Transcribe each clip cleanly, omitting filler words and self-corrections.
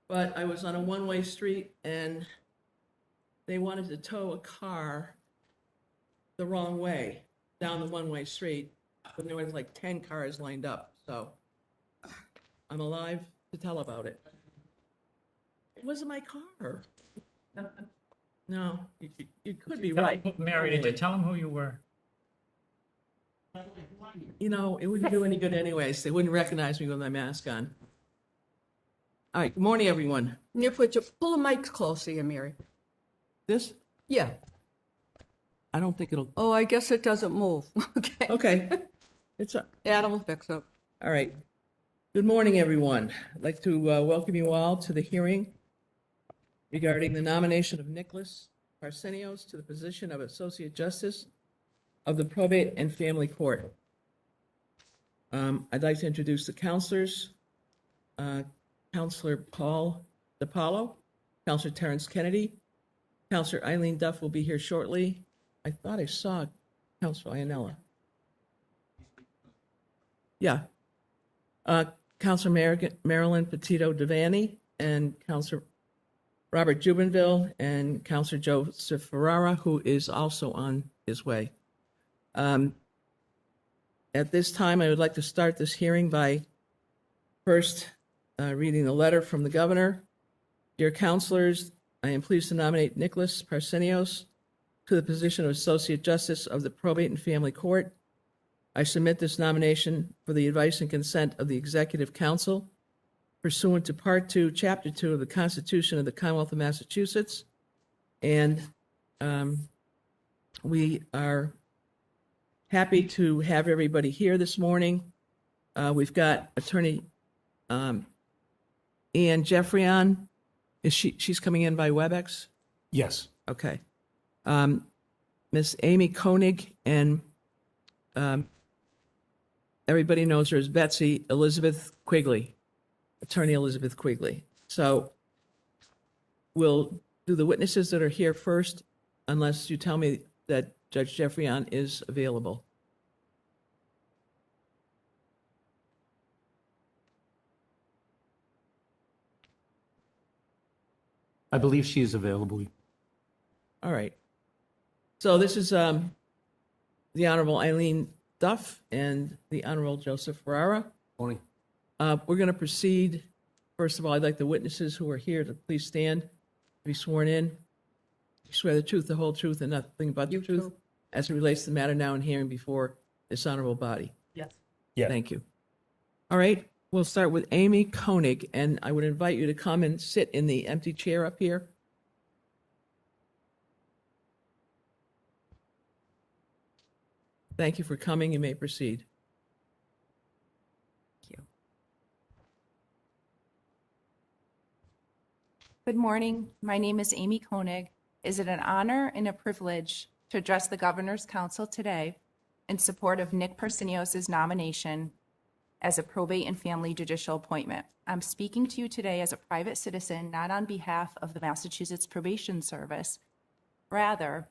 but I was on a one-way street and they wanted to tow a car the wrong way down the one-way street. And there was like 10 cars lined up, so I'm alive to tell about it. It wasn't my car. No, you could be right. Mary, did you tell him who you were? You know, it wouldn't do any good anyways. They wouldn't recognize me with my mask on. All right, good morning, everyone. You pull the mic closer here, Mary. This, Yeah. I don't think it'll, Oh, I guess it doesn't move. Okay. okay. It's, Adam will fix it. all right. Good morning, everyone. I'd like to welcome you all to the hearing regarding the nomination of Nicholas Parsenios to the position of Associate Justice of the Probate and Family Court. I'd like to introduce the counselors. Counselor Paul DiPaolo, Counselor Terrence Kennedy, Counselor Eileen Duff will be here shortly. I thought I saw Counselor Iannella. Yeah. Counselor Marilyn Petito Devaney and Counselor Robert Jubenville and Counselor Joseph Ferrara, who is also on his way. At this time, I would like to start this hearing by first reading the letter from the governor. Dear counselors, I am pleased to nominate Nicholas Parsenios to the position of Associate Justice of the Probate and Family Court. I submit this nomination for the advice and consent of the Executive Council pursuant to Part 2, Chapter 2 of the Constitution of the Commonwealth of Massachusetts. And we are happy to have everybody here this morning. We've got Attorney Ann Jeffrey on. She's coming in by WebEx? Yes. Okay. Miss Amy Koenig and everybody knows her as Betsy Elizabeth Quigley, Attorney Elizabeth Quigley. So we'll do the witnesses that are here first, unless you tell me that Judge Jeffrion is available. I believe she is available. All right. So this is the Honorable Eileen Duff and the Honorable Joseph Ferrara. Morning. We're going to proceed. First of all, I'd like the witnesses who are here to please stand, be sworn in. You swear the truth, the whole truth, and nothing but the truth as it relates to the matter now in hearing before this honorable body. Yes. Yeah. Thank you. All right. We'll start with Amy Koenig, and I would invite you to come and sit in the empty chair up here. Thank you for coming. You may proceed. Thank you. Good morning. My name is Amy Koenig. Is it an honor and a privilege to address the Governor's Council today in support of Nick Parsenios' nomination as a probate and family judicial appointment? I'm speaking to you today as a private citizen, not on behalf of the Massachusetts Probation Service, rather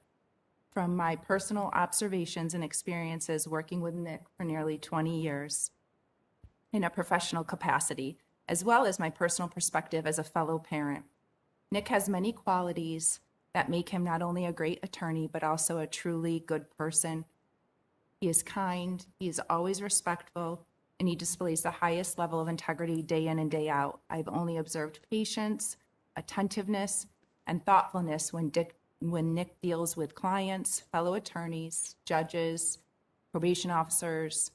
from my personal observations and experiences working with Nick for nearly 20 years in a professional capacity, as well as my personal perspective as a fellow parent. Nick has many qualities that make him not only a great attorney, but also a truly good person. He is kind, he is always respectful, and he displays the highest level of integrity day in and day out. I've only observed patience, attentiveness, and thoughtfulness when Nick deals with clients, fellow attorneys, judges, probation officers,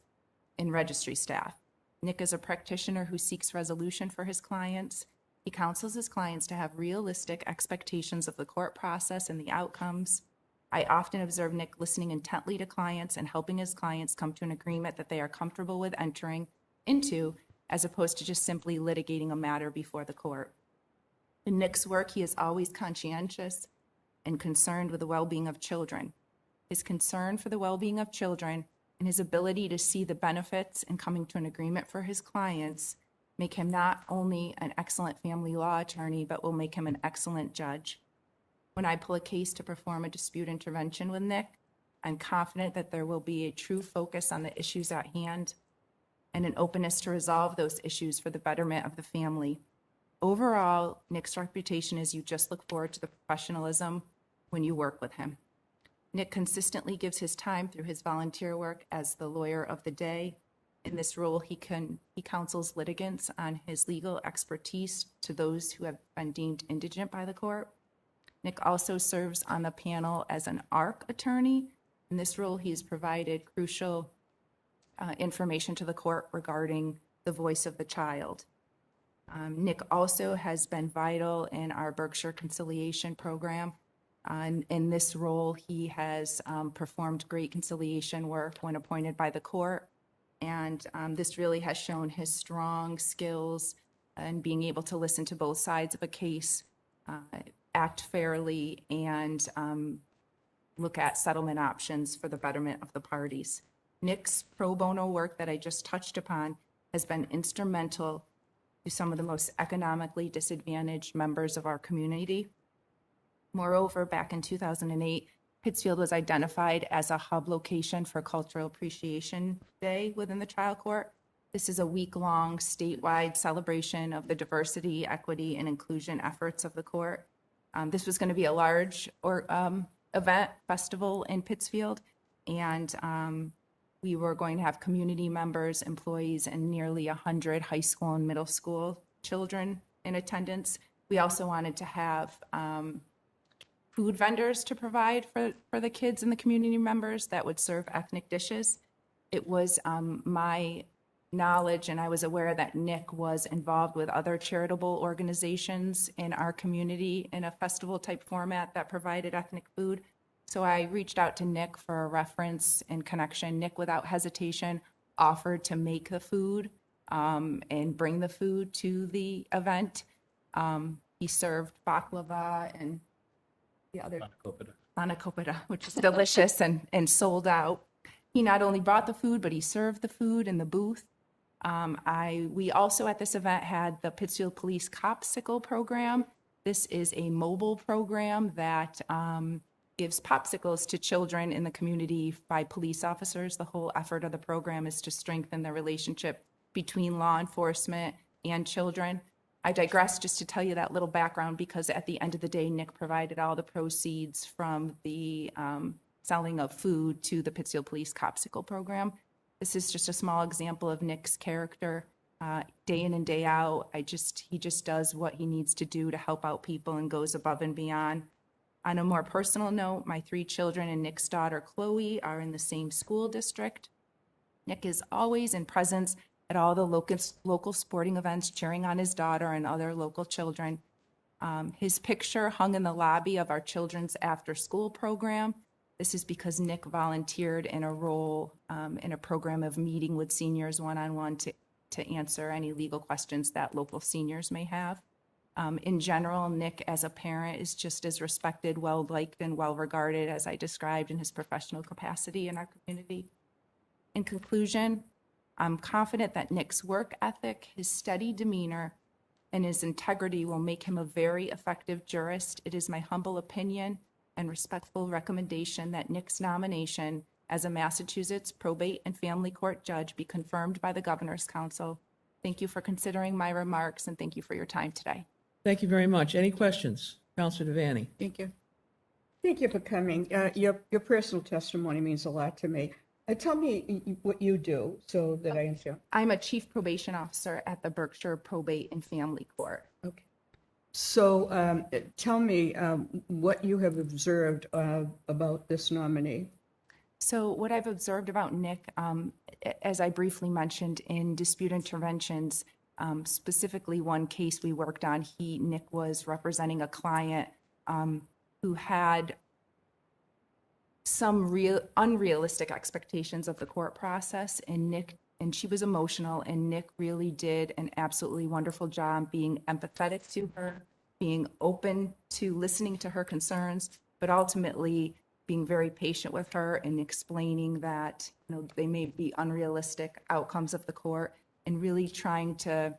and registry staff. Nick is a practitioner who seeks resolution for his clients. He counsels his clients to have realistic expectations of the court process and the outcomes. I often observe Nick listening intently to clients and helping his clients come to an agreement that they are comfortable with entering into, as opposed to just simply litigating a matter before the court. In Nick's work, he is always conscientious and concerned with the well-being of children. His concern for the well-being of children and his ability to see the benefits in coming to an agreement for his clients make him not only an excellent family law attorney, but will make him an excellent judge. When I pull a case to perform a dispute intervention with Nick, I'm confident that there will be a true focus on the issues at hand and an openness to resolve those issues for the betterment of the family. Overall, Nick's reputation is you just look forward to the professionalism when you work with him. Nick consistently gives his time through his volunteer work as the lawyer of the day. In this role, he counsels litigants on his legal expertise to those who have been deemed indigent by the court. Nick also serves on the panel as an ARC attorney. In this role, he's provided crucial information to the court regarding the voice of the child. Nick also has been vital in our Berkshire Conciliation Program. In this role, he has performed great conciliation work when appointed by the court, and this really has shown his strong skills in being able to listen to both sides of a case, act fairly, and look at settlement options for the betterment of the parties. Nick's pro bono work that I just touched upon has been instrumental to some of the most economically disadvantaged members of our community. Moreover, back in 2008, Pittsfield was identified as a hub location for Cultural Appreciation Day within the trial court. This is a week-long statewide celebration of the diversity, equity, and inclusion efforts of the court. This was going to be a large event, festival in Pittsfield, and we were going to have community members, employees, and nearly 100 high school and middle school children in attendance. We also wanted to have food vendors to provide for the kids and the community members that would serve ethnic dishes. It was my knowledge, and I was aware that Nick was involved with other charitable organizations in our community in a festival type format that provided ethnic food. So I reached out to Nick for a reference and connection. Nick, without hesitation, offered to make the food and bring the food to the event. He served baklava and the other panakopita, which is delicious and sold out. He not only brought the food, but he served the food in the booth. We also at this event had the Pittsfield Police Copsicle program. This is a mobile program that gives popsicles to children in the community by police officers. The whole effort of the program is to strengthen the relationship between law enforcement and children. I digress just to tell you that little background because at the end of the day, Nick provided all the proceeds from the selling of food to the Pittsfield Police Copsicle program. This is just a small example of Nick's character. Day in and day out, he just does what he needs to do to help out people and goes above and beyond. On a more personal note, my 3 children and Nick's daughter, Chloe, are in the same school district. Nick is always in presence at all the local sporting events, cheering on his daughter and other local children. His picture hung in the lobby of our children's after-school program. This is because Nick volunteered in a role in a program of meeting with seniors one-on-one to answer any legal questions that local seniors may have. In general, Nick as a parent is just as respected, well-liked, and well-regarded as I described in his professional capacity in our community. In conclusion, I'm confident that Nick's work ethic, his steady demeanor, and his integrity will make him a very effective jurist. It is my humble opinion and respectful recommendation that Nick's nomination as a Massachusetts probate and family court judge be confirmed by the Governor's Council. Thank you for considering my remarks, and thank you for your time today. Thank you very much. Any questions? Counselor Devaney. Thank you. Thank you for coming. Your personal testimony means a lot to me. Tell me what you do so that I understand. I'm a chief probation officer at the Berkshire Probate and Family Court. Okay. So tell me what you have observed about this nominee. So what I've observed about Nick, as I briefly mentioned in dispute interventions, specifically one case we worked on, Nick was representing a client who had some unrealistic expectations of the court process, and she was emotional, and Nick really did an absolutely wonderful job being empathetic to her, being open to listening to her concerns, but ultimately being very patient with her and explaining that they may be unrealistic outcomes of the court, and really trying to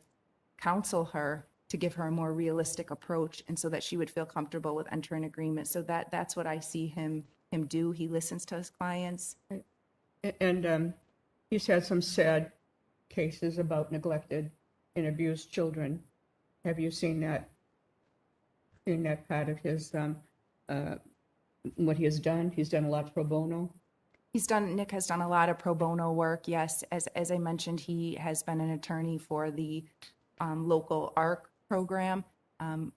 counsel her to give her a more realistic approach, and so that she would feel comfortable with entering agreement. So that's what I see him do. He listens to his clients. And he's had some sad cases about neglected and abused children. Have you seen that part of his, what he has done? He's done a lot pro bono. Nick has done a lot of pro bono work. Yes, as I mentioned, he has been an attorney for the local ARC program.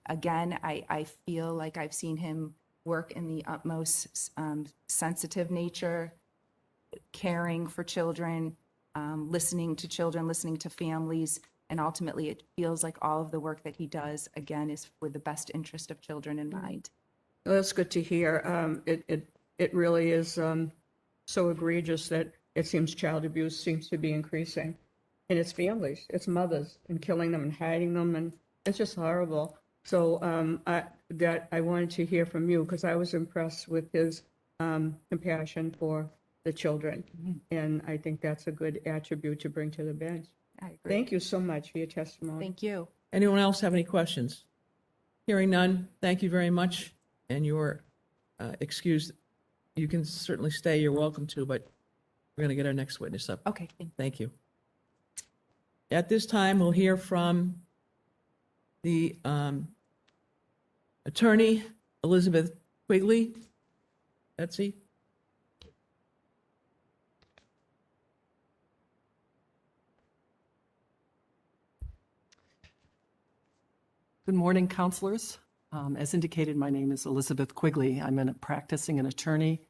Again, I feel like I've seen him work in the utmost sensitive nature, caring for children, listening to children, listening to families, and ultimately it feels like all of the work that he does, again, is for the best interest of children in mind. Well, that's good to hear. It really is so egregious that it seems child abuse seems to be increasing. And it's families, it's mothers, and killing them and hiding them, and it's just horrible. So I wanted to hear from you because I was impressed with his compassion for the children. And I think that's a good attribute to bring to the bench. I agree. Thank you so much for your testimony. Thank you. Anyone else have any questions? Hearing none, thank you very much. And you're excused. You can certainly stay. You're welcome to, but we're going to get our next witness up. Okay, Thank you. At this time, we'll hear from the attorney, Elizabeth Quigley. Betsy? Good morning, counselors. As indicated, my name is Elizabeth Quigley. I'm a practicing an attorney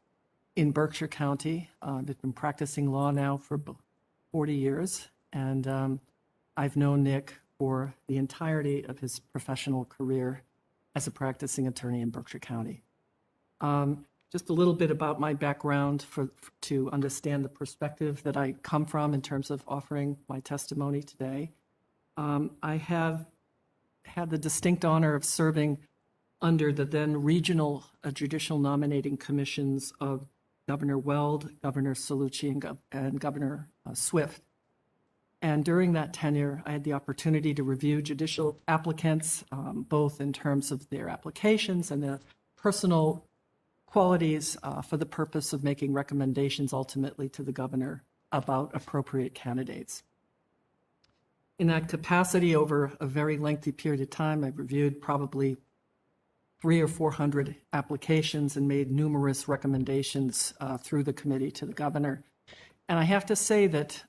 in Berkshire County. I've been practicing law now for 40 years, and I've known Nick for the entirety of his professional career as a practicing attorney in Berkshire County. Just a little bit about my background to understand the perspective that I come from in terms of offering my testimony today. I have had the distinct honor of serving under the then regional judicial nominating commissions of Governor Weld, Governor Cellucci, and Governor Swift. And during that tenure, I had the opportunity to review judicial applicants, both in terms of their applications and their personal qualities for the purpose of making recommendations ultimately to the governor about appropriate candidates. In that capacity, over a very lengthy period of time, I've reviewed probably 300 or 400 applications and made numerous recommendations through the committee to the governor. And I have to say that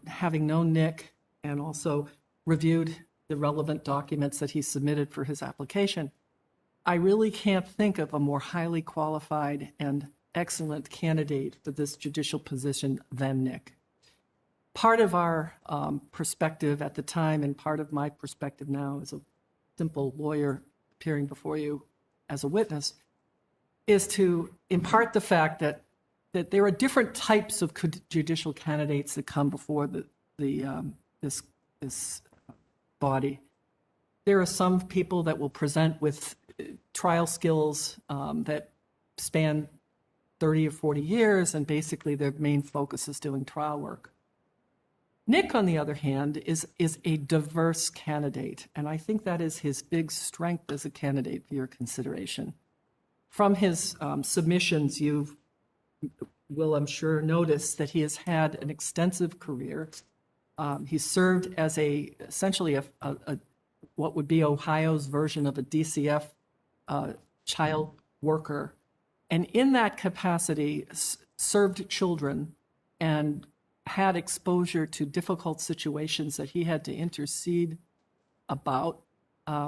having known Nick and also reviewed the relevant documents that he submitted for his application, I really can't think of a more highly qualified and excellent candidate for this judicial position than Nick. Part of our perspective at the time and part of my perspective now as a simple lawyer appearing before you as a witness is to impart the fact that there are different types of judicial candidates that come before this body. There are some people that will present with trial skills that span 30 or 40 years, and basically their main focus is doing trial work. Nick, on the other hand, is a diverse candidate, and I think that is his big strength as a candidate for your consideration. From his submissions, you will, I'm sure, notice that he has had an extensive career. He served as essentially a what would be Ohio's version of a DCF child worker, and in that capacity served children and had exposure to difficult situations that he had to intercede about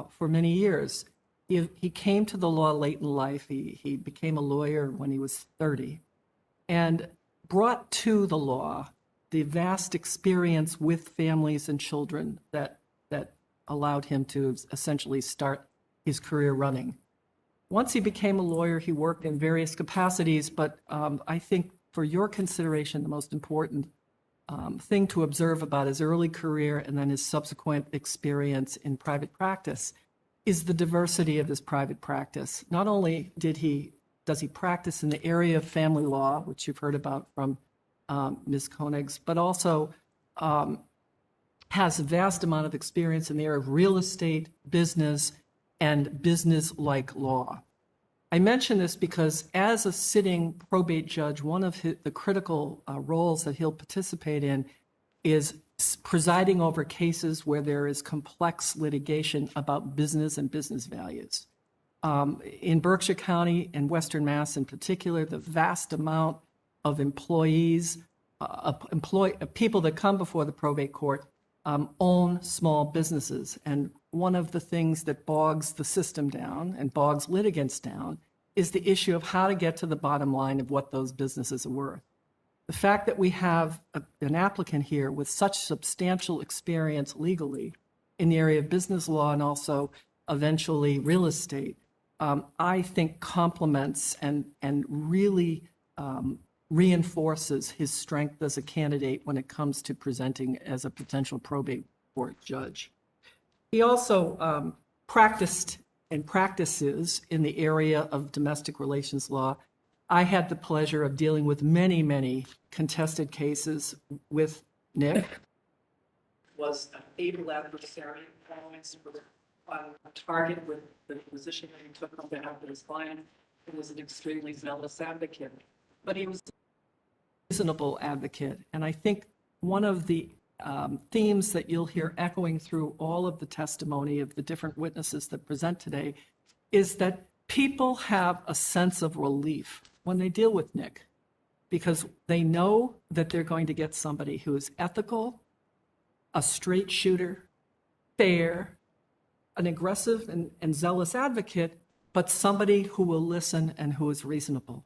for many years. He came to the law late in life. He became a lawyer when he was 30 and brought to the law the vast experience with families and children that allowed him to essentially start his career running. Once he became a lawyer, he worked in various capacities, but I think for your consideration, the most important thing to observe about his early career and then his subsequent experience in private practice is the diversity of his private practice. Not only does he practice in the area of family law, which you've heard about from Ms. Koenig's, but also has a vast amount of experience in the area of real estate, business, and business-like law. I mention this because as a sitting probate judge, one of the critical roles that he'll participate in is presiding over cases where there is complex litigation about business and business values. In Berkshire County and Western Mass in particular, the vast amount of employees, people that come before the probate court own small businesses. And one of the things that bogs the system down and bogs litigants down is the issue of how to get to the bottom line of what those businesses are worth. The fact that we have an applicant here with such substantial experience legally in the area of business law and also eventually real estate, I think complements and really reinforces his strength as a candidate when it comes to presenting as a potential probate court judge. He also practiced and practices in the area of domestic relations law. I had the pleasure of dealing with many, many contested cases with Nick. Was an able adversary, always on target with the position that he took on behalf of his client. He was an extremely zealous advocate, but he was a reasonable advocate. And I think one of the themes that you'll hear echoing through all of the testimony of the different witnesses that present today is that people have a sense of relief when they deal with Nick, because they know that they're going to get somebody who is ethical, a straight shooter, fair, an aggressive and zealous advocate, but somebody who will listen and who is reasonable.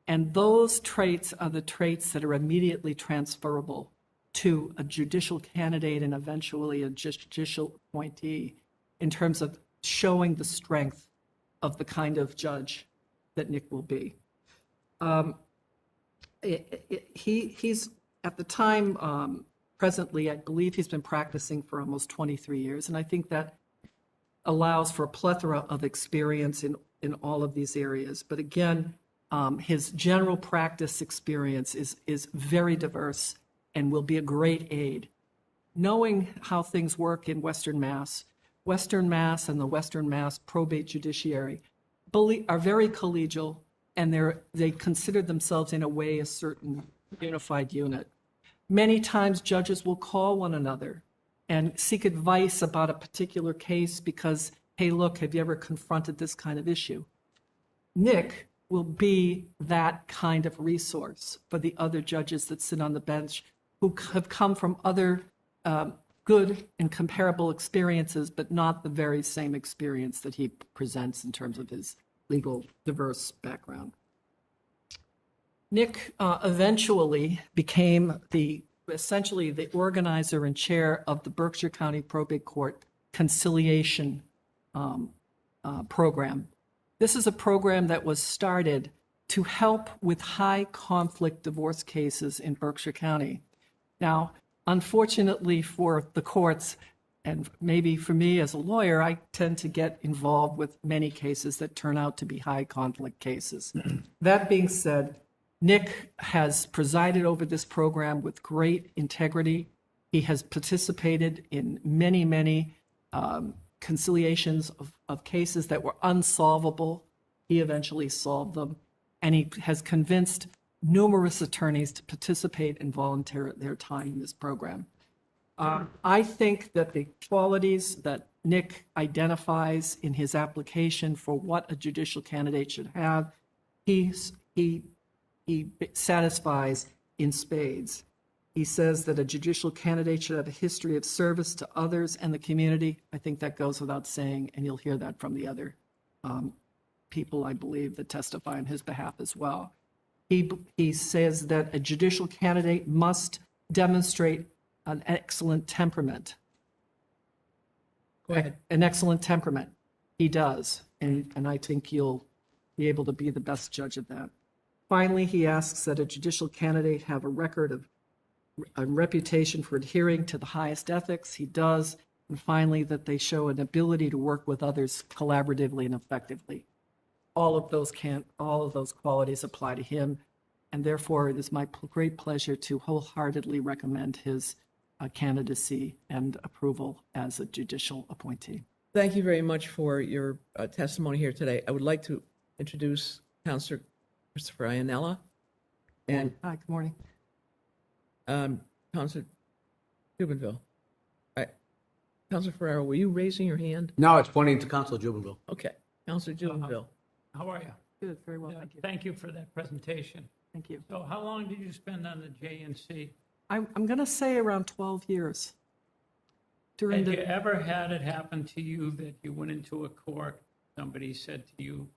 And those traits are the traits that are immediately transferable to a judicial candidate and eventually a judicial appointee in terms of showing the strength of the kind of judge that Nick will be. He's at the time, presently, I believe he's been practicing for almost 23 years, and I think that allows for a plethora of experience in all of these areas. But again, his general practice experience is very diverse and will be a great aid. Knowing how things work in Western Mass and the Western Mass probate judiciary are very collegial, and they consider themselves in a way a certain unified unit. Many times judges will call one another and seek advice about a particular case because, hey, look, have you ever confronted this kind of issue? Nick will be that kind of resource for the other judges that sit on the bench who have come from other good and comparable experiences, but not the very same experience that he presents in terms of his legal diverse background. Nick eventually became essentially the organizer and chair of the Berkshire County Probate Court Conciliation Program. This is a program that was started to help with high conflict divorce cases in Berkshire County. Now, unfortunately for the courts, and maybe for me as a lawyer, I tend to get involved with many cases that turn out to be high conflict cases. That being said, Nick has presided over this program with great integrity. He has participated in many, many conciliations of cases that were unsolvable. He eventually solved them, and he has convinced numerous attorneys to participate and volunteer their time in this program. I think that the qualities that Nick identifies in his application for what a judicial candidate should have, he satisfies in spades. He says that a judicial candidate should have a history of service to others and the community. I think that goes without saying, and you'll hear that from the other people, I believe, that testify on his behalf as well. He says that a judicial candidate must demonstrate an excellent temperament. Go ahead. An excellent temperament. He does, and I think you'll be able to be the best judge of that. Finally, he asks that a judicial candidate have a reputation for adhering to the highest ethics. He does. And finally, that they show an ability to work with others collaboratively and effectively. All of those qualities apply to him, and therefore it is my great pleasure to wholeheartedly recommend his candidacy and approval as a judicial appointee. Thank you very much for your testimony here today. I would like to introduce Counselor Christopher Iannella and Hi, good morning. Counselor Jubenville. All right. Counselor Ferraro, were you raising your hand? No, it's pointing to Council Jubenville. Okay. Counselor Jubenville. How are you? Good, very well, thank you. Thank you for that presentation. Thank you. So how long did you spend on the JNC? I'm going to say around 12 years. During Have you the, ever had it happen to you that you went into a court, somebody said to you,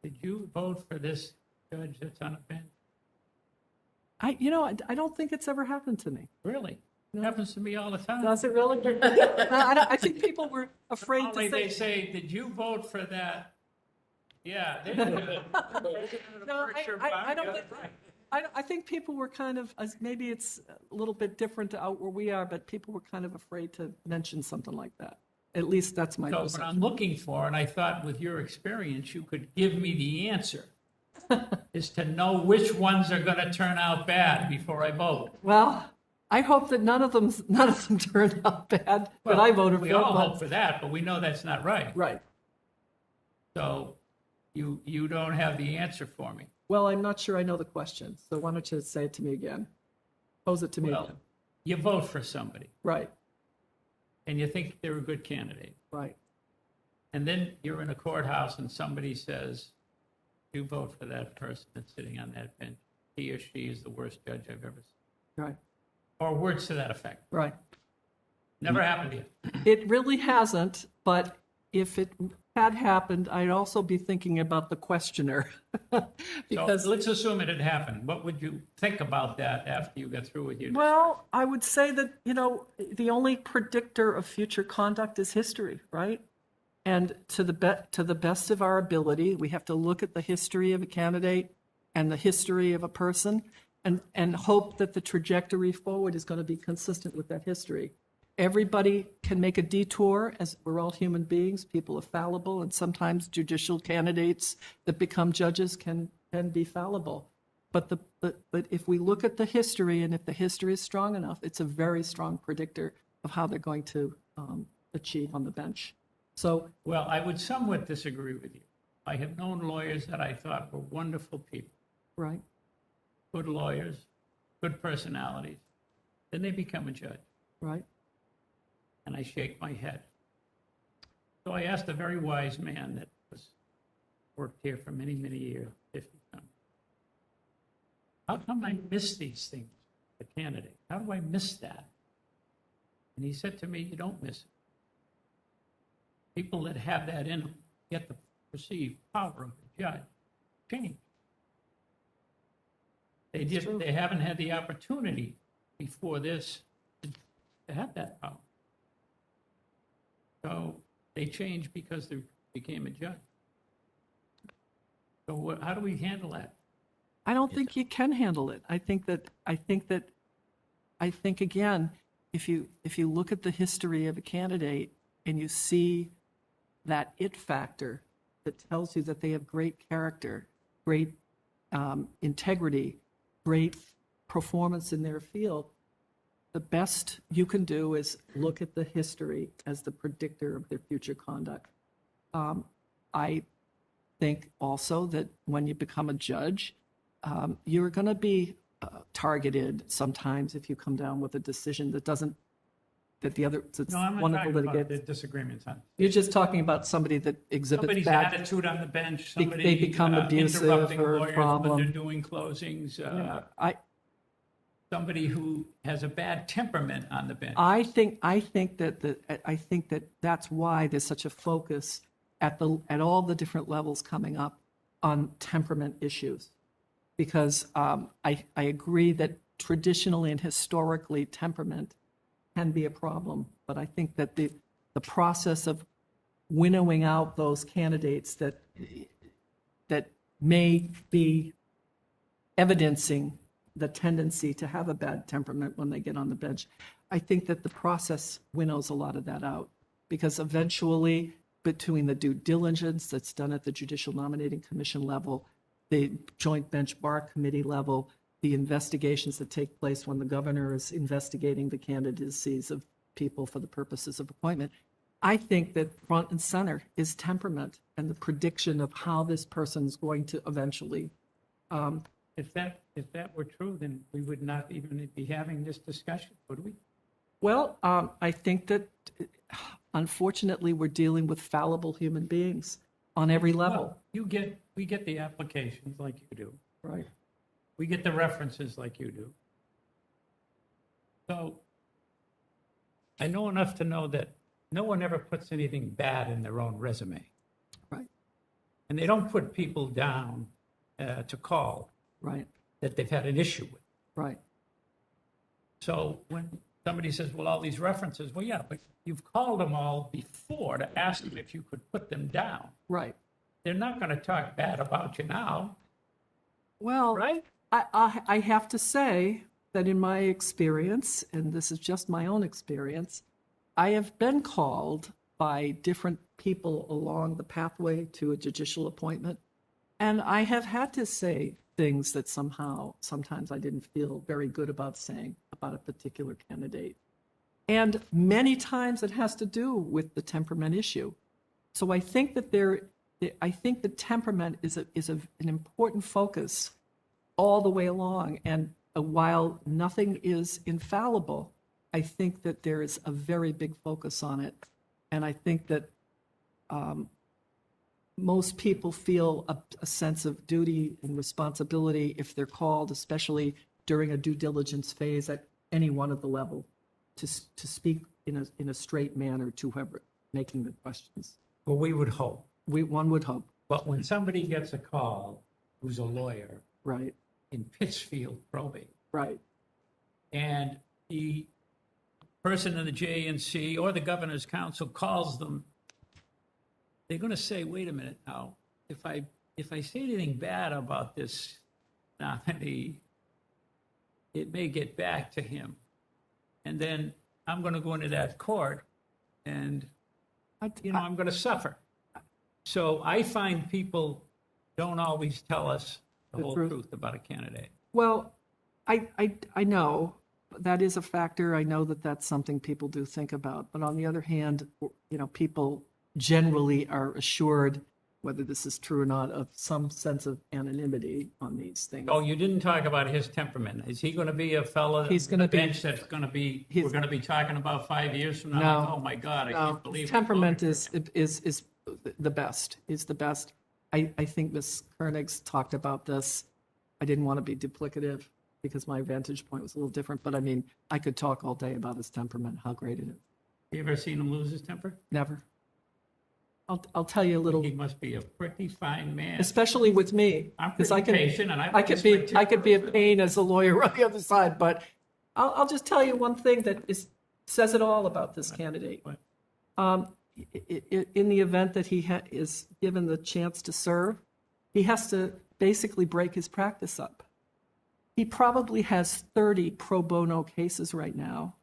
did you vote for this judge that's on a bench? I don't think it's ever happened to me. Really? It happens to me all the time. Does it really? No, I think people were afraid Only to they say. say, did you vote for that? Yeah. they No, I don't think. I think people were kind of, maybe it's a little bit different out where we are, but people were kind of afraid to mention something like that. At least that's my So what perception. I'm looking for, and I thought with your experience, you could give me the answer, is to know which ones are going to turn out bad before I vote. Well, I hope that none of them turned out bad that I voted we for. all but- hope for that, but we know that's not right. Right. So you don't have the answer for me. Well, I'm not sure I know the question, so why don't you say it to me again? Pose it to me Well, again. you vote for somebody, Right, and you think they're a good candidate. right. And then you're in a courthouse and somebody says, you vote for that person that's sitting on that bench. He or she is the worst judge I've ever seen. Right, Or words to that effect. right. Never happened to you. It really hasn't, but if it had happened, I'd also be thinking about the questioner. Because, So let's assume it had happened. What would you think about that after you got through with your? well, I would say that, the only predictor of future conduct is history, right? And to the best of our ability, we have to look at the history of a candidate and the history of a person and hope that the trajectory forward is going to be consistent with that history. Everybody can make a detour, as we're all human beings. People are fallible, and sometimes judicial candidates that become judges can be fallible. But if we look at the history, and if the history is strong enough, it's a very strong predictor of how they're going to achieve on the bench. So, Well, I would somewhat disagree with you. I have known lawyers that I thought were wonderful people, right, good lawyers, good personalities. Then they become a judge, right, and I shake my head. So I asked a very wise man that worked here for many, many years, 50 something. How come I miss these things, the candidate? How do I miss that? And he said to me, you don't miss it. People that have that in them get the perceived power of the judge change. They haven't had the opportunity before this to have that power. So they changed because they became a judge. So how do we handle that? I don't think you can handle it. I think again, if you look at the history of a candidate and you see that it factor that tells you that they have great character, great integrity, great performance in their field, the best you can do is look at the history as the predictor of their future conduct. I think also that when you become a judge, you're going to be targeted sometimes if you come down with a decision that doesn't, that the other, that's No, I'm one not of the talking about the litigants. disagreements on. You're just talking about somebody that exhibits Somebody's bad. attitude on the bench, They somebody become abusive interrupting or a lawyers problem. when they're doing closings, somebody who has a bad temperament on the bench. I think that that's why there's such a focus at all the different levels coming up on temperament issues, because I agree that traditionally and historically temperament can be a problem, but I think that the process of winnowing out those candidates that may be evidencing the tendency to have a bad temperament when they get on the bench, I think that the process winnows a lot of that out, because eventually, between the due diligence that's done at the Judicial Nominating Commission level, the Joint Bench Bar Committee level, the investigations that take place when the governor is investigating the candidacies of people for the purposes of appointment, I think that front and center is temperament and the prediction of how this person's going to eventually. If that were true, then we would not even be having this discussion, would we? Well, I think that unfortunately we're dealing with fallible human beings on every level. Well, we get the applications like you do. Right. We get the references like you do. So I know enough to know that no one ever puts anything bad in their own resume. Right. And they don't put people down to call Right. that they've had an issue with. Right. So when somebody says, well, all these references, well, yeah, but you've called them all before to ask them if you could put them down. Right. They're not going to talk bad about you now, Well, right? I have to say that in my experience, and this is just my own experience, I have been called by different people along the pathway to a judicial appointment, and I have had to say things that sometimes I didn't feel very good about saying about a particular candidate. And many times it has to do with the temperament issue. So I think that the temperament is an important focus all the way along. And while nothing is infallible, I think that there is a very big focus on it. And I think that most people feel a sense of duty and responsibility if they're called, especially during a due diligence phase at any one of the level, to speak in a straight manner to whoever making the questions. Well, we would hope. One would hope. But when somebody gets a call who's a lawyer Right. in Pittsfield probate, Right. and the person in the JNC or the governor's council calls them, they're going to say, wait a minute now, if I say anything bad about this nominee, it may get back to him. And then I'm going to go into that court and, I'm going to suffer. So I find people don't always tell us the whole truth about a candidate. Well, I know that is a factor. I know that that's something people do think about. But on the other hand, people generally are assured, whether this is true or not, of some sense of anonymity on these things. Oh, you didn't talk about his temperament. Is he going to be a fellow He's on gonna the be- bench that's going to be, we're going to be talking about 5 years from now? No. Like, oh my God, I can't believe His it. temperament is the best. Is the best. I think Ms. Koenig's talked about this. I didn't want to be duplicative because my vantage point was a little different. But I mean, I could talk all day about his temperament, how great it is. You ever seen him lose his temper? Never. I'll tell you a little. He must be a pretty fine man. Especially with me, I'm because pretty patient, and I could be a pain as a lawyer on the other side. But I'll just tell you one thing that says it all about this candidate. In the event that he is given the chance to serve, he has to basically break his practice up. He probably has 30 pro bono cases right now.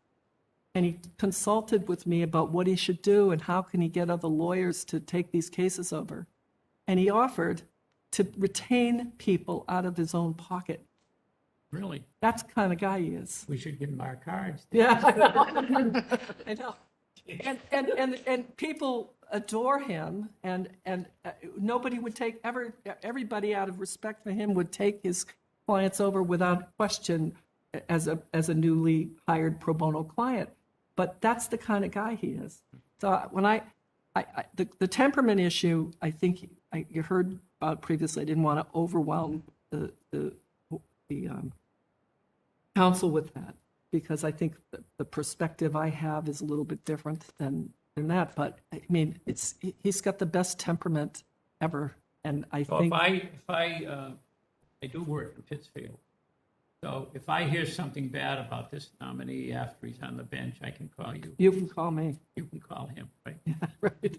And he consulted with me about what he should do and how can he get other lawyers to take these cases over. And he offered to retain people out of his own pocket. Really? That's the kind of guy he is. We should give him our cards. Yeah, I know. I know. And people adore him, and nobody would everybody out of respect for him would take his clients over without question as a newly hired pro bono client. But that's the kind of guy he is. So when the temperament issue, I think you heard about previously. I didn't want to overwhelm the council with that, because I think the perspective I have is a little bit different than that. But I mean, he's got the best temperament ever, and I think If I do work in Pittsfield, so if I hear something bad about this nominee after he's on the bench, I can call you. you can call me. You can call him, right? Right.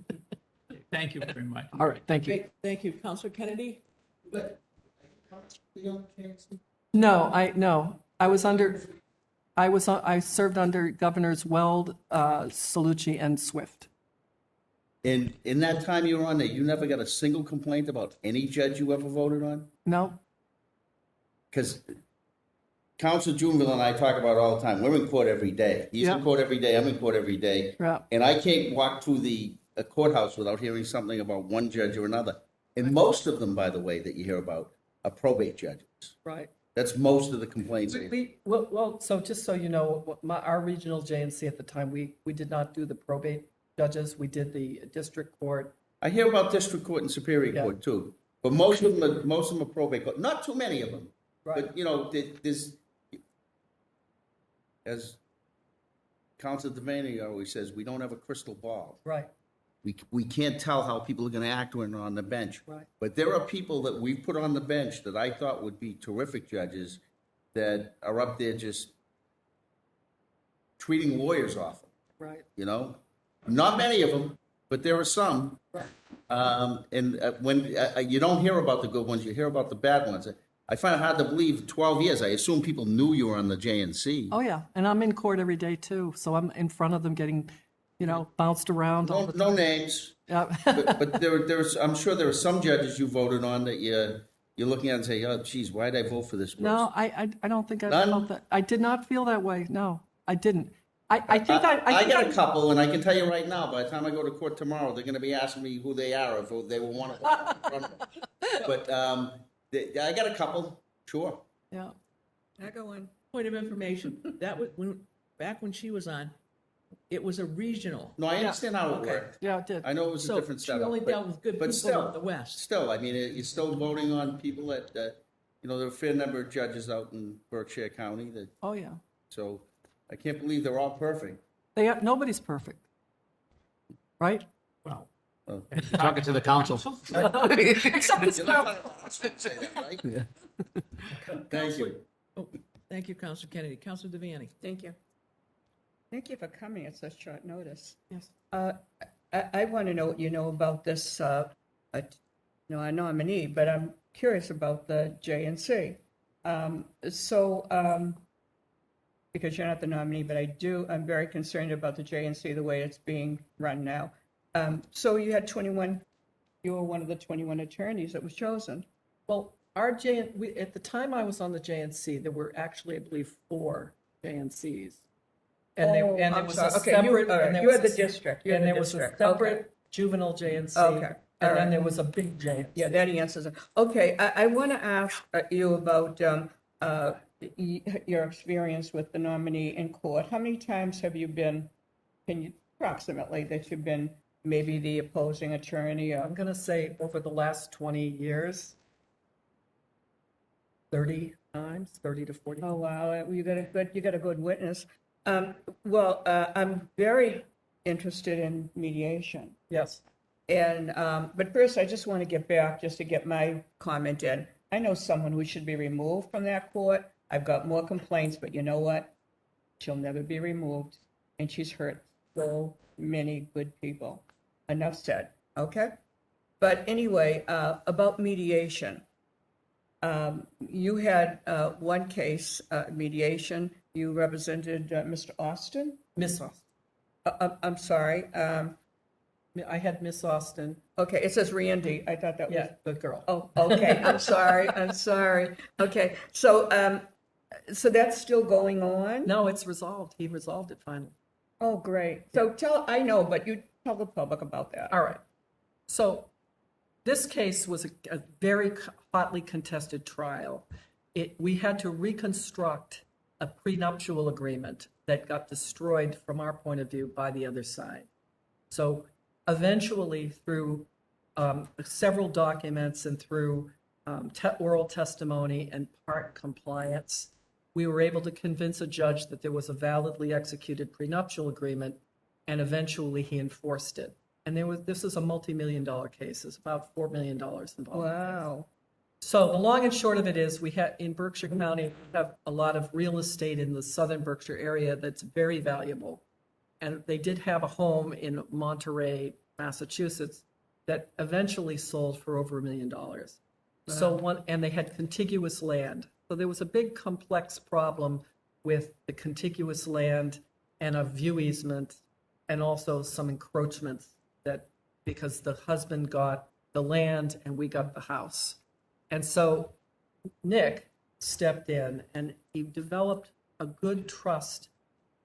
Thank you very much. All right. Thank you. Great, thank you. Counselor Kennedy? No. I served under Governors Weld, Salucci, and Swift. In that time you were on there, you never got a single complaint about any judge you ever voted on? No. Because Council Juneville and I talk about it all the time. We're in court every day. He's Yeah. in court every day. I'm in court every day. Yeah. And I can't walk through the courthouse without hearing something about one judge or another. And most of them, by the way, that you hear about are probate judges. Right. That's most of the complaints. Well, so just so you know, our regional JNC at the time, we did not do the probate judges. We did the district court. I hear about district court and superior Yeah. court too, but most of them are probate court. Not too many of them, Right. but there's, as Councilor Devaney always says, we don't have a crystal ball. Right. We can't tell how people are going to act when they're on the bench. Right. But there are people that we've put on the bench that I thought would be terrific judges that are up there just treating lawyers awful. Right. Not many of them, but there are some. And when you don't hear about the good ones, you hear about the bad ones. I find it hard to believe 12 years. I assume people knew you were on the JNC. Oh, yeah. And I'm in court every day, too. So I'm in front of them getting, bounced around all the time. No names. Yeah. But there's, I'm sure there are some judges you voted on that you're looking at and say, oh, geez, why did I vote for this person? No, I don't think I None? felt that. I did not feel that way. No, I didn't. I think I got a couple, and I can tell you right now, by the time I go to court tomorrow, they're going to be asking me who they are, if they were one of them. But I got a couple, sure. Yeah. I go in. Point of information, that was back when she was on, it was a regional. No, I understand how it worked. Yeah, it did. I know it was a So different she setup. only dealt with good but people still, out the West. Still, I mean, you're still voting on people that, there are a fair number of judges out in Berkshire County that, Oh, yeah. so I can't believe they're all perfect. Nobody's perfect. Right? Well, Talking to the council. Thank you. Oh, thank you, Councilor Kennedy. Councilor Devaney. Thank you. Thank you for coming at such short notice. Yes. I want to know what you know about this, a nominee, but I'm curious about the JNC. Because you're not the nominee, but I'm very concerned about the JNC, the way it's being run now. So you had 21, you were one of the 21 attorneys that was chosen. Well, at the time I was on the JNC, there were actually, I believe, 4 JNCs. And there I'm was sorry. a Okay, separate. all right. and there You was had the a- district. You And had there the was a district. separate juvenile JNC. Okay, And all then right. there was a big JNC. Yeah, that answers it. Okay, I want to ask you about your experience with the nominee in court. How many times have you been, approximately, that you've been maybe the opposing attorney? I'm going to say over the last 20 years, 30 times, 30 to 40. Oh, wow, you got a good witness. I'm very interested in mediation. Yes. And, but first, I just want to get back, just to get my comment in. I know someone who should be removed from that court. I've got more complaints, but you know what? She'll never be removed, and she's hurt so many good people. Enough said, okay? But anyway, about mediation. You had one case, mediation. You represented Mr. Austin? Miss Austin. I'm sorry. I had Miss Austin. Okay, it says Randy. I thought that was. Yeah, the girl. Oh, okay. I'm sorry. Okay, so that's still going on? No, it's resolved. He resolved it finally. Oh, great. So I know, but you tell the public about that. All right. So this case was a very hotly contested trial. We had to reconstruct a prenuptial agreement that got destroyed from our point of view by the other side. So eventually, through several documents and through oral testimony and part compliance, we were able to convince a judge that there was a validly executed prenuptial agreement, and eventually he enforced it. And this is a multi-million-dollar case. It's about $4 million involved. Wow. So the long and short of it is, we have in Berkshire County, we have a lot of real estate in the southern Berkshire area that's very valuable. And they did have a home in Monterey, Massachusetts, that eventually sold for over $1 million. So and they had contiguous land. So there was a big complex problem with the contiguous land and a view easement, and also some encroachments because the husband got the land and we got the house. And so Nick stepped in and he developed a good trust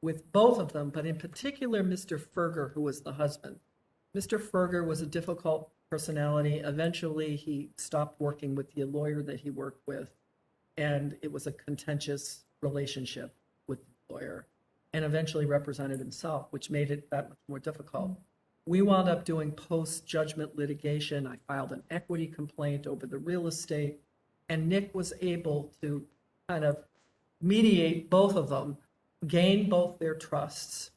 with both of them, but in particular, Mr. Ferger, who was the husband. Mr. Ferger was a difficult personality. Eventually, he stopped working with the lawyer that he worked with. and it was a contentious relationship with the lawyer, and eventually represented himself, which made it that much more difficult. We wound up doing post-judgment litigation. I filed an equity complaint over the real estate, and Nick was able to kind of mediate both of them, gain both their trusts,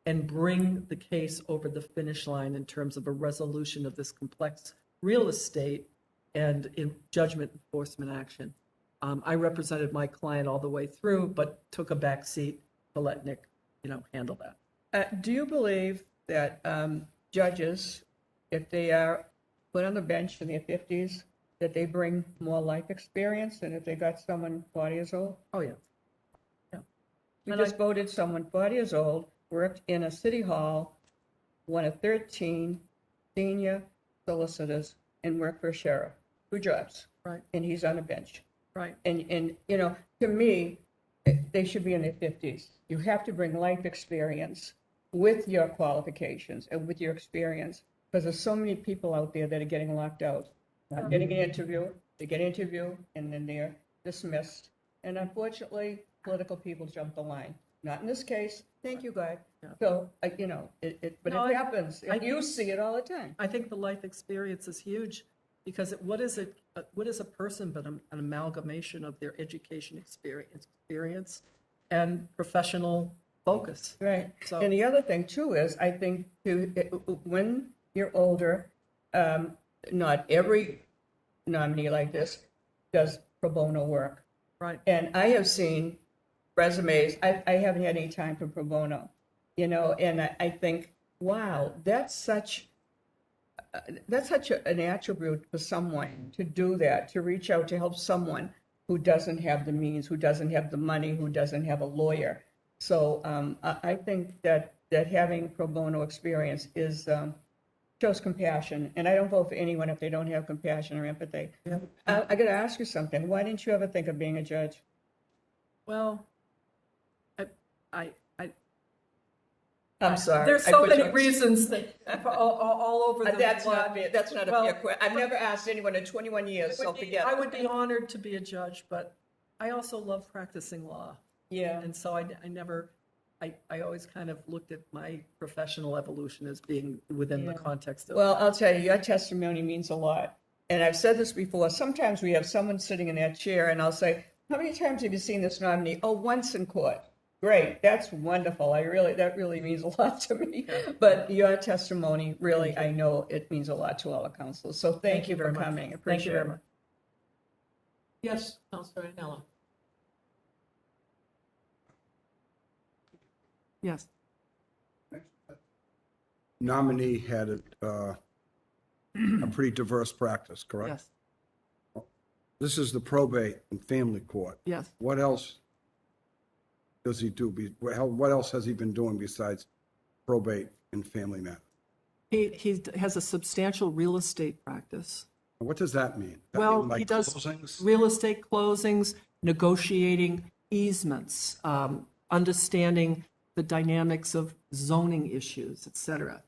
and bring the case over the finish line in terms of a resolution of this complex real estate and in judgment enforcement action. I represented my client all the way through, but took a back seat to let Nick, handle that. Do you believe that judges, if they are put on the bench in their 50s, that they bring more life experience than if they got someone 40 years old? Oh, yeah. We And just voted someone 40 years old, worked in a city hall, one of 13 senior solicitors, and worked for a sheriff. 2 jobs. Right. And he's on a bench. Right. And to me, they should be in their 50s. You have to bring life experience with your qualifications and with your experience, because there's so many people out there that are getting locked out, not getting an interview, they get an interview, and then they're dismissed. And unfortunately, political people jump the line. Not in this case. Thank you, God. So, but No, it happens. You see it all the time. I think the life experience is huge, because what is a person but an amalgamation of their education experience and professional focus. Right. So- And the other thing too is, I think when you're older, not every nominee like this does pro bono work. Right. And I have seen resumes. I haven't had any time for pro bono, and I think, wow, that's such an attribute for someone to do that, to reach out to help someone who doesn't have the means, who doesn't have the money, who doesn't have a lawyer. So I think that having pro bono experience shows compassion, and I don't vote for anyone if they don't have compassion or empathy. Yeah. I got to ask you something. Why didn't you ever think of being a judge? Well, I'm sorry. there's I so put many you on- reasons that all over the That's lot. not fair. That's not a Well, fair question. I've never asked anyone in 21 years, so forget. I would be honored to be a judge, but I also love practicing law. Yeah. And so I always kind of looked at my professional evolution as being within the context of. Well, I'll tell you, your testimony means a lot. And I've said this before. Sometimes we have someone sitting in that chair, and I'll say, "How many times have you seen this nominee?" "Oh, once in court." Great, that's wonderful. That really means a lot to me. But your testimony, really, I know it means a lot to all the councils. So thank you for very much. coming. Thank you Appreciate very it. much. Yes, Councilor Anello. Yes. Nominee had a pretty diverse practice, correct? Yes. This is the probate and family court. Yes. What else does he do? What else has he been doing besides probate and family matters? He has a substantial real estate practice. What does that mean? That Well, mean like he does closings? real estate closings, negotiating easements, understanding the dynamics of zoning issues, et cetera.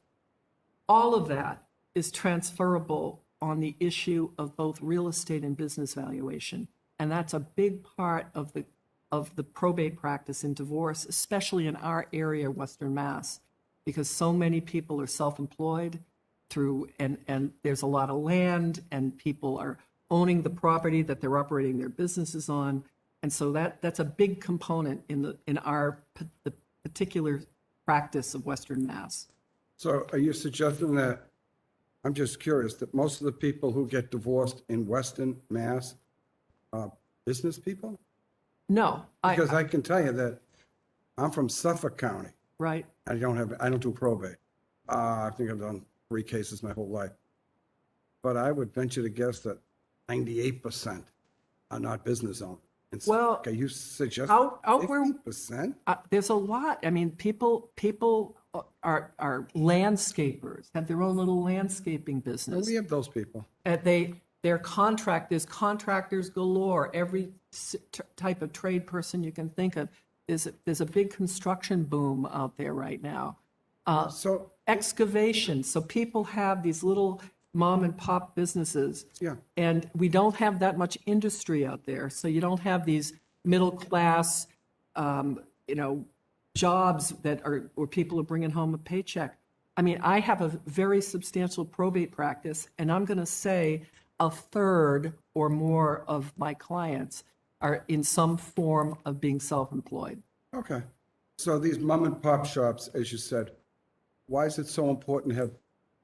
All of that is transferable on the issue of both real estate and business valuation. And that's a big part of the probate practice in divorce, especially in our area, Western Mass, because so many people are self-employed and there's a lot of land, and people are owning the property that they're operating their businesses on. And so that's a big component in the particular practice of Western Mass. So are you suggesting that, I'm just curious, that most of the people who get divorced in Western Mass are business people? No, Because I can tell you that I'm from Suffolk County. right. I don't do probate. I think I've done 3 cases my whole life. But I would venture to guess that 98% are not business owners. And so, Well, are you suggesting out where 50%? there's a lot. I mean, people are landscapers, have their own little landscaping Well, business. we have those people. There's contractors galore. Every type of trade person you can think of. There's a big construction boom out there right now. So Excavation. So people have these little mom and pop businesses. Yeah. And we don't have that much industry out there. So you don't have these middle class, jobs that are where people are bringing home a paycheck. I mean, I have a very substantial probate practice, and I'm going to say a third or more of my clients are in some form of being self-employed. Okay. So these mom and pop shops, as you said, why is it so important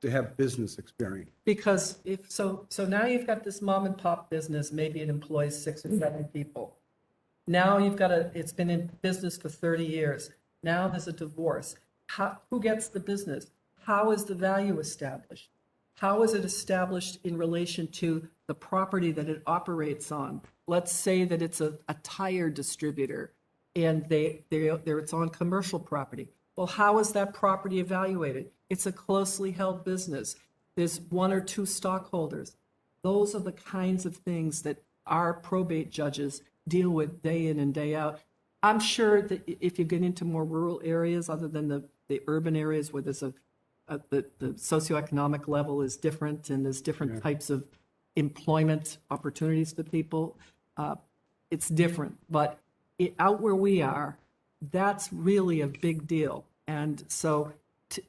to have business experience? Because so now you've got this mom and pop business, maybe it employs 6 or 7 people. Now you've got it's been in business for 30 years. Now there's a divorce. Who gets the business? How is the value established? How is it established in relation to the property that it operates on? Let's say that it's a tire distributor and it's on commercial property. Well, how is that property evaluated? It's a closely held business. There's 1 or 2 stockholders. Those are the kinds of things that our probate judges deal with day in and day out. I'm sure that if you get into more rural areas, other than the urban areas where there's the socioeconomic level is different and there's different types of employment opportunities for people, it's different. But out where we are, that's really a big deal. And so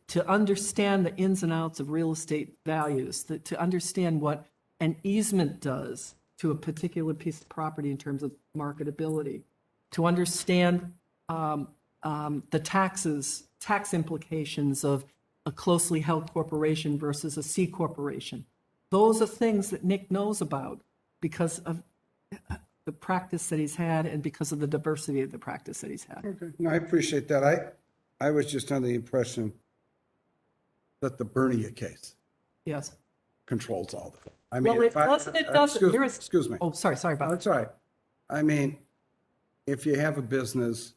to understand the ins and outs of real estate values, to understand what an easement does to a particular piece of property in terms of marketability, to understand the tax implications of a closely held corporation versus a C corporation. Those are things that Nick knows about because of the practice that he's had and because of the diversity of the practice that he's had. Okay. No, I appreciate that. I was just under the impression that the Bernier case Yes. controls all of it. I mean, Well, it doesn't. It doesn't. Excuse me. Oh, sorry about that. That's all right. I mean, if you have a business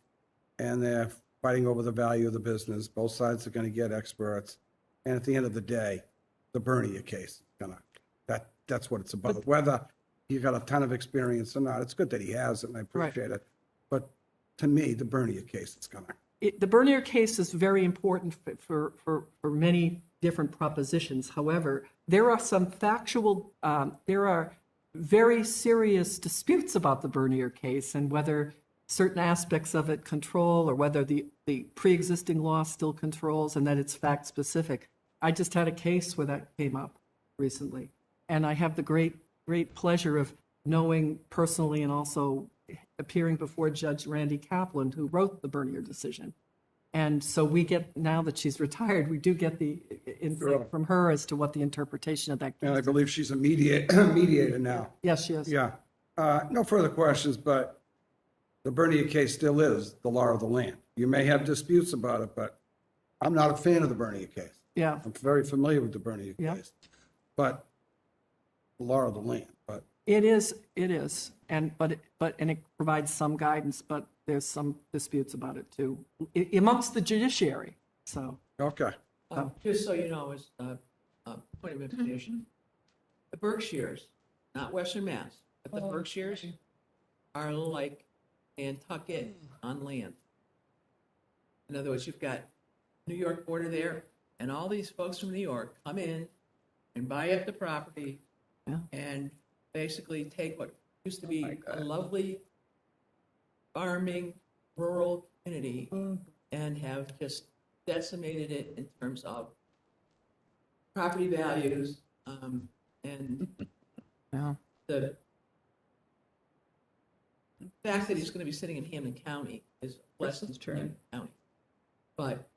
and they're fighting over the value of the business, both sides are going to get experts. And at the end of the day, the Bernier case is that's what it's about. Whether he got a ton of experience or not, it's good that he has it, and I appreciate it. But to me, the Bernier case is going to. The Bernier case is very important for many different propositions. However, there are some there are very serious disputes about the Bernier case and whether certain aspects of it control or whether the pre-existing law still controls and that it's fact-specific. I just had a case where that came up recently, and I have the great pleasure of knowing personally and also appearing before Judge Randy Kaplan, who wrote the Bernier decision. And so we get, now that she's retired, we do get the insight from her as to what the interpretation of that case And I believe she's a mediator now. Yes, she is. Yeah. No further questions, but the Bernier case still is the law of the land. You may have disputes about it, but I'm not a fan of the Bernier case. Yeah. I'm very familiar with the Bernier Yeah. case. But the law of the land, but It is, and it provides some guidance, but there's some disputes about it too, amongst the judiciary, so. okay. Just so you know, as a point of information, the Berkshires, not Western Mass, but the Berkshires are like Nantucket on land. In other words, you've got New York border there, and all these folks from New York come in and buy up the property and basically take what used to be a lovely farming rural community and have just decimated it in terms of property values and the fact that he's going to be sitting in Hampden County is less than Hampden County. But,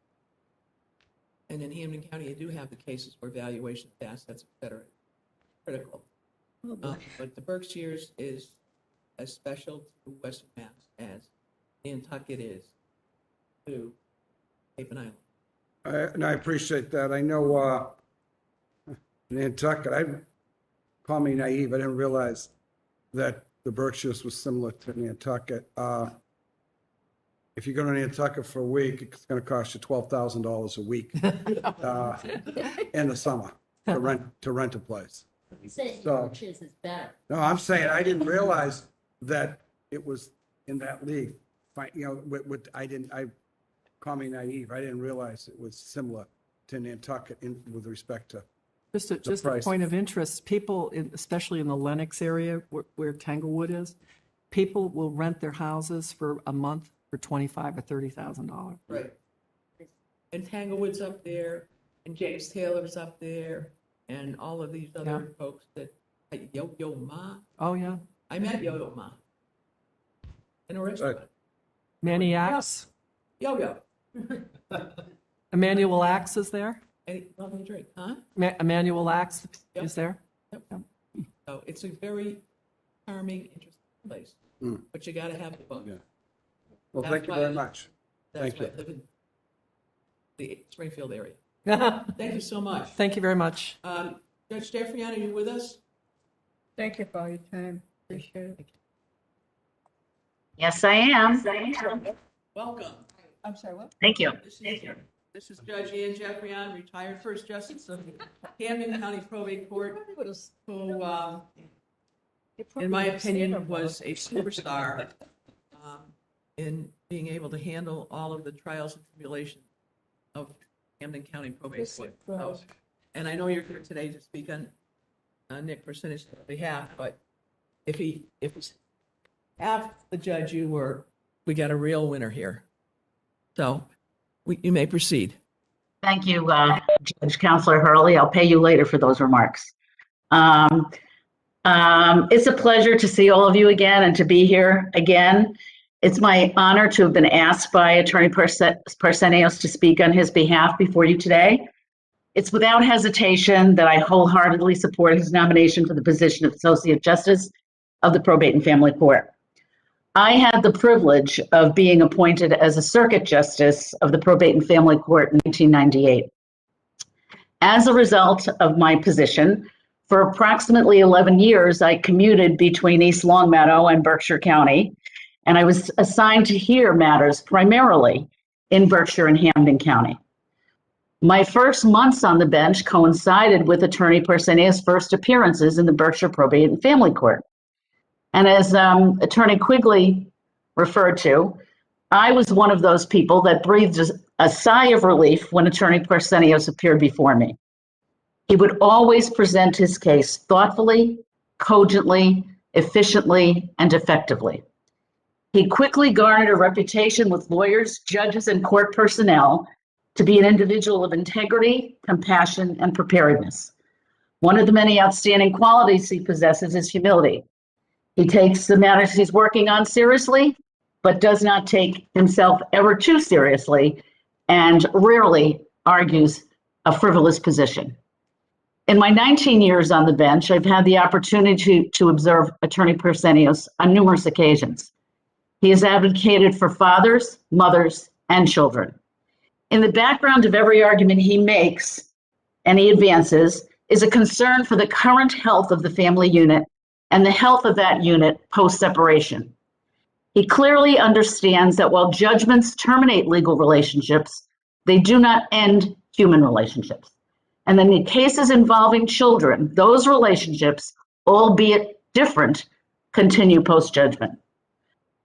and in Hampden County, you do have the cases where valuation of assets, et cetera, is critical. But the Berkshires is as special to Western Mass as Nantucket is to Cape and Island. And I appreciate that. I know Nantucket, call me naive, I didn't realize that the Berkshires was similar to Nantucket. If you go to Nantucket for a week, it's going to cost you $12,000 a week in the summer to rent a place. Saying So- Berkshires is better. No, I'm saying I didn't realize that it was in that league. Call me naive. I didn't realize it was similar to Nantucket with respect to Just a price. point of interest, people, especially in the Lenox area where Tanglewood is, people will rent their houses for a month for $25,000 or $30,000. Right. And Tanglewood's up there, and James Taylor's up there, and all of these other folks that, like Yo-Yo Ma. Oh, yeah. I met Yo-Yo Ma in a restaurant. Manny Axe? Yo-Yo. Emmanuel Axe is there? And he loved to drink, huh? Emmanuel Axe Yep. is there? So it's a very charming, interesting place. But you got to have the fun. Yeah. Well, That's thank you why- very much. That's Thank why you. I live in the Springfield area. Thank you so much. Thank you very much. Judge Jeffrian, are you with us? Thank you for all your time. Appreciate it. Yes, I am. Welcome. I'm sorry, what? Thank you. This is Judge Ian Jeffrian, retired First Justice of Camden County Probate Court, who, in my opinion, was a superstar in being able to handle all of the trials and tribulations of Camden County Probate Court. So, and I know you're here today to speak on Nick Parsenios' behalf, but if he's half the judge you were, we got a real winner here. So you may proceed. Thank you, Judge Counselor Hurley. I'll pay you later for those remarks. It's a pleasure to see all of you again and to be here again. It's my honor to have been asked by Attorney Parsenios to speak on his behalf before you today. It's without hesitation that I wholeheartedly support his nomination for the position of Associate Justice of the Probate and Family Court. I had the privilege of being appointed as a Circuit Justice of the Probate and Family Court in 1998. As a result of my position, for approximately 11 years, I commuted between East Longmeadow and Berkshire County, and I was assigned to hear matters primarily in Berkshire and Hampden County. My first months on the bench coincided with Attorney Parsenios' first appearances in the Berkshire Probate and Family Court. And as Attorney Quigley referred to, I was one of those people that breathed a sigh of relief when Attorney Parsenios appeared before me. He would always present his case thoughtfully, cogently, efficiently, and effectively. He quickly garnered a reputation with lawyers, judges, and court personnel to be an individual of integrity, compassion, and preparedness. One of the many outstanding qualities he possesses is humility. He takes the matters he's working on seriously, but does not take himself ever too seriously and rarely argues a frivolous position. In my 19 years on the bench, I've had the opportunity to observe Attorney Parsenios on numerous occasions. He has advocated for fathers, mothers, and children. In the background of every argument he makes and he advances is a concern for the current health of the family unit and the health of that unit post-separation. He clearly understands that while judgments terminate legal relationships, they do not end human relationships. And in the cases involving children, those relationships, albeit different, continue post-judgment.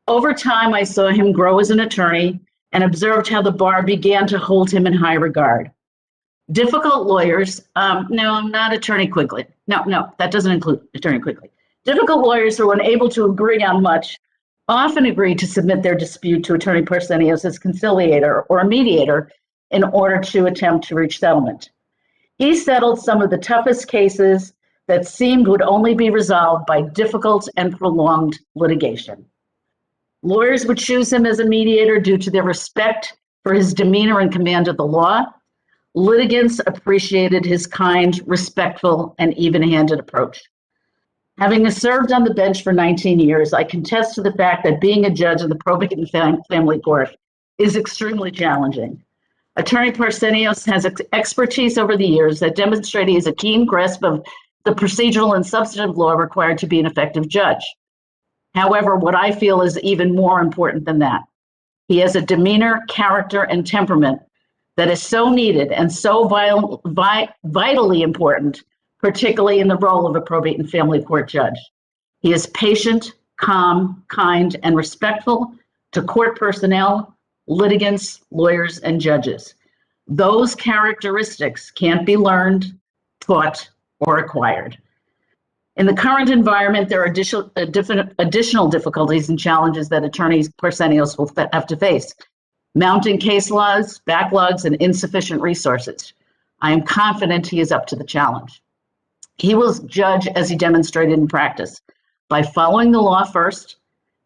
Over time, I saw him grow as an attorney and observed how the bar began to hold him in high regard. Difficult lawyers, no, not Attorney Quigley. No, that doesn't include Attorney Quigley. Difficult lawyers who are unable to agree on much often agree to submit their dispute to Attorney Parsenios as conciliator or a mediator in order to attempt to reach settlement. He settled some of the toughest cases that seemed would only be resolved by difficult and prolonged litigation. Lawyers would choose him as a mediator due to their respect for his demeanor and command of the law. Litigants appreciated his kind, respectful, and even-handed approach. Having served on the bench for 19 years, I contest to the fact that being a judge in the Probate and Family Court is extremely challenging. Attorney Parsenios has expertise over the years that demonstrate he has a keen grasp of the procedural and substantive law required to be an effective judge. However, what I feel is even more important than that. He has a demeanor, character, and temperament that is so needed and so vitally important, particularly in the role of a probate and family court judge. He is patient, calm, kind, and respectful to court personnel, litigants, lawyers, and judges. Those characteristics can't be learned, taught, or acquired. In the current environment, there are additional difficulties and challenges that attorneys Parsenios will have to face. Mounting case laws, backlogs, and insufficient resources. I am confident he is up to the challenge. He will judge as he demonstrated in practice, by following the law first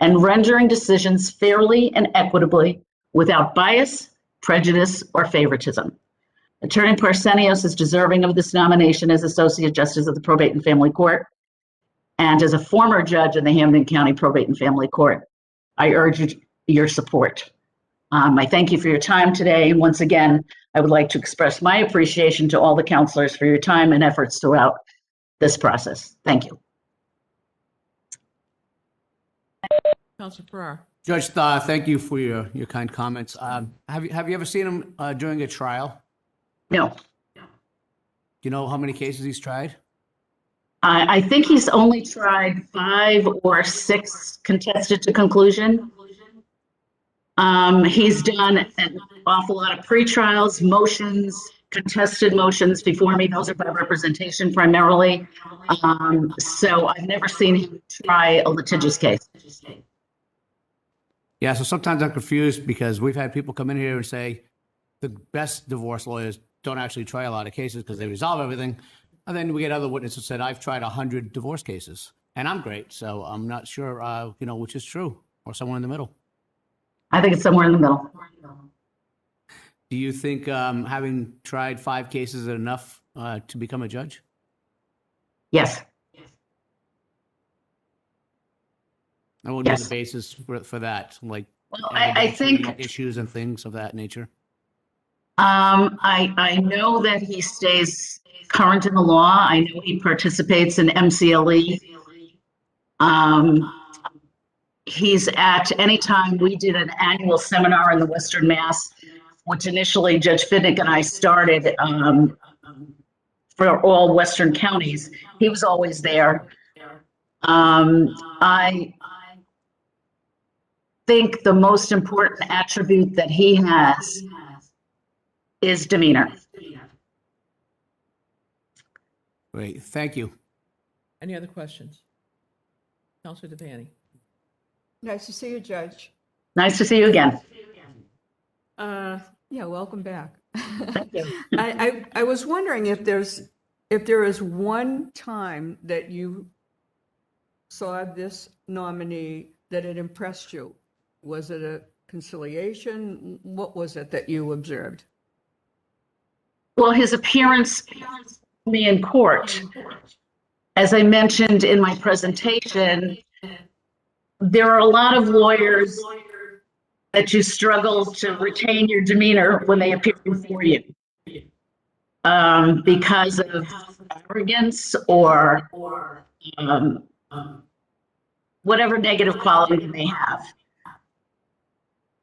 and rendering decisions fairly and equitably without bias, prejudice, or favoritism. Attorney Parsenios is deserving of this nomination as Associate Justice of the Probate and Family Court and as a former judge in the Hampden County Probate and Family Court. I urge your support. I thank you for your time today. And once again, I would like to express my appreciation to all the counselors for your time and efforts throughout this process. Thank you. Counselor Farrar. Judge, thank you for your kind comments. Have you ever seen him during a trial? No, Do you know how many cases he's tried? I think he's only tried 5 or 6 contested to conclusion. He's done an awful lot of pre-trials, motions, contested motions before me. Those are by representation primarily. So I've never seen him try a litigious case. Yeah, so sometimes I'm confused because we've had people come in here and say the best divorce lawyers don't actually try a lot of cases because they resolve everything. And then we get other witnesses who said, I've tried 100 divorce cases and I'm great. So I'm not sure, which is true, or somewhere in the middle. I think it's somewhere in the middle. Do you think having tried 5 cases is enough to become a judge? Yes. And what would be Yes. the basis for that? Like, Well, I think issues and things of that nature. I know that he stays current in the law. I know he participates in MCLE. He's at any time we did an annual seminar in the Western Mass, which initially Judge Koenig and I started for all Western counties. He was always there. I think the most important attribute that he has is demeanor. Great, thank you. Any other questions? Counselor Devaney. Nice to see you, Judge. Nice to see you again. Yeah, welcome back. Thank you. I was wondering if there is one time that you saw this nominee that it impressed you. Was it a conciliation? What was it that you observed? Well, his appearance to me in court, as I mentioned in my presentation, there are a lot of lawyers that you struggle to retain your demeanor when they appear before you because of arrogance or whatever negative quality they may have.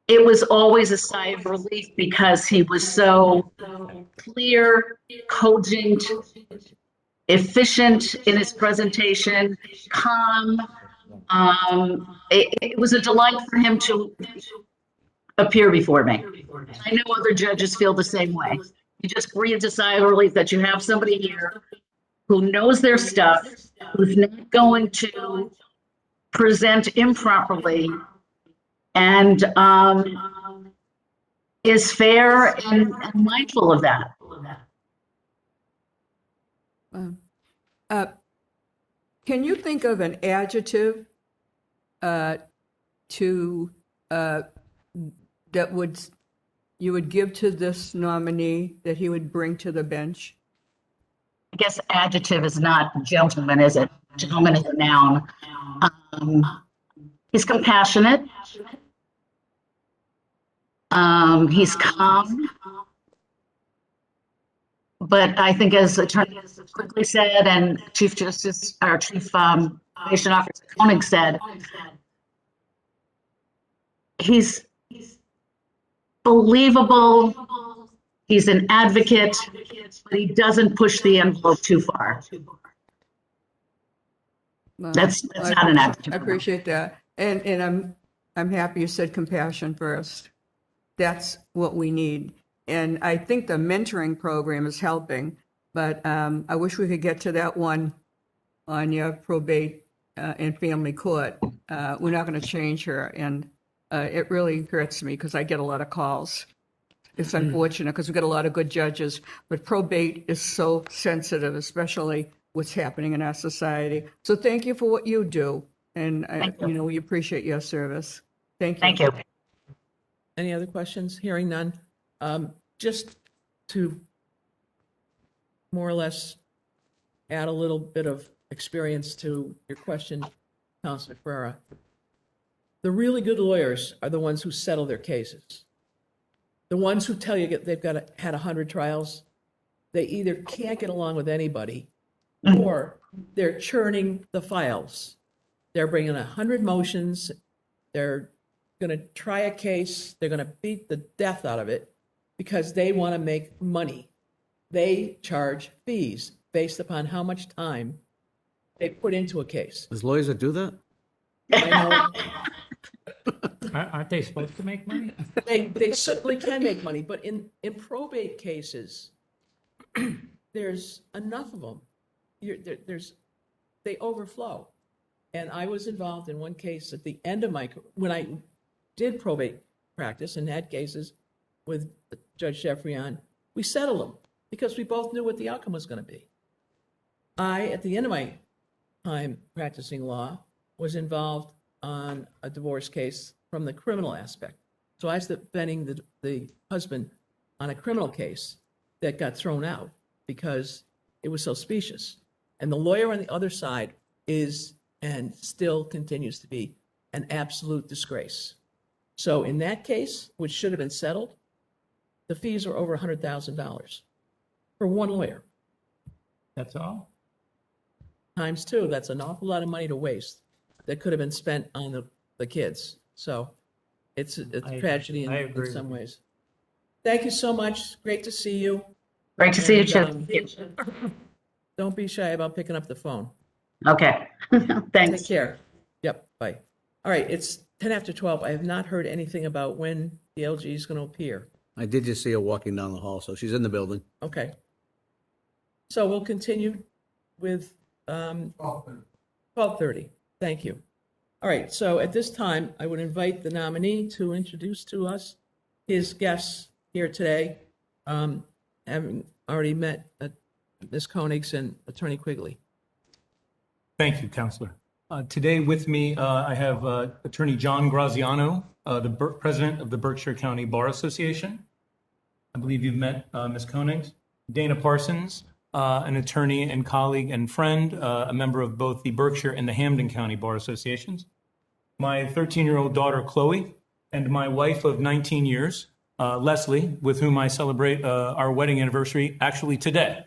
It was always a sigh of relief because he was so clear, cogent, efficient in his presentation, calm. It was a delight for him to appear before me. I know other judges feel the same way. You just breathe a sigh of relief that you have somebody here who knows their stuff, who's not going to present improperly, and is fair and mindful of that. Can you think of an adjective that you would give to this nominee that he would bring to the bench? I guess adjective is not gentleman, is it? Gentleman is a noun. He's compassionate. He's calm. But I think, as Attorney quickly said, and Chief Justice, or Chief Probation Officer Koenig said, he's believable. He's an advocate, but he doesn't push the envelope too far. That's not an advocate. I appreciate that, and I'm happy you said compassion first. That's what we need. And I think the mentoring program is helping. But I wish we could get to that one on your probate and family court. We're not going to change her, and it really hurts me because I get a lot of calls. It's unfortunate because we get a lot of good judges, but probate is so sensitive, especially what's happening in our society. So thank you for what you do, and we appreciate your service. Thank you. Thank you. Any other questions? Hearing none. Just to more or less add a little bit of experience to your question, Councilor Ferreira. The really good lawyers are the ones who settle their cases. The ones who tell you they've had 100 trials, they either can't get along with anybody or they're churning the files. They're bringing 100 motions. They're going to try a case. They're going to beat the death out of it because they want to make money. They charge fees based upon how much time they put into a case. There's lawyers that do that? I know Aren't they supposed to make money? they certainly can make money, but in probate cases, there's enough of them. They overflow. And I was involved in one case at the end of when I did probate practice and had cases with Judge Jeffrey on, we settled them because we both knew what the outcome was going to be. At the end of my time practicing law, was involved on a divorce case from the criminal aspect. So I was defending the husband on a criminal case that got thrown out because it was so specious. And the lawyer on the other side is and still continues to be an absolute disgrace. So in that case, which should have been settled, the fees are over $100,000 for one lawyer. That's all? Times two, that's an awful lot of money to waste that could have been spent on the kids. So it's a tragedy in some ways. Thank you so much. Great to see you. Great to see you, And, Chip. Don't be shy about picking up the phone. Okay. Thanks. Take care. Yep, bye. All right, it's 10 after 12. I have not heard anything about when the LG is going to appear. I did just see her walking down the hall, so she's in the building. Okay. So we'll continue with 12:30. Thank you. All right, so at this time, I would invite the nominee to introduce to us his guests here today, having already met Ms. Koenig and Attorney Quigley. Thank you, Counselor. Today with me, I have Attorney John Graziano, the President of the Berkshire County Bar Association. I believe you've met Ms. Koenig. Dana Parsons, an attorney and colleague and friend, a member of both the Berkshire and the Hampden County Bar Associations. My 13-year-old daughter, Chloe, and my wife of 19 years, Leslie, with whom I celebrate our wedding anniversary actually today.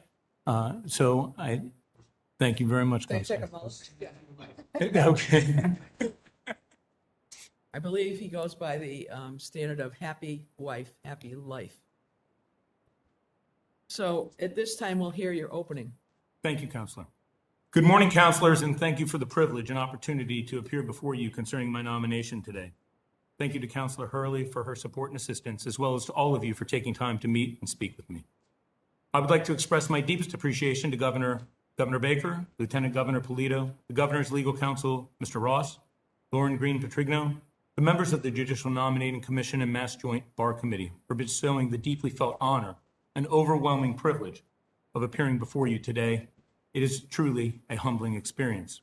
So I thank you very much, Counselor. Okay. I believe he goes by the standard of happy wife, happy life. So at this time, we'll hear your opening. Thank you, Counselor. Good morning, Counselors, and thank you for the privilege and opportunity to appear before you concerning my nomination today. Thank you to Counselor Hurley for her support and assistance, as well as to all of you for taking time to meet and speak with me. I would like to express my deepest appreciation to Governor Baker, Lieutenant Governor Polito, the Governor's Legal Counsel, Mr. Ross, Lauren Green Petrigno, the members of the Judicial Nominating Commission and Mass Joint Bar Committee for bestowing the deeply felt honor and overwhelming privilege of appearing before you today. It is truly a humbling experience.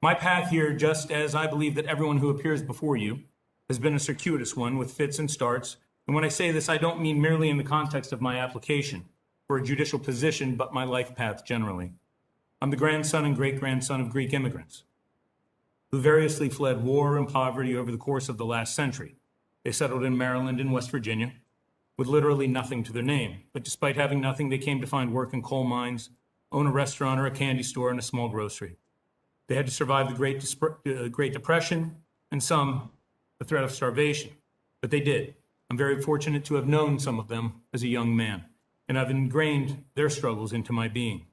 My path here, just as I believe that everyone who appears before you, has been a circuitous one with fits and starts. And when I say this, I don't mean merely in the context of my application for a judicial position, but my life path generally. I'm the grandson and great-grandson of Greek immigrants who variously fled war and poverty over the course of the last century. They settled in Maryland and West Virginia with literally nothing to their name. But despite having nothing, they came to find work in coal mines, own a restaurant or a candy store, and a small grocery. They had to survive the Great Depression and some the threat of starvation, but they did. I'm very fortunate to have known some of them as a young man, and I've ingrained their struggles into my being.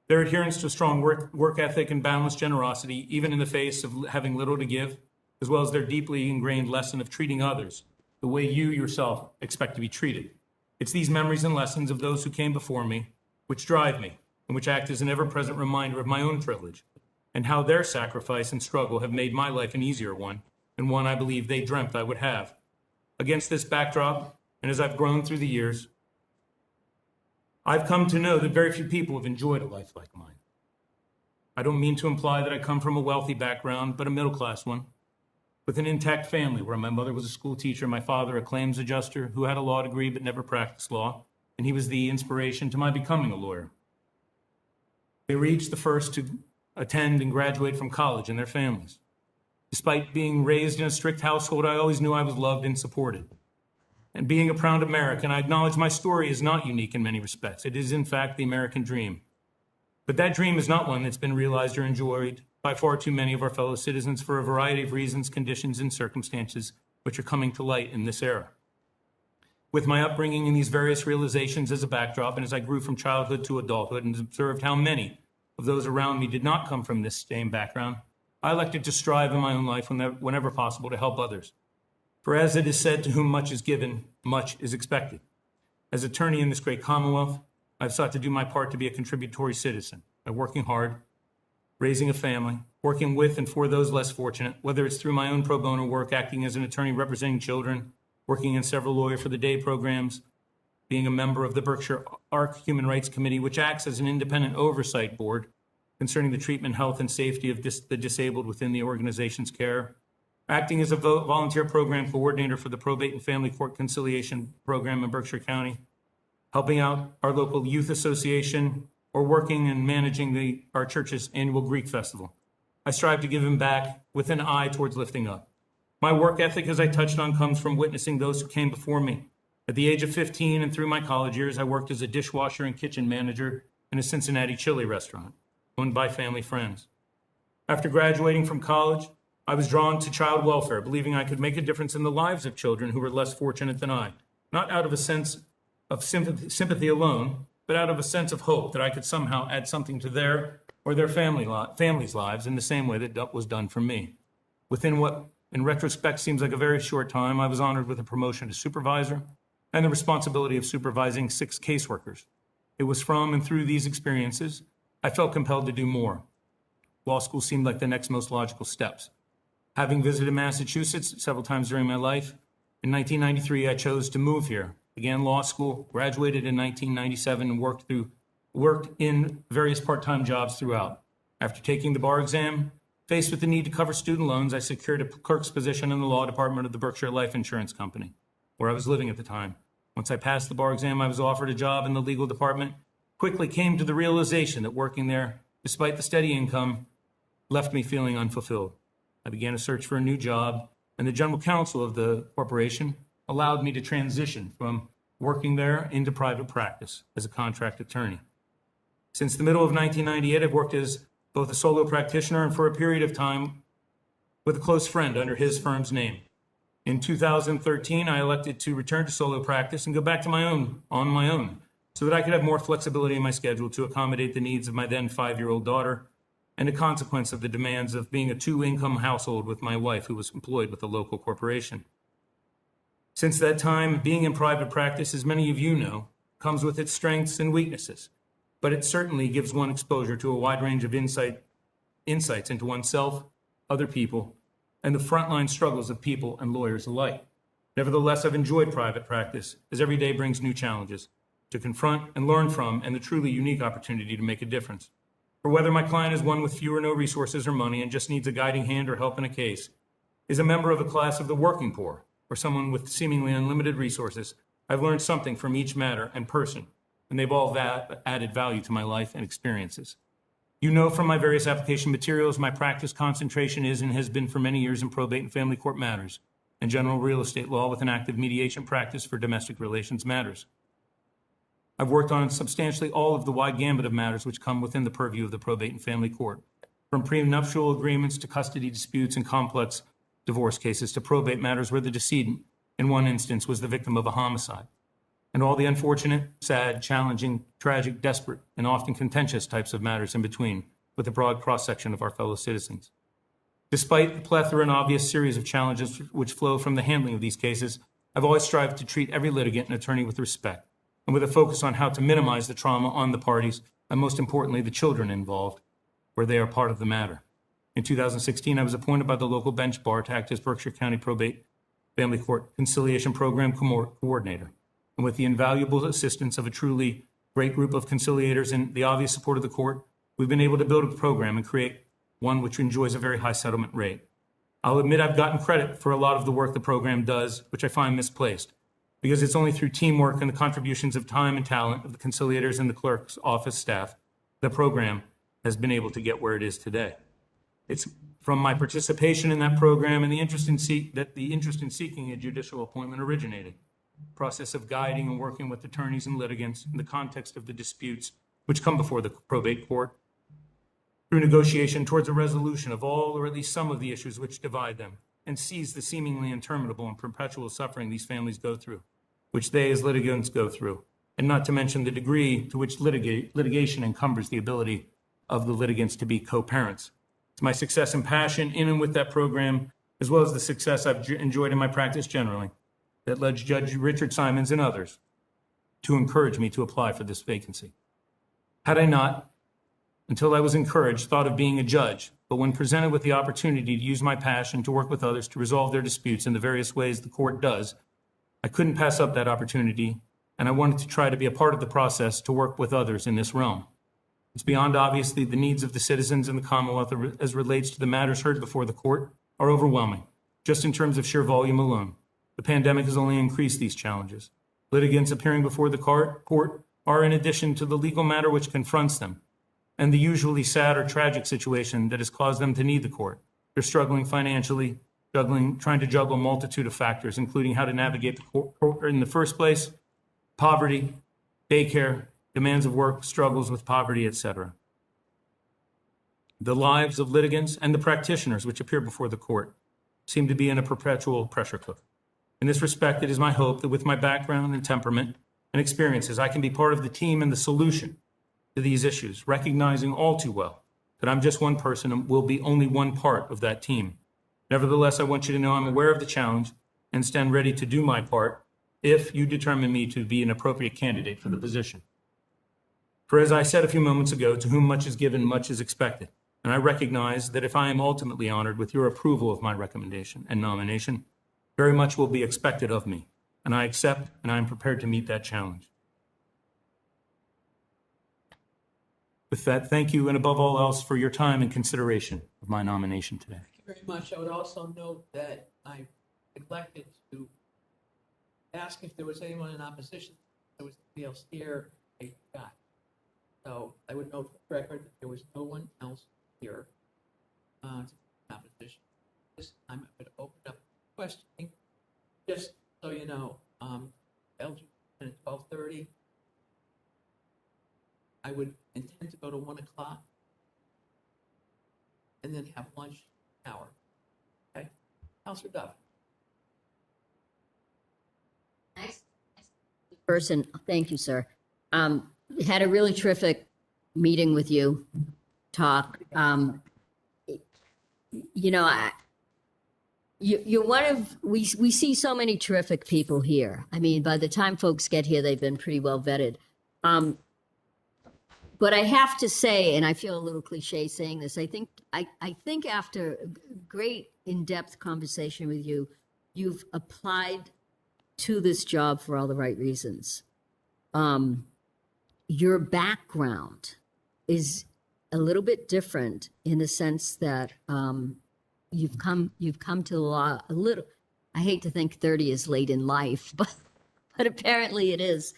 Their adherence to strong work ethic and boundless generosity, even in the face of having little to give, as well as their deeply ingrained lesson of treating others the way you yourself expect to be treated. It's these memories and lessons of those who came before me which drive me and which act as an ever-present reminder of my own privilege and how their sacrifice and struggle have made my life an easier one and one I believe they dreamt I would have. Against this backdrop, and as I've grown through the years, I've come to know that very few people have enjoyed a life like mine. I don't mean to imply that I come from a wealthy background, but a middle-class one, with an intact family where my mother was a school teacher, my father a claims adjuster who had a law degree but never practiced law, and he was the inspiration to my becoming a lawyer. They were each the first to attend and graduate from college in their families. Despite being raised in a strict household, I always knew I was loved and supported. And being a proud American, I acknowledge my story is not unique in many respects. It is, in fact, the American dream. But that dream is not one that's been realized or enjoyed by far too many of our fellow citizens for a variety of reasons, conditions, and circumstances which are coming to light in this era. With my upbringing and these various realizations as a backdrop, and as I grew from childhood to adulthood and observed how many of those around me did not come from this same background, I elected to strive in my own life whenever possible to help others. For as it is said, to whom much is given, much is expected. As attorney in this great Commonwealth, I've sought to do my part to be a contributory citizen by working hard, raising a family, working with and for those less fortunate, whether it's through my own pro bono work, acting as an attorney representing children, working in several Lawyer for the Day programs, being a member of the Berkshire ARC Human Rights Committee, which acts as an independent oversight board concerning the treatment, health, and safety of the disabled within the organization's care, acting as a volunteer program coordinator for the Probate and Family Court Conciliation Program in Berkshire County, helping out our local youth association, or working and managing our church's annual Greek festival. I strive to give back with an eye towards lifting up. My work ethic, as I touched on, comes from witnessing those who came before me. At the age of 15 and through my college years, I worked as a dishwasher and kitchen manager in a Cincinnati chili restaurant owned by family friends. After graduating from college, I was drawn to child welfare, believing I could make a difference in the lives of children who were less fortunate than I, not out of a sense of sympathy alone, but out of a sense of hope that I could somehow add something to their or their families' lives in the same way that was done for me. Within what, in retrospect, seems like a very short time, I was honored with a promotion to supervisor and the responsibility of supervising 6 caseworkers. It was from and through these experiences I felt compelled to do more. Law school seemed like the next most logical steps. Having visited Massachusetts several times during my life, in 1993 I chose to move here, began law school, graduated in 1997, and worked in various part-time jobs throughout. After taking the bar exam, faced with the need to cover student loans, I secured a clerk's position in the law department of the Berkshire Life Insurance Company, where I was living at the time. Once I passed the bar exam, I was offered a job in the legal department, quickly came to the realization that working there, despite the steady income, left me feeling unfulfilled. I began a search for a new job, and the general counsel of the corporation allowed me to transition from working there into private practice as a contract attorney. Since the middle of 1998, I've worked as both a solo practitioner and for a period of time with a close friend under his firm's name. In 2013, I elected to return to solo practice and go back to on my own, so that I could have more flexibility in my schedule to accommodate the needs of my then 5-year-old daughter and a consequence of the demands of being a 2-income household with my wife, who was employed with a local corporation. Since that time, being in private practice, as many of you know, comes with its strengths and weaknesses, but it certainly gives one exposure to a wide range of insights into oneself, other people, and the frontline struggles of people and lawyers alike. Nevertheless, I've enjoyed private practice, as every day brings new challenges to confront and learn from, and the truly unique opportunity to make a difference. For whether my client is one with few or no resources or money and just needs a guiding hand or help in a case, is a member of a class of the working poor, or someone with seemingly unlimited resources, I've learned something from each matter and person, and they've all added value to my life and experiences. You know from my various application materials, my practice concentration is and has been for many years in probate and family court matters, and general real estate law with an active mediation practice for domestic relations matters. I've worked on substantially all of the wide gambit of matters which come within the purview of the probate and family court, from prenuptial agreements to custody disputes and complex divorce cases to probate matters where the decedent, in one instance, was the victim of a homicide, and all the unfortunate, sad, challenging, tragic, desperate, and often contentious types of matters in between, with a broad cross-section of our fellow citizens. Despite the plethora and obvious series of challenges which flow from the handling of these cases, I've always strived to treat every litigant and attorney with respect, and with a focus on how to minimize the trauma on the parties, and most importantly, the children involved, where they are part of the matter. In 2016, I was appointed by the local bench bar to act as Berkshire County Probate Family Court Conciliation Program Coordinator. And with the invaluable assistance of a truly great group of conciliators and the obvious support of the court, we've been able to build a program and create one which enjoys a very high settlement rate. I'll admit I've gotten credit for a lot of the work the program does, which I find misplaced, because it's only through teamwork and the contributions of time and talent of the conciliators and the clerk's office staff the program has been able to get where it is today. It's from my participation in that program and the interest in seeking a judicial appointment originated. Process of guiding and working with attorneys and litigants in the context of the disputes which come before the probate court, through negotiation towards a resolution of all or at least some of the issues which divide them, and seize the seemingly interminable and perpetual suffering these families go through, which they as litigants go through, and not to mention the degree to which litigation encumbers the ability of the litigants to be co-parents. It's my success and passion in and with that program, as well as the success I've enjoyed in my practice generally, that led Judge Richard Simons and others to encourage me to apply for this vacancy. Had I not, until I was encouraged, thought of being a judge, but when presented with the opportunity to use my passion to work with others to resolve their disputes in the various ways the court does, I couldn't pass up that opportunity, and I wanted to try to be a part of the process to work with others in this realm. It's beyond obviously the needs of the citizens and the Commonwealth as relates to the matters heard before the court are overwhelming, just in terms of sheer volume alone. The pandemic has only increased these challenges. Litigants appearing before the court are in addition to the legal matter which confronts them, and the usually sad or tragic situation that has caused them to need the court. They're struggling financially, trying to juggle a multitude of factors, including how to navigate the court in the first place, poverty, daycare, demands of work, struggles with poverty, etc. The lives of litigants and the practitioners which appear before the court seem to be in a perpetual pressure cooker. In this respect, it is my hope that with my background and temperament and experiences, I can be part of the team and the solution to these issues, recognizing all too well that I'm just one person and will be only one part of that team. Nevertheless, I want you to know I'm aware of the challenge and stand ready to do my part if you determine me to be an appropriate candidate for the position. For as I said a few moments ago, to whom much is given, much is expected. And I recognize that if I am ultimately honored with your approval of my recommendation and nomination, very much will be expected of me. And I accept, and I am prepared to meet that challenge. With that, thank you, and above all else, for your time and consideration of my nomination today. Thank you very much. I would also note that I neglected to ask if there was anyone in opposition. There was nobody else here. I forgot. So I would note for the record that there was no one else here to opposition. This time I would open up questioning. Just so you know, LG at 12:30. I would intend to go to 1 o'clock and then have lunch an hour. Okay? Councilor Duff. Person, thank you, sir. Had a really terrific meeting with you, talk. You're one of, we see so many terrific people here. I mean, by the time folks get here, they've been pretty well vetted. But I have to say, and I feel a little cliche saying this, I think after a great in-depth conversation with you, you've applied to this job for all the right reasons. Your background is a little bit different in the sense that you've come to the law a little. I hate to think 30 is late in life, but apparently it is.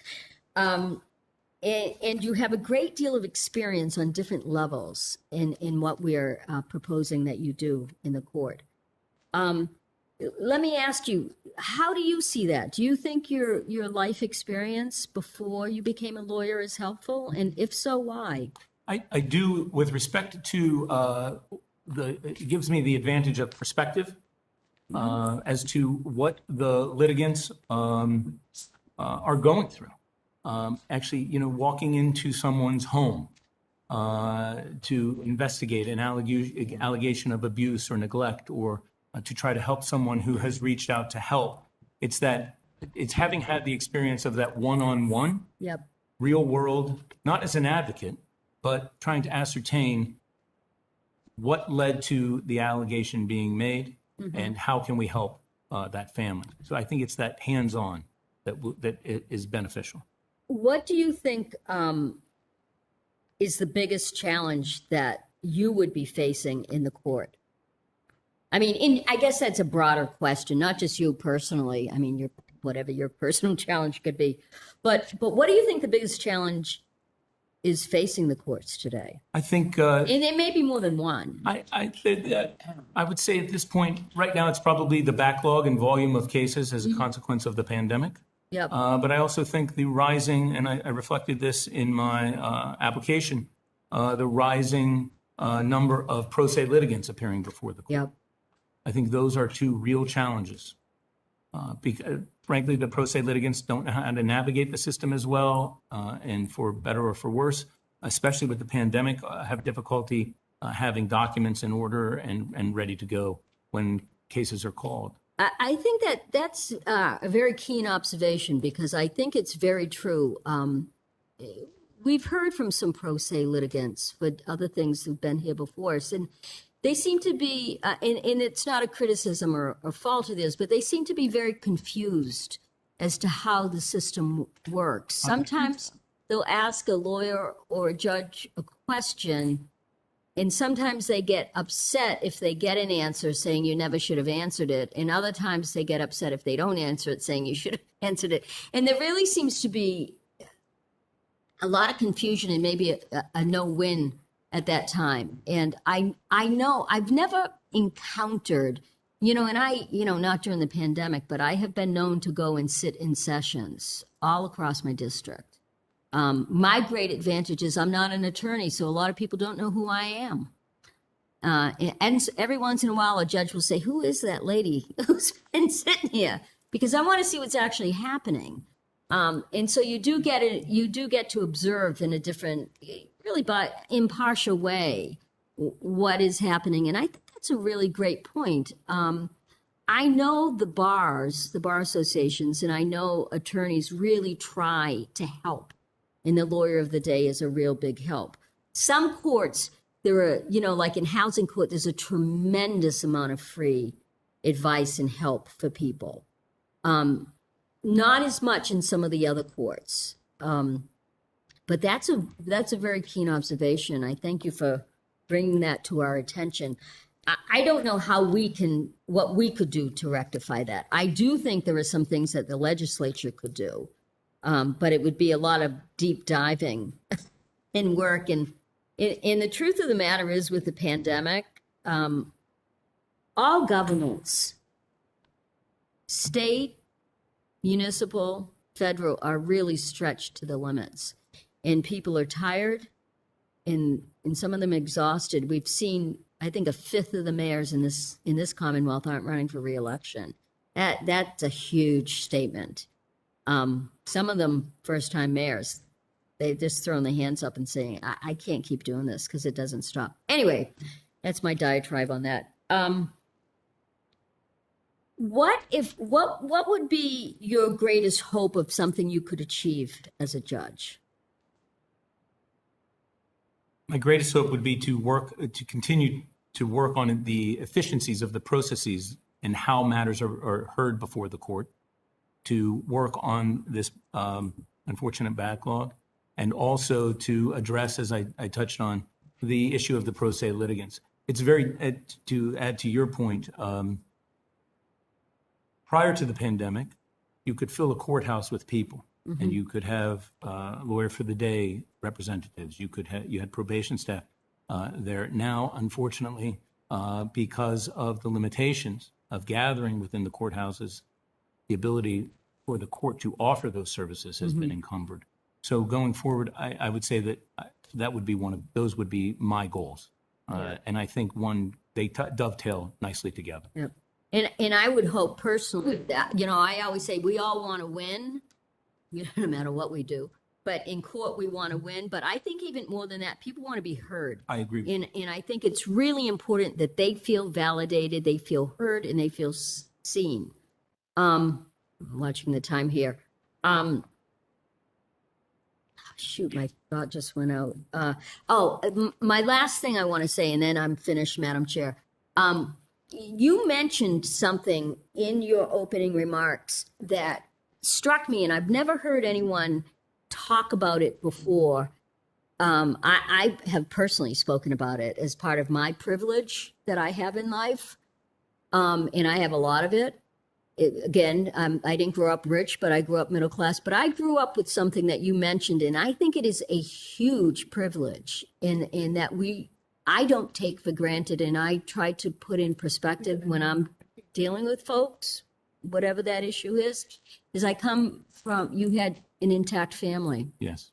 And you have a great deal of experience on different levels in what we're proposing that you do in the court. Let me ask you, how do you see that? Do you think your life experience before you became a lawyer is helpful? And if so, why? I do, with respect to it gives me the advantage of perspective as to what the litigants are going through. Actually, walking into someone's home to investigate an allegation of abuse or neglect, or to try to help someone who has reached out to help. It's that it's having had the experience of that one-on-one, Yep. real world, not as an advocate, but trying to ascertain what led to the allegation being made and how can we help that family. So I think it's that hands-on that is beneficial. What do you think is the biggest challenge that you would be facing in the court? I mean, I guess that's a broader question, not just you personally. I mean, whatever your personal challenge could be. But what do you think the biggest challenge is facing the courts today? I think, And it may be more than one. I would say at this point, right now, it's probably the backlog and volume of cases as a consequence of the pandemic. Yep. But I also think the rising, and I reflected this in my application, the rising number of pro se litigants appearing before the court. Yep. I think those are two real challenges. Because, frankly, the pro se litigants don't know how to navigate the system as well, and for better or for worse, especially with the pandemic, have difficulty having documents in order and ready to go when cases are called. I think that's a very keen observation, because I think it's very true. We've heard from some pro se litigants, but other things who've been here before us, and they seem to be, and it's not a criticism or fault of theirs, but they seem to be very confused as to how the system works. Sometimes they'll ask a lawyer or a judge a question, and sometimes they get upset if they get an answer saying you never should have answered it. And other times they get upset if they don't answer it, saying you should have answered it. And there really seems to be a lot of confusion and maybe a no-win at that time. And I know I've never encountered, and not during the pandemic, but I have been known to go and sit in sessions all across my district. My great advantage is I'm not an attorney, so a lot of people don't know who I am. And every once in a while, a judge will say, "Who is that lady who's been sitting here?" Because I want to see what's actually happening. And so you do get to observe in a different, really by impartial way, what is happening. And I think that's a really great point. I know the bar associations, and I know attorneys really try to help. And the lawyer of the day is a real big help. Some courts, there are, like in housing court, there's a tremendous amount of free advice and help for people. Not as much in some of the other courts. But that's a very keen observation. I thank you for bringing that to our attention. I don't know what we could do to rectify that. I do think there are some things that the legislature could do. But it would be a lot of deep diving and work. And the truth of the matter is, with the pandemic, all governments, state, municipal, federal, are really stretched to the limits. And people are tired, and some of them exhausted. We've seen, I think, a fifth of the mayors in this Commonwealth aren't running for re-election. That's a huge statement. Some of them first-time mayors, they've just thrown their hands up and saying, I can't keep doing this because it doesn't stop. Anyway, that's my diatribe on that. What would be your greatest hope of something you could achieve as a judge? My greatest hope would be to continue to work on the efficiencies of the processes and how matters are heard before the court, to work on this unfortunate backlog, and also to address, as I touched on, the issue of the pro se litigants. It's to add to your point, prior to the pandemic, you could fill a courthouse with people. Mm-hmm. And you could have lawyer for the day representatives. You had probation staff there. Now, unfortunately, because of the limitations of gathering within the courthouses, the ability for the court to offer those services has been encumbered. So going forward, I would say that would be those would be my goals. And I think they dovetail nicely together. Yep. And I would hope personally that, I always say we all want to win, no matter what we do. But in court, we want to win. But I think even more than that, people want to be heard. I agree. And I think it's really important that they feel validated, they feel heard, and they feel seen. watching the time here. Shoot, my thought just went out. My last thing I want to say, and then I'm finished, Madam Chair. You mentioned something in your opening remarks that struck me, and I've never heard anyone talk about it before. I have personally spoken about it as part of my privilege that I have in life, and I have a lot of it. I didn't grow up rich, but I grew up middle class. But I grew up with something that you mentioned, and I think it is a huge privilege in that I don't take for granted, and I try to put in perspective when I'm dealing with folks, whatever that issue is I come from, you had an intact family. Yes.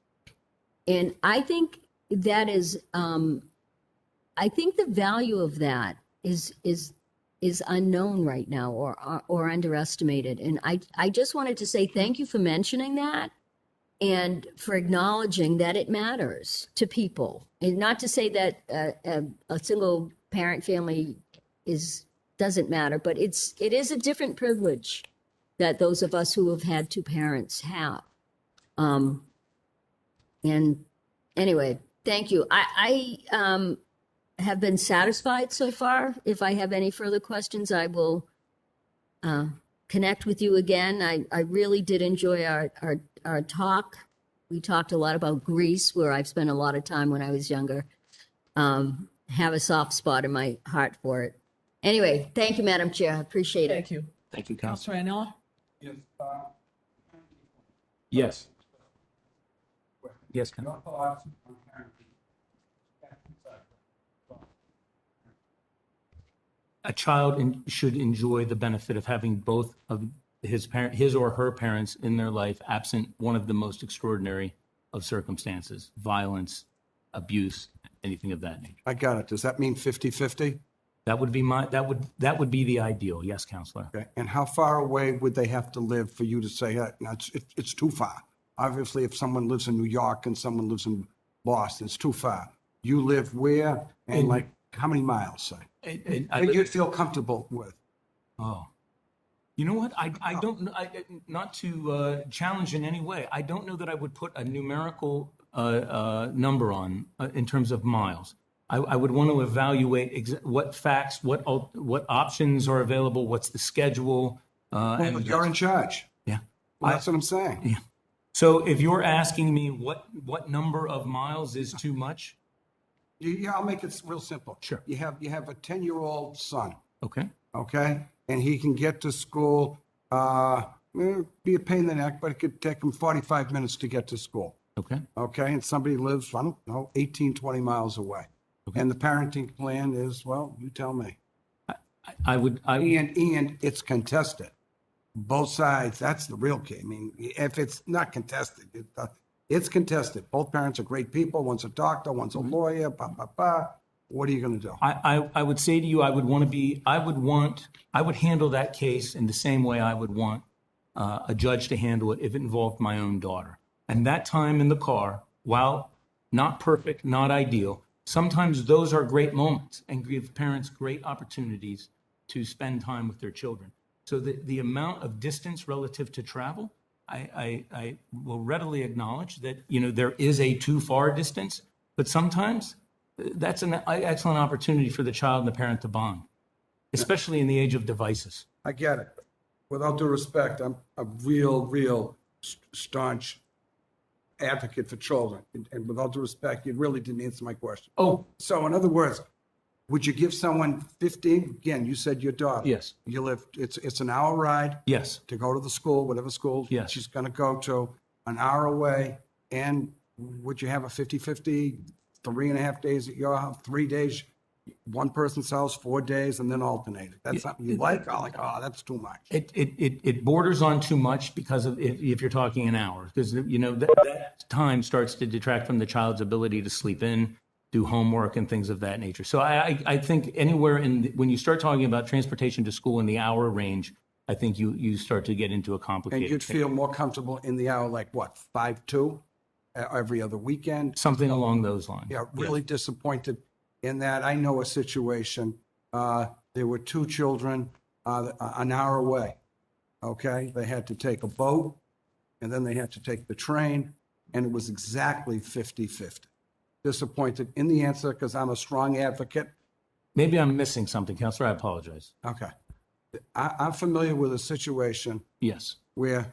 And I think that is, I think the value of that is unknown right now or underestimated. And I just wanted to say thank you for mentioning that and for acknowledging that it matters to people. And not to say that a single parent family doesn't matter, but it is a different privilege that those of us who have had two parents have. And anyway, thank you. I have been satisfied so far. If I have any further questions, I will connect with you again. I really did enjoy our talk. We talked a lot about Greece, where I've spent a lot of time when I was younger. Have a soft spot in my heart for it. Anyway, thank you, Madam Chair. I appreciate it. Thank you. Thank you, Councilor. Councilor Anella? Yes. Yes, Councilor. A child should enjoy the benefit of having both of his or her parents in their life, absent one of the most extraordinary of circumstances, violence, abuse, anything of that nature. I got it. Does that mean 50-50? That would be the ideal. Yes, Counselor. Okay. And how far away would they have to live for you to say, it's too far? Obviously, if someone lives in New York and someone lives in Boston, it's too far. You live where and how many miles, say? You'd feel comfortable with. Oh, you know what? I don't know. Not to challenge in any way. I don't know that I would put a numerical number on in terms of miles. I would want to evaluate what facts, what options are available, what's the schedule. Well, you're in charge. Yeah, well, that's what I'm saying. Yeah. So if you're asking me what number of miles is too much? Yeah, I'll make it real simple. Sure. You have a 10-year-old son. Okay. Okay, and he can get to school. Be a pain in the neck, but it could take him 45 minutes to get to school. Okay. Okay, and somebody lives, I don't know, 18, 20 miles away. Okay. And the parenting plan is, well, you tell me. And it's contested. Both sides, that's the real key. I mean, if it's not contested, it's contested. Both parents are great people. One's a doctor, one's a lawyer, What are you going to do? I would say to you, I would handle that case in the same way I would want a judge to handle it if it involved my own daughter. And that time in the car, while not perfect, not ideal, sometimes those are great moments and give parents great opportunities to spend time with their children. So the amount of distance relative to travel, I will readily acknowledge that, there is a too far distance, but sometimes that's an excellent opportunity for the child and the parent to bond, especially in the age of devices. I get it. Without due respect, I'm a real staunch advocate for children. And without due respect, you really didn't answer my question. Oh. So in other words, would you give someone 15? Again, you said your daughter. Yes. You live, it's an hour ride. Yes. To go to the school, whatever school yes. she's going to go to, an hour away. And would you have a 50-50, 3.5 days at your house, 3 days, one person's house, 4 days, and then alternated? That's something you like? That's too much. It borders on too much because of if you're talking an hour, because that time starts to detract from the child's ability to sleep in, do homework, and things of that nature. So I think anywhere when you start talking about transportation to school in the hour range, I think you start to get into a complicated. And you'd feel more comfortable in the hour, like what, 5-2, every other weekend? Something along those lines. Yeah, really disappointed in that. I know a situation. There were two children an hour away. okay? They had to take a boat, and then they had to take the train, and it was exactly 50-50. Disappointed in the answer because I'm a strong advocate. Maybe I'm missing something, Counselor. I apologize. Okay. I'm familiar with a situation Yes. where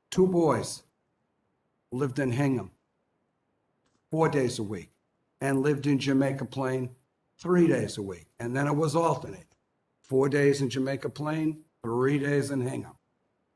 2 boys lived in Hingham 4 days a week and lived in Jamaica Plain 3 days a week. And then it was alternating. 4 days in Jamaica Plain, 3 days in Hingham.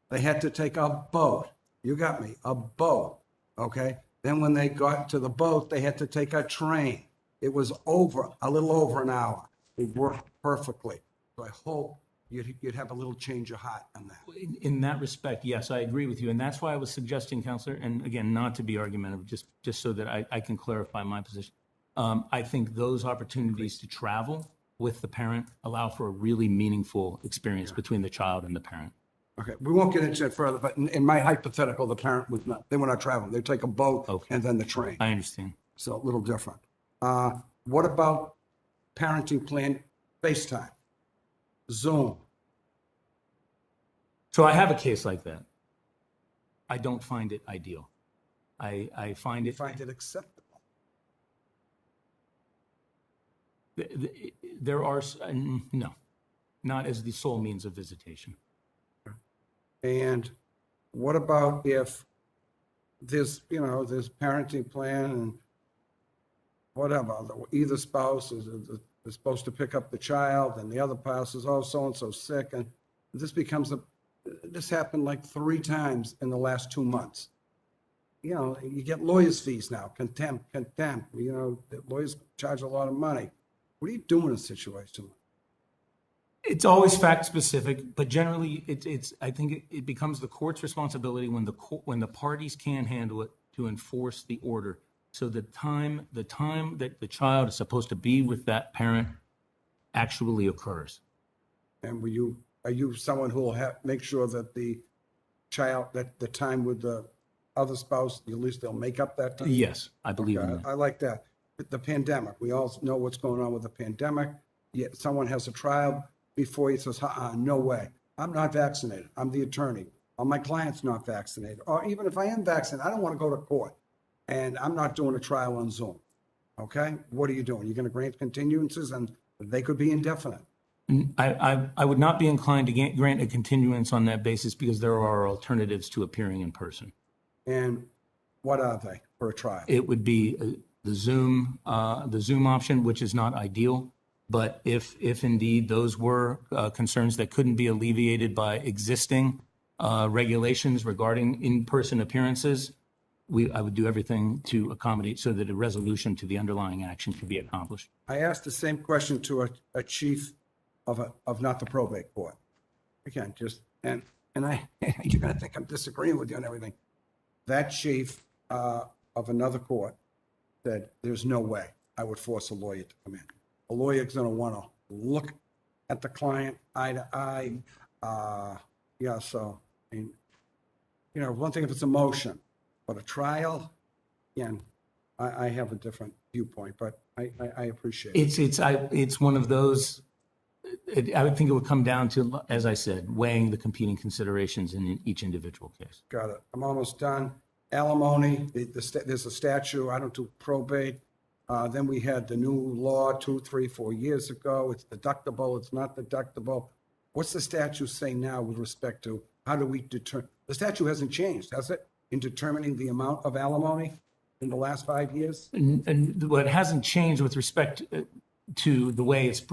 They had to take a boat. You got me, a boat, okay? Then when they got to the boat, they had to take a train. It was a little over an hour. It worked perfectly. So I hope you'd have a little change of heart on that. In that respect, yes, I agree with you. And that's why I was suggesting, Counselor, and again, not to be argumentative, just so that I can clarify my position. I think those opportunities to travel with the parent allow for a really meaningful experience between the child and the parent. Okay, we won't get into it further, but in my hypothetical, the parent was not, they were not traveling. They take a boat and then the train. I understand. So a little different. What about parenting plan, FaceTime, Zoom? So I have a case like that. I don't find it ideal. I find You it. find it acceptable? There are no, not as the sole means of visitation. And what about if there's parenting plan and whatever, either spouse is supposed to pick up the child and the other spouse is, oh, so-and-so sick. And this happened like 3 times in the last 2 months. You get lawyers' fees now, contempt. The lawyers charge a lot of money. What do you do in a situation like that? It's always fact specific, but generally, I think it becomes the court's responsibility when the parties can handle it to enforce the order. So the time that the child is supposed to be with that parent actually occurs. And are you someone who will make sure that the time with the other spouse, at least they'll make up that time? Yes, I believe in that. I like that. The pandemic, we all know what's going on with the pandemic. Yet someone has a trial before he says, no way. I'm not vaccinated. I'm the attorney. Or my client's not vaccinated. Or even if I am vaccinated, I don't want to go to court. And I'm not doing a trial on Zoom. Okay? What are you doing? You're going to grant continuances and they could be indefinite. I would not be inclined to grant a continuance on that basis because there are alternatives to appearing in person. And what are they for a trial? It would be the Zoom option, which is not ideal. But if indeed those were concerns that couldn't be alleviated by existing regulations regarding in-person appearances, I would do everything to accommodate so that a resolution to the underlying action could be accomplished. I asked the same question to a chief of not the probate court. Again, and you're going to think I'm disagreeing with you on everything. That chief of another court said, there's no way I would force a lawyer to come in. A lawyer's going to want to look at the client eye to eye. One thing if it's a motion, but a trial, again, I have a different viewpoint, but I appreciate it. It's one of those. I would think it would come down to, as I said, weighing the competing considerations in each individual case. Got it. I'm almost done. Alimony, there's a statute. I don't do probate. Then we had the new law 2, 3, 4 years ago. It's deductible. It's not deductible. What's the statute saying now with respect to how do we determine? The statute hasn't changed, has it, in determining the amount of alimony in the last 5 years? And what hasn't changed with respect to the way it's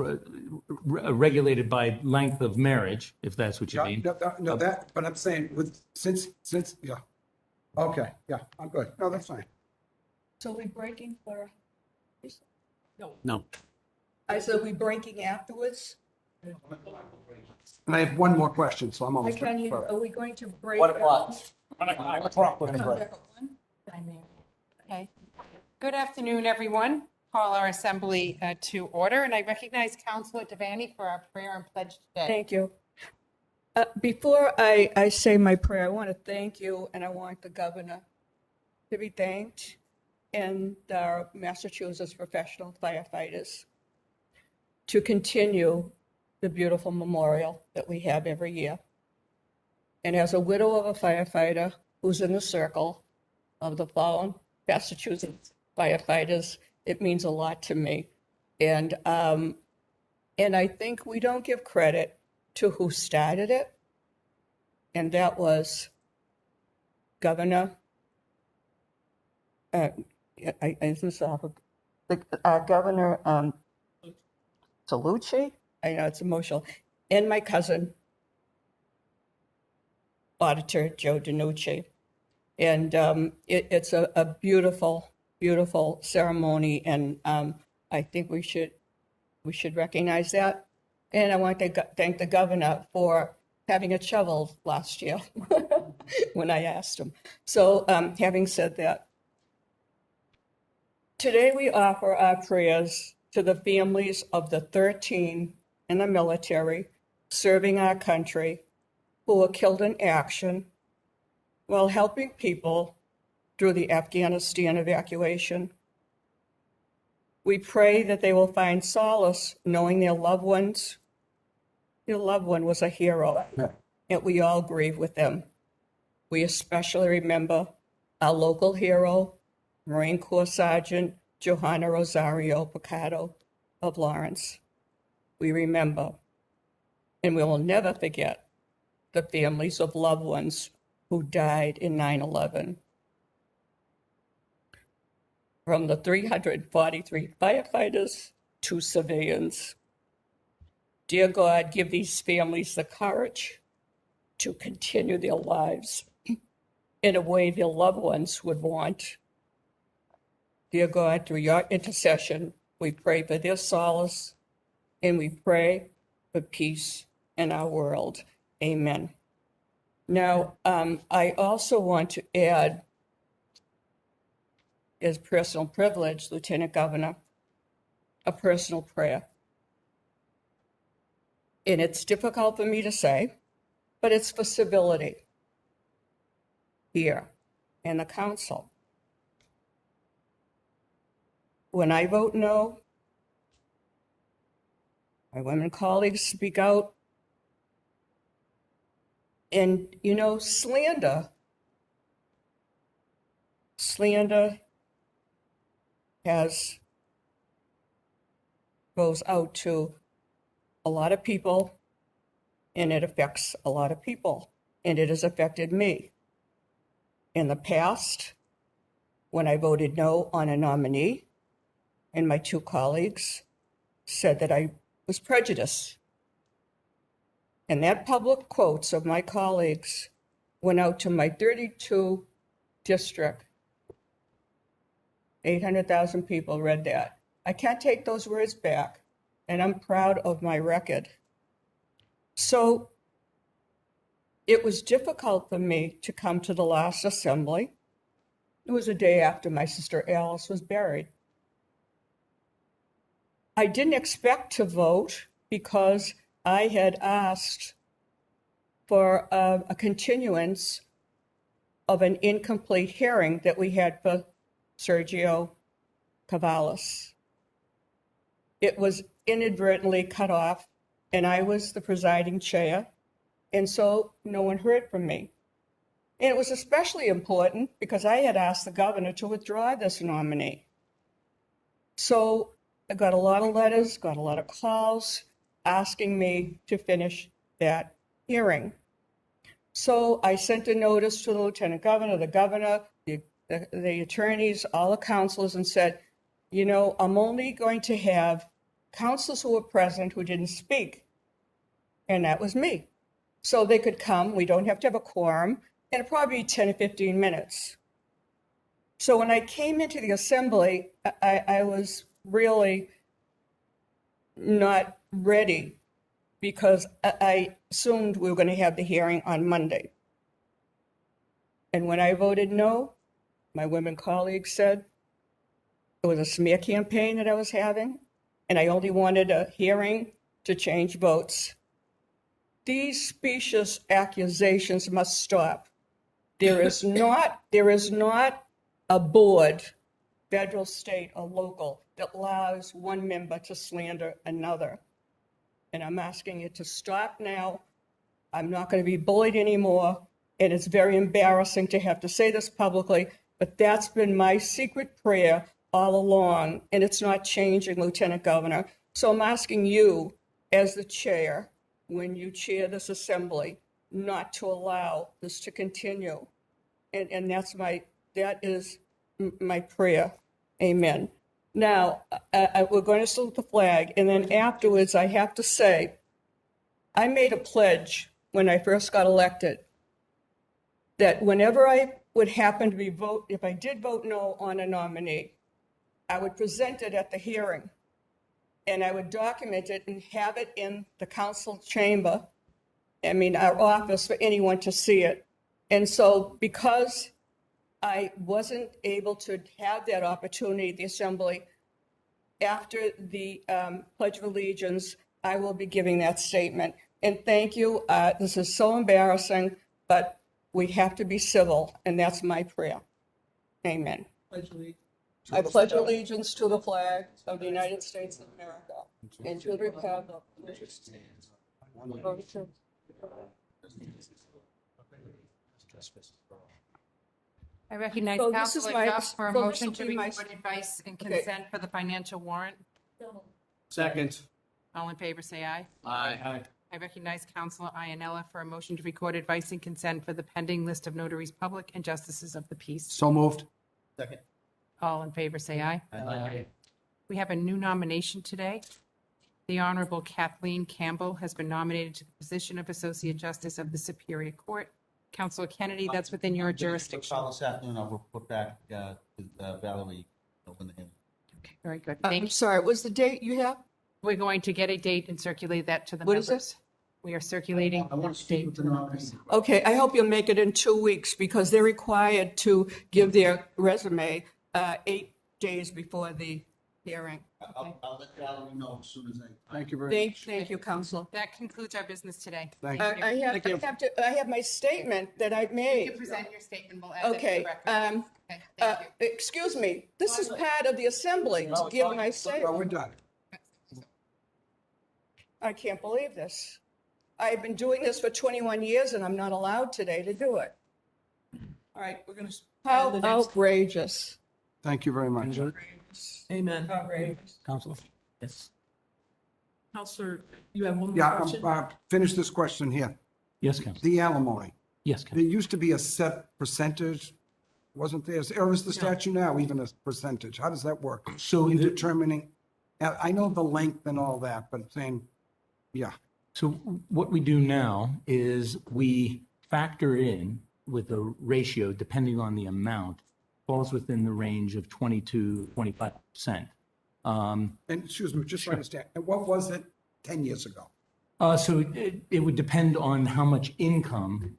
regulated by length of marriage, if that's what you mean. No, but I'm saying since, yeah. Okay, yeah, I'm good. No, that's fine. So we breaking for? No. I said we breaking afterwards? And I have one more question, so I'm almost done. Are we going to break? 1 o'clock. 1 o'clock. Okay. Good afternoon, everyone. Call our assembly to order, and I recognize Councilor Devaney for our prayer and pledge today. Thank you. Before I say my prayer, I want to thank you, and I want the governor to be thanked, and our Massachusetts professional firefighters to continue the beautiful memorial that we have every year. And as a widow of a firefighter who's in the circle of the fallen Massachusetts firefighters, it means a lot to me. And I think we don't give credit to who started it, and that was Governor. Governor Salucci. I know it's emotional, and my cousin, Auditor Joe DiNucci. And it's a beautiful, beautiful ceremony, and I think we should recognize that. And I want to thank the governor for having a shovel last year when I asked him. So having said that, today we offer our prayers to the families of the 13 in the military serving our country who were killed in action while helping people through the Afghanistan evacuation. We pray that they will find solace knowing their loved one was a hero, and we all grieve with them. We especially remember our local hero, Marine Corps Sergeant Johanna Rosario Picado of Lawrence. We remember, and we will never forget, the families of loved ones who died in 9/11. From the 343 firefighters to civilians. Dear God, give these families the courage to continue their lives in a way their loved ones would want. Dear God, through your intercession, we pray for their solace, and we pray for peace in our world. Amen. Now, I also want to add, as personal privilege, Lieutenant Governor, a personal prayer. And it's difficult for me to say, but it's for civility here in the council. When I vote no, my women colleagues speak out. And, you know, slander goes out to a lot of people, and it affects a lot of people, and it has affected me. In the past, when I voted no on a nominee, and my two colleagues said that I was prejudiced. And that public quotes of my colleagues went out to my 32 district. 800,000 people read that. I can't take those words back, and I'm proud of my record. So it was difficult for me to come to the last assembly. It was a day after my sister Alice was buried. I didn't expect to vote because I had asked for a continuance of an incomplete hearing that we had for Sergio Cavalis. It was inadvertently cut off, and I was the presiding chair, and so no one heard from me. And it was especially important because I had asked the governor to withdraw this nominee. So I got a lot of letters, got a lot of calls asking me to finish that hearing. So I sent a notice to the lieutenant governor, the governor, the attorneys, all the counselors, and said, you know, I'm only going to have counselors who were present who didn't speak. And that was me. So they could come. We don't have to have a quorum. And it'd probably be 10 or 15 minutes. So when I came into the assembly, I was really not ready because I assumed we were going to have the hearing on Monday. And when I voted no, my women colleagues said it was a smear campaign that I was having, and I only wanted a hearing to change votes. These specious accusations must stop. There is not a board, federal, state, or local, that allows one member to slander another. And I'm asking you to stop now I'm not going to be bullied anymore. And it's very embarrassing to have to say this publicly, but that's been my secret prayer all along, and it's not changing, Lieutenant Governor. So I'm asking you, as the chair, when you chair this assembly, not to allow this to continue. And that is my prayer. Amen. Now, we're going to salute the flag, and then afterwards, I have to say, I made a pledge when I first got elected that whenever I would happen to be if I did vote no on a nominee, I would present it at the hearing, and I would document it and have it in the council chamber, our office, for anyone to see it. And so because I wasn't able to have that opportunity at the assembly, after the Pledge of Allegiance, I will be giving that statement. And thank you. This is so embarrassing, but we have to be civil, and that's my prayer. Amen. I pledge allegiance to the flag of the United States of America and to the republic which stands one nation. I recognize So this is Councilor my- Duff for a so this motion will to be my- record advice and consent for the financial warrant. Second. All in favor, say aye. Aye. I recognize Councilor Ianella for a motion to record advice and consent for the pending list of notaries public and justices of the peace. So moved. Second. All in favor, say aye. Aye. We have a new nomination today. The Honorable Kathleen Campbell has been nominated to the position of Associate Justice of the Superior Court. Councilor Kennedy, that's within your jurisdiction. Call this afternoon, I'll put back Valerie open the hearing. Okay, very good. I'm Thank you. sorry, what's the date you have? We're going to get a date and circulate that to the What members. is this? We are circulating. I want to speak with the nominee. Okay, I hope you'll make it in 2 weeks because they're required to give their resume 8 days before the hearing. I'll let Valerie know as soon as I. Thank you very much. Thank you, Counsel. That concludes our business today. Thank Thank you. I have my statement that I You made. present your statement, we'll add that to Okay, the record. Okay, thank you. excuse me, this is part of the assembly to give my Well, we're statement. done. I can't believe this. I've been doing this for 21 years and I'm not allowed today to do it. All right, we're going to. How outrageous. Thank you very much. Amen. Outrageous. Counselor? Yes. Counselor, you have one more Yeah, question? finish this question here. Yes, Council. The alimony. Yes, There used to be a set percentage, wasn't there? Or is the statute now even a percentage? How does that work? So In the- determining, I know the length and all that, but saying, yeah. So what we do now is we factor in with a ratio, depending on the amount, falls within the range of 20 to 25%. And excuse me, just to understand, and what was it 10 years ago? So it would depend on how much income.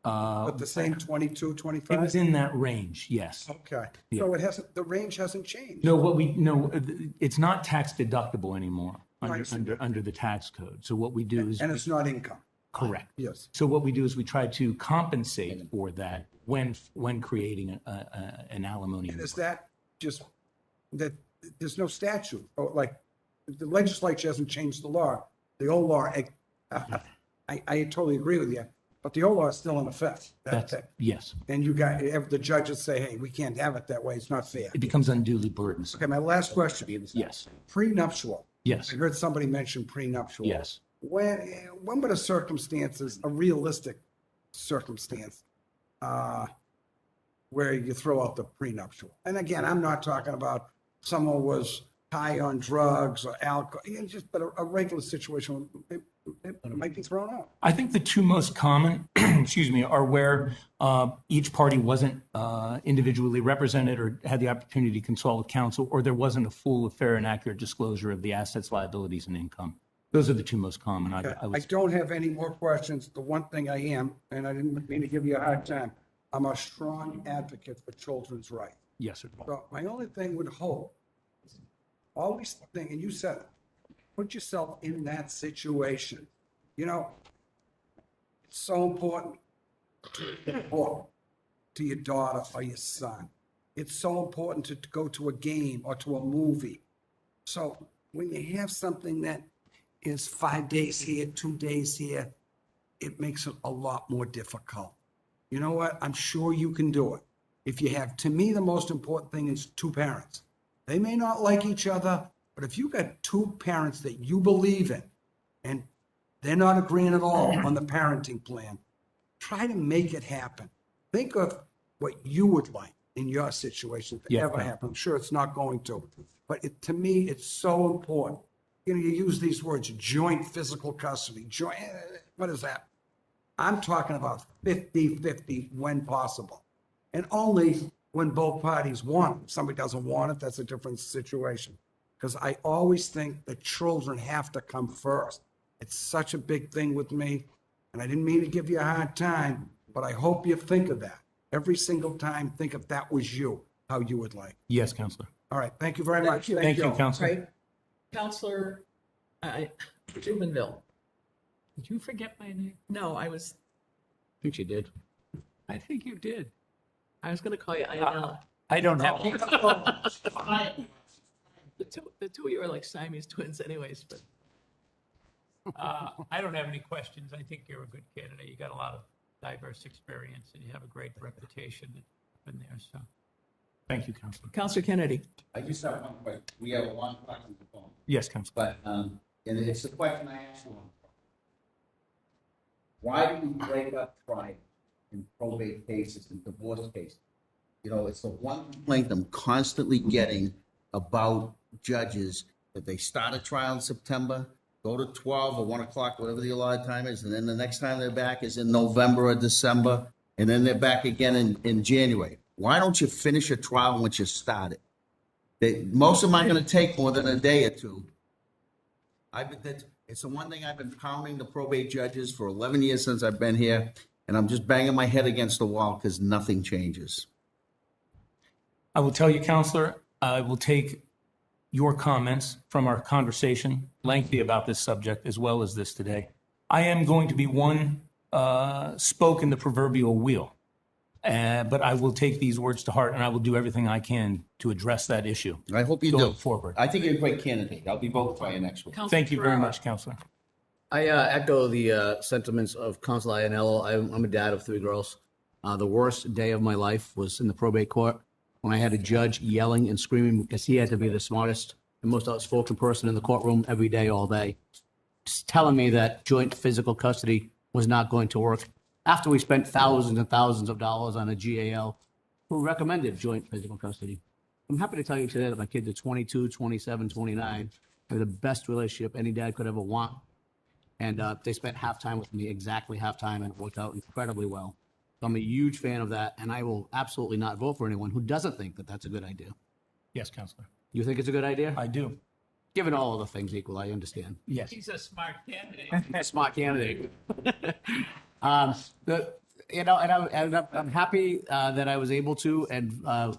But the same 22, It 25? was in that range, yes. Okay. Yeah. So it hasn't, the range hasn't changed? No, it's not tax deductible anymore Right. under the tax code. So what we do is. And it's not income? Correct. Yes. So what we do is we try to compensate for that when creating an alimony. And is that just, that there's no statute, or like, the legislature hasn't changed the law. The old law, I totally agree with you, but the old law is still in effect. That's, yes, And you got, the judges say, hey, we can't have it that way, it's not fair. it becomes unduly burdensome. Okay, my last question. Yes, Prenuptial. yes, I heard somebody mention prenuptial. yes. When would a circumstances, a realistic circumstance, where you throw out the prenuptial? And again, I'm not talking about someone was high on drugs or alcohol, but a regular situation, it might be thrown out. I think the two most common, excuse me, are where each party wasn't individually represented or had the opportunity to consult with counsel, or there wasn't a full, fair, and accurate disclosure of the assets, liabilities, and income. Those are the two most common. I I would don't have any more questions. The one thing I am, and I didn't mean to give you a hard time, I'm a strong advocate for children's rights. yes, sir. So my only thing would hope, always think, and you said it, put yourself in that situation. You know, it's so important to your daughter or your son. It's so important to go to a game or to a movie. So when you have something that is 5 days here, 2 days here, it makes it a lot more difficult. You know what? I'm sure you can do it. If you have, to me, the most important thing is two parents. They may not like each other, but if you got two parents that you believe in and they're not agreeing at all on the parenting plan, try to make it happen. Think of what you would like in your situation if it Yeah. ever happened. I'm sure it's not going to, but to me, it's so important. You use these words, joint physical custody, joint, what is that? I'm talking about 50-50 when possible. And only when both parties want it. If somebody doesn't want it, that's a different situation. Because I always think the children have to come first. It's such a big thing with me. And I didn't mean to give you a hard time, but I hope you think of that. Every single time, think if that was you, how you would like. Yes, Counselor. All right, thank you very much. Thank you, Counselor. Right. Counselor Jubenville. Did you forget my name? No, I think she did. I think you did. I was going to call you Ionella. I don't know. The two of you are like Siamese twins anyways, but I don't have any questions. I think you're a good candidate. You got a lot of diverse experience and you have a great reputation in there. So Thank you, Counselor. Counselor Kennedy. I just have one question. We have a long question on the phone. Yes, Counselor. But, and it's the question I asked you. Why do we break up trial in probate cases and divorce cases? It's the one complaint I'm constantly getting about judges, that they start a trial in September, go to 12 or 1 o'clock, whatever the allotted time is, and then the next time they're back is in November or December, and then they're back again in January. Why don't you finish a trial once you start it? Most of them aren't going to take more than a day or two. It's the one thing I've been pounding the probate judges for 11 years since I've been here, and I'm just banging my head against the wall because nothing changes. I will tell you, Counselor, I will take your comments from our conversation, lengthy about this subject, as well as this today. I am going to be one spoke in the proverbial wheel, but I will take these words to heart, and I will do everything I can to address that issue. I hope you going do. forward. I think you're a great candidate. I'll be voting for you next week. Thank you very much, Counselor. I echo the sentiments of Councilor Ionello. I'm a dad of 3 girls. The worst day of my life was in the probate court when I had a judge yelling and screaming because he had to be the smartest and most outspoken person in the courtroom every day, all day, just telling me that joint physical custody was not going to work after we spent thousands and thousands of dollars on a GAL who recommended joint physical custody. I'm happy to tell you today that my kids are 22, 27, 29. I have the best relationship any dad could ever want. And they spent half time with me, exactly half time, and it worked out incredibly well. So I'm a huge fan of that, and I will absolutely not vote for anyone who doesn't think that that's a good idea. Yes, Counselor. You think it's a good idea? I do. Given all other things equal, I understand. Yes. he's a smart candidate. Smart candidate. I'm happy that I was able to and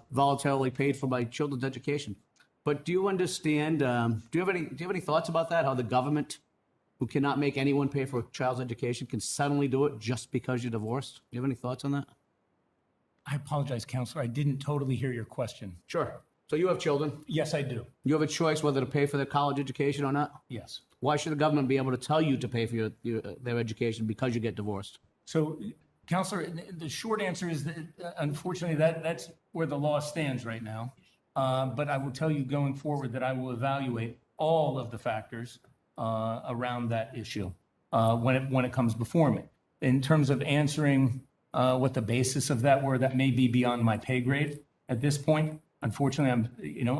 voluntarily paid for my children's education. But do you understand? Do you have any thoughts about that? How the government, who cannot make anyone pay for a child's education, can suddenly do it just because you're divorced? Do you have any thoughts on that? I apologize, Counselor. I didn't totally hear your question. Sure. So you have children. Yes, I do. You have a choice whether to pay for their college education or not. Yes. Why should the government be able to tell you to pay for their education because you get divorced? So, Counselor, the short answer is that unfortunately that's where the law stands right now. But I will tell you going forward that I will evaluate all of the factors around that issue when it comes before me. In terms of answering what the basis of that were, that may be beyond my pay grade at this point. Unfortunately,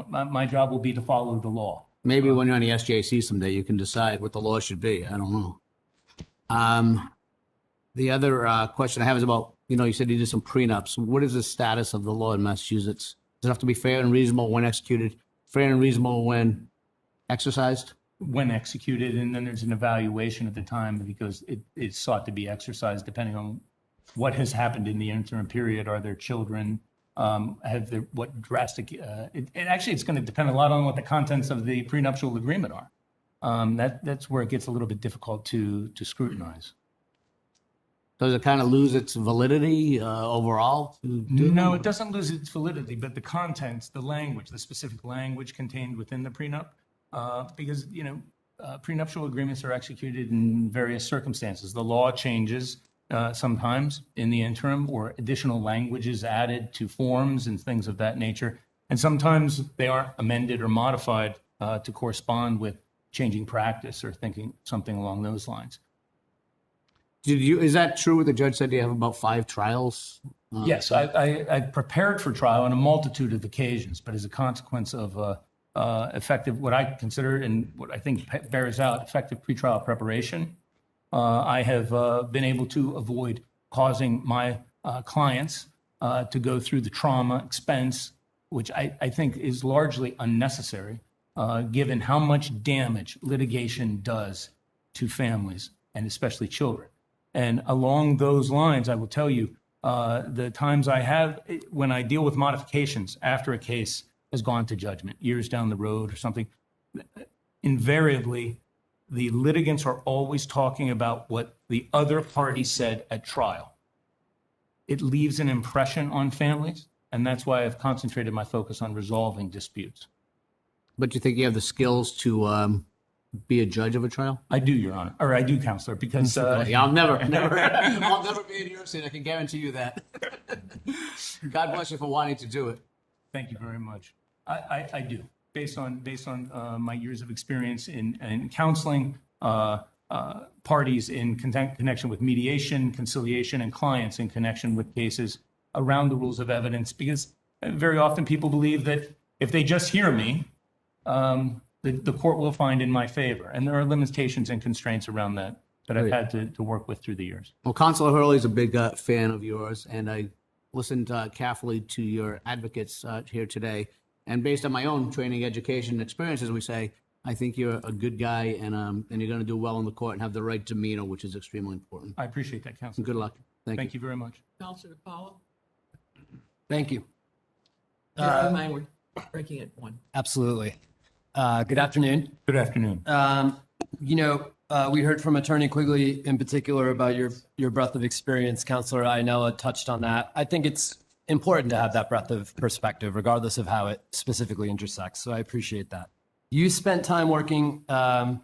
my job will be to follow the law. Maybe when you're on the SJC someday, you can decide what the law should be. I don't know. The other question I have is about, you said you did some prenups. What is the status of the law in Massachusetts? Does it have to be fair and reasonable when executed, fair and reasonable when exercised? When executed, and then there's an evaluation at the time because it's sought to be exercised depending on what has happened in the interim period. Are there children? What drastic? Actually, it's going to depend a lot on what the contents of the prenuptial agreement are. That's where it gets a little bit difficult to scrutinize. Does it kind of lose its validity overall? No, it doesn't lose its validity, but the contents, the language, the specific language contained within the prenup, because prenuptial agreements are executed in various circumstances. The law changes sometimes in the interim, or additional language is added to forms and things of that nature. And sometimes they are amended or modified to correspond with changing practice or thinking something along those lines. Is that true what the judge said? You have about 5 trials? Yes, I prepared for trial on a multitude of occasions, but as a consequence of effective, what I consider and what I think bears out effective pretrial preparation, I have been able to avoid causing my clients to go through the trauma, expense, which I think is largely unnecessary, given how much damage litigation does to families and especially children. And along those lines, I will tell you, the times I have when I deal with modifications after a case has gone to judgment, years down the road or something, invariably, the litigants are always talking about what the other party said at trial. It leaves an impression on families, and that's why I've concentrated my focus on resolving disputes. But you think you have the skills to be a judge of a trial? I do, Your Honor, or I do, Counselor, because Yeah, I'll never be in your seat. I can guarantee you that. God bless you for wanting to do it. Thank you very much. I do, based on my years of experience in counseling parties in connection with mediation, conciliation, and clients in connection with cases around the rules of evidence. Because very often people believe that if they just hear me, the court will find in my favor, and there are limitations and constraints around that I've had to work with through the years. Well, Consular Hurley is a big fan of yours, and I listened carefully to your advocates here today. And based on my own training, education, and experiences, we say, I think you're a good guy, and you're going to do well in the court and have the right demeanor, which is extremely important. I appreciate that, Counselor. Good luck. Thank you very much. Counselor Powell? Thank you. Mine, we're breaking it 1. Absolutely. Good afternoon. Good afternoon. We heard from Attorney Quigley in particular about your breadth of experience. Counselor Ainella touched on that. I think it's important to have that breadth of perspective, regardless of how it specifically intersects. So I appreciate that. You spent time working in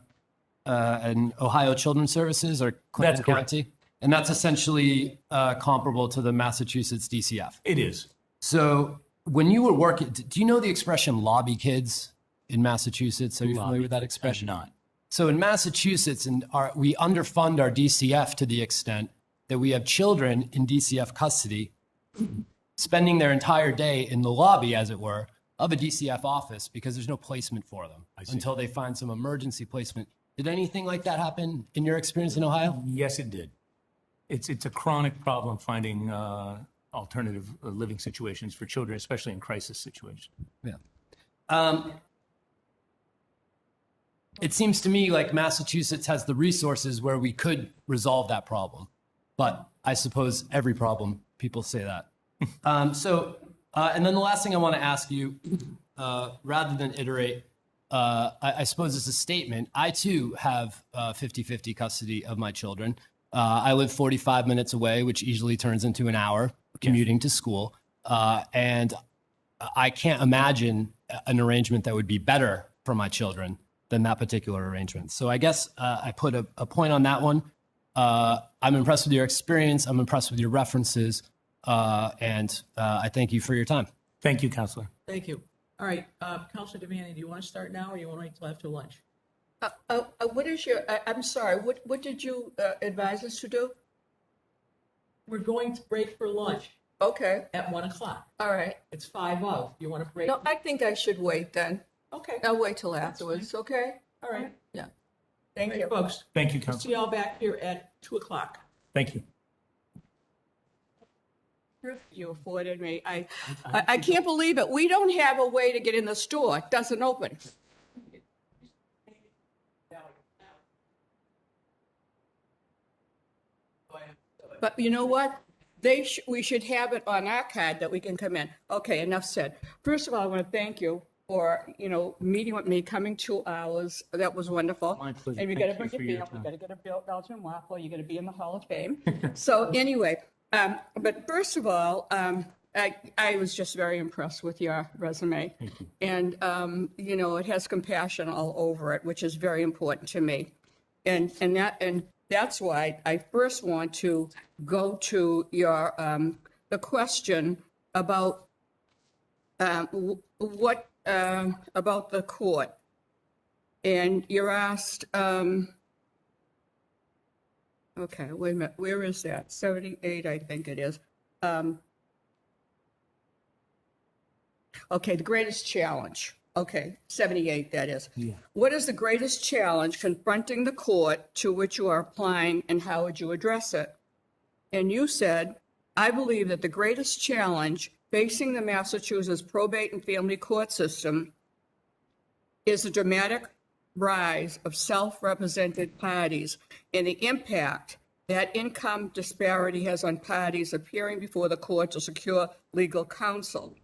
Ohio Children's Services or Clinton County, and that's essentially comparable to the Massachusetts DCF. It is. So when you were working, do you know the expression lobby kids in Massachusetts? Are you familiar with that expression? I'm not. So in Massachusetts, we underfund our DCF to the extent that we have children in DCF custody spending their entire day in the lobby, as it were, of a DCF office because there's no placement for them until they find some emergency placement. Did anything like that happen in your experience in Ohio? Yes, it did. It's a chronic problem finding alternative living situations for children, especially in crisis situations. Yeah. It seems to me like Massachusetts has the resources where we could resolve that problem. But I suppose every problem, people say that. And then the last thing I want to ask you, rather than iterate, I suppose it's a statement. I, too, have 50-50 custody of my children. I live 45 minutes away, which easily turns into an hour commuting to school. And I can't imagine an arrangement that would be better for my children than that particular arrangement. So I guess I put a point on that one. I'm impressed with your experience. I'm impressed with your references. And I thank you for your time. Thank you, Counselor. Thank you. All right, Counselor Devaney, do you want to start now or you want to wait till after lunch? What is your, I'm sorry, what did you advise us to do? We're going to break for lunch Okay, at 1 o'clock. all right. It's 5:00. You want to break? No, I think I should wait then. Okay. I'll wait till afterwards, okay? All right. Yeah. Thank All you. right, folks. Thank you, See Counselor. y'all back here at 2 o'clock. Thank you. You afforded me. I can't believe it. We don't have a way to get in the store. It doesn't open. But you know what? We should have it on our card that we can come in. Okay, enough said. First of all, I want to thank you for, meeting with me, coming 2 hours. That was wonderful. My pleasure. And you got to Thank bring you your for your family. You time. got to get a Belgian waffle. You got to be in the Hall of Fame. So anyway, but first of all, I was just very impressed with your resume. And, it has compassion all over it, which is very important to me. And that's why I first want to go to your, the question about what about the court. And you're asked, okay, wait a minute, where is that? 78, I think it is. Okay, the greatest challenge. Okay, 78, that is. Yeah. What is the greatest challenge confronting the court to which you are applying, and how would you address it? And you said, I believe that the greatest challenge facing the Massachusetts probate and family court system is the dramatic rise of self-represented parties and the impact that income disparity has on parties appearing before the court to secure legal counsel.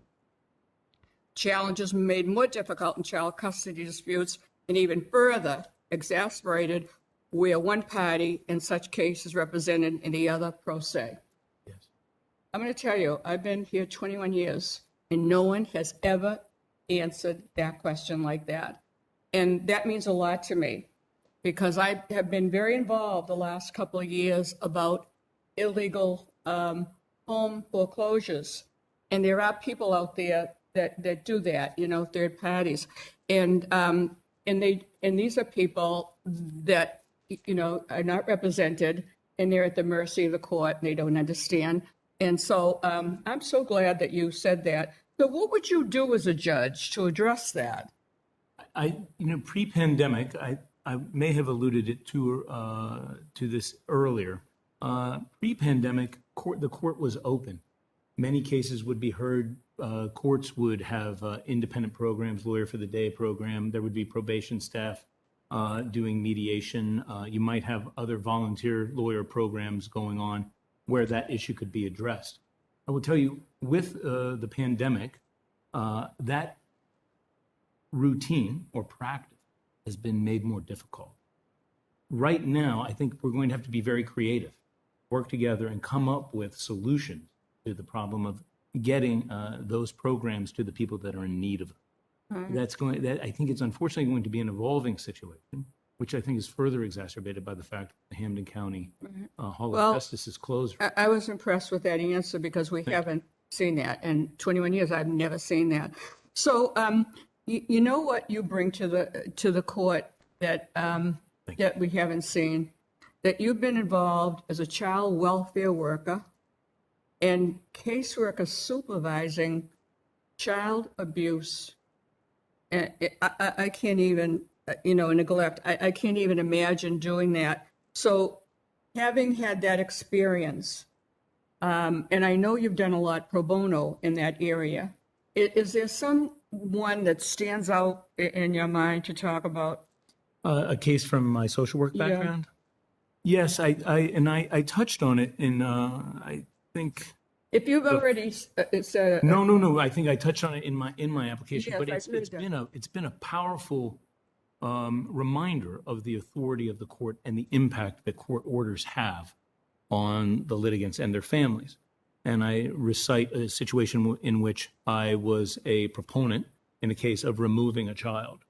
Challenges made more difficult in child custody disputes, and even further exacerbated where one party in such case is represented and the other pro se. Yes. I'm going to tell you, I've been here 21 years, and no one has ever answered that question like that. And that means a lot to me, because I have been very involved the last couple of years about illegal home foreclosures. And there are people out there that do that, third parties. And these are people that, are not represented, and they're at the mercy of the court, and they don't understand. And so I'm so glad that you said that. So what would you do as a judge to address that? Pre-pandemic, I may have alluded it to this earlier. Pre-pandemic, the court was open. Many cases would be heard. Courts would have independent programs, lawyer for the day program. There would be probation staff doing mediation. You might have other volunteer lawyer programs going on where that issue could be addressed. I will tell you, with the pandemic, that routine or practice has been made more difficult. Right now, I think we're going to have to be very creative, work together, and come up with solutions to the problem of getting those programs to the people that are in need of them. That I think it's unfortunately going to be an evolving situation, which I think is further exacerbated by the fact that the Hampden County Hall of Justice is closed. I was impressed with that answer, because we haven't seen that. In 21 years, I've never seen that. So you know what you bring to the court that that we haven't seen? That you've been involved as a child welfare worker and caseworker supervising child abuse. And I can't even, neglect. I can't even imagine doing that. So having had that experience, and I know you've done a lot pro bono in that area, is there someone that stands out in your mind to talk about? A case from my social work background? Yes, I touched on it in, I think. If you've already said No. I think I touched on it in my application. Yes, but it's been a powerful reminder of the authority of the court and the impact that court orders have on the litigants and their families. And I recite a situation in which I was a proponent in a case of removing a child,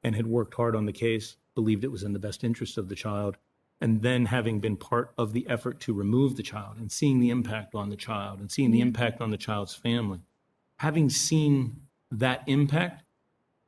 and had worked hard on the case, believed it was in the best interest of the child, and then having been part of the effort to remove the child and seeing the impact on the child and seeing the impact on the child's family, having seen that impact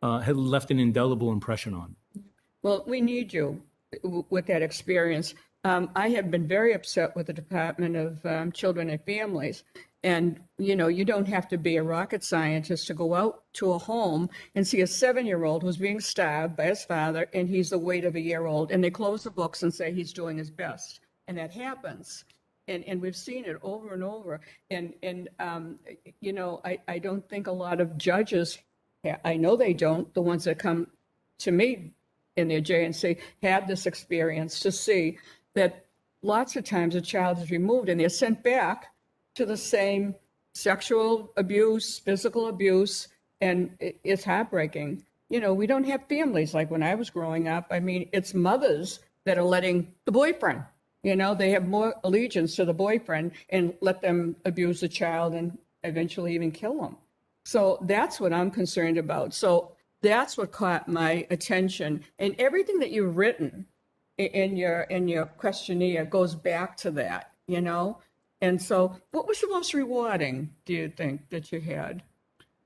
had left an indelible impression on me. Well, we need you with that experience. I have been very upset with the Department of Children and Families. And, you don't have to be a rocket scientist to go out to a home and see a 7-year-old who's being starved by his father, and he's the weight of a year-old. And they close the books and say he's doing his best. And that happens. And we've seen it over and over. And I don't think a lot of judges, I know they don't, the ones that come to me in their J&C, have this experience to see that lots of times a child is removed and they're sent back to the same sexual abuse, physical abuse, and it's heartbreaking. We don't have families like when I was growing up. I mean, it's mothers that are letting the boyfriend, they have more allegiance to the boyfriend and let them abuse the child and eventually even kill them. So that's what I'm concerned about. So that's what caught my attention. And everything that you've written in your questionnaire goes back to that, you know? And so what was the most rewarding, do you think, that you had?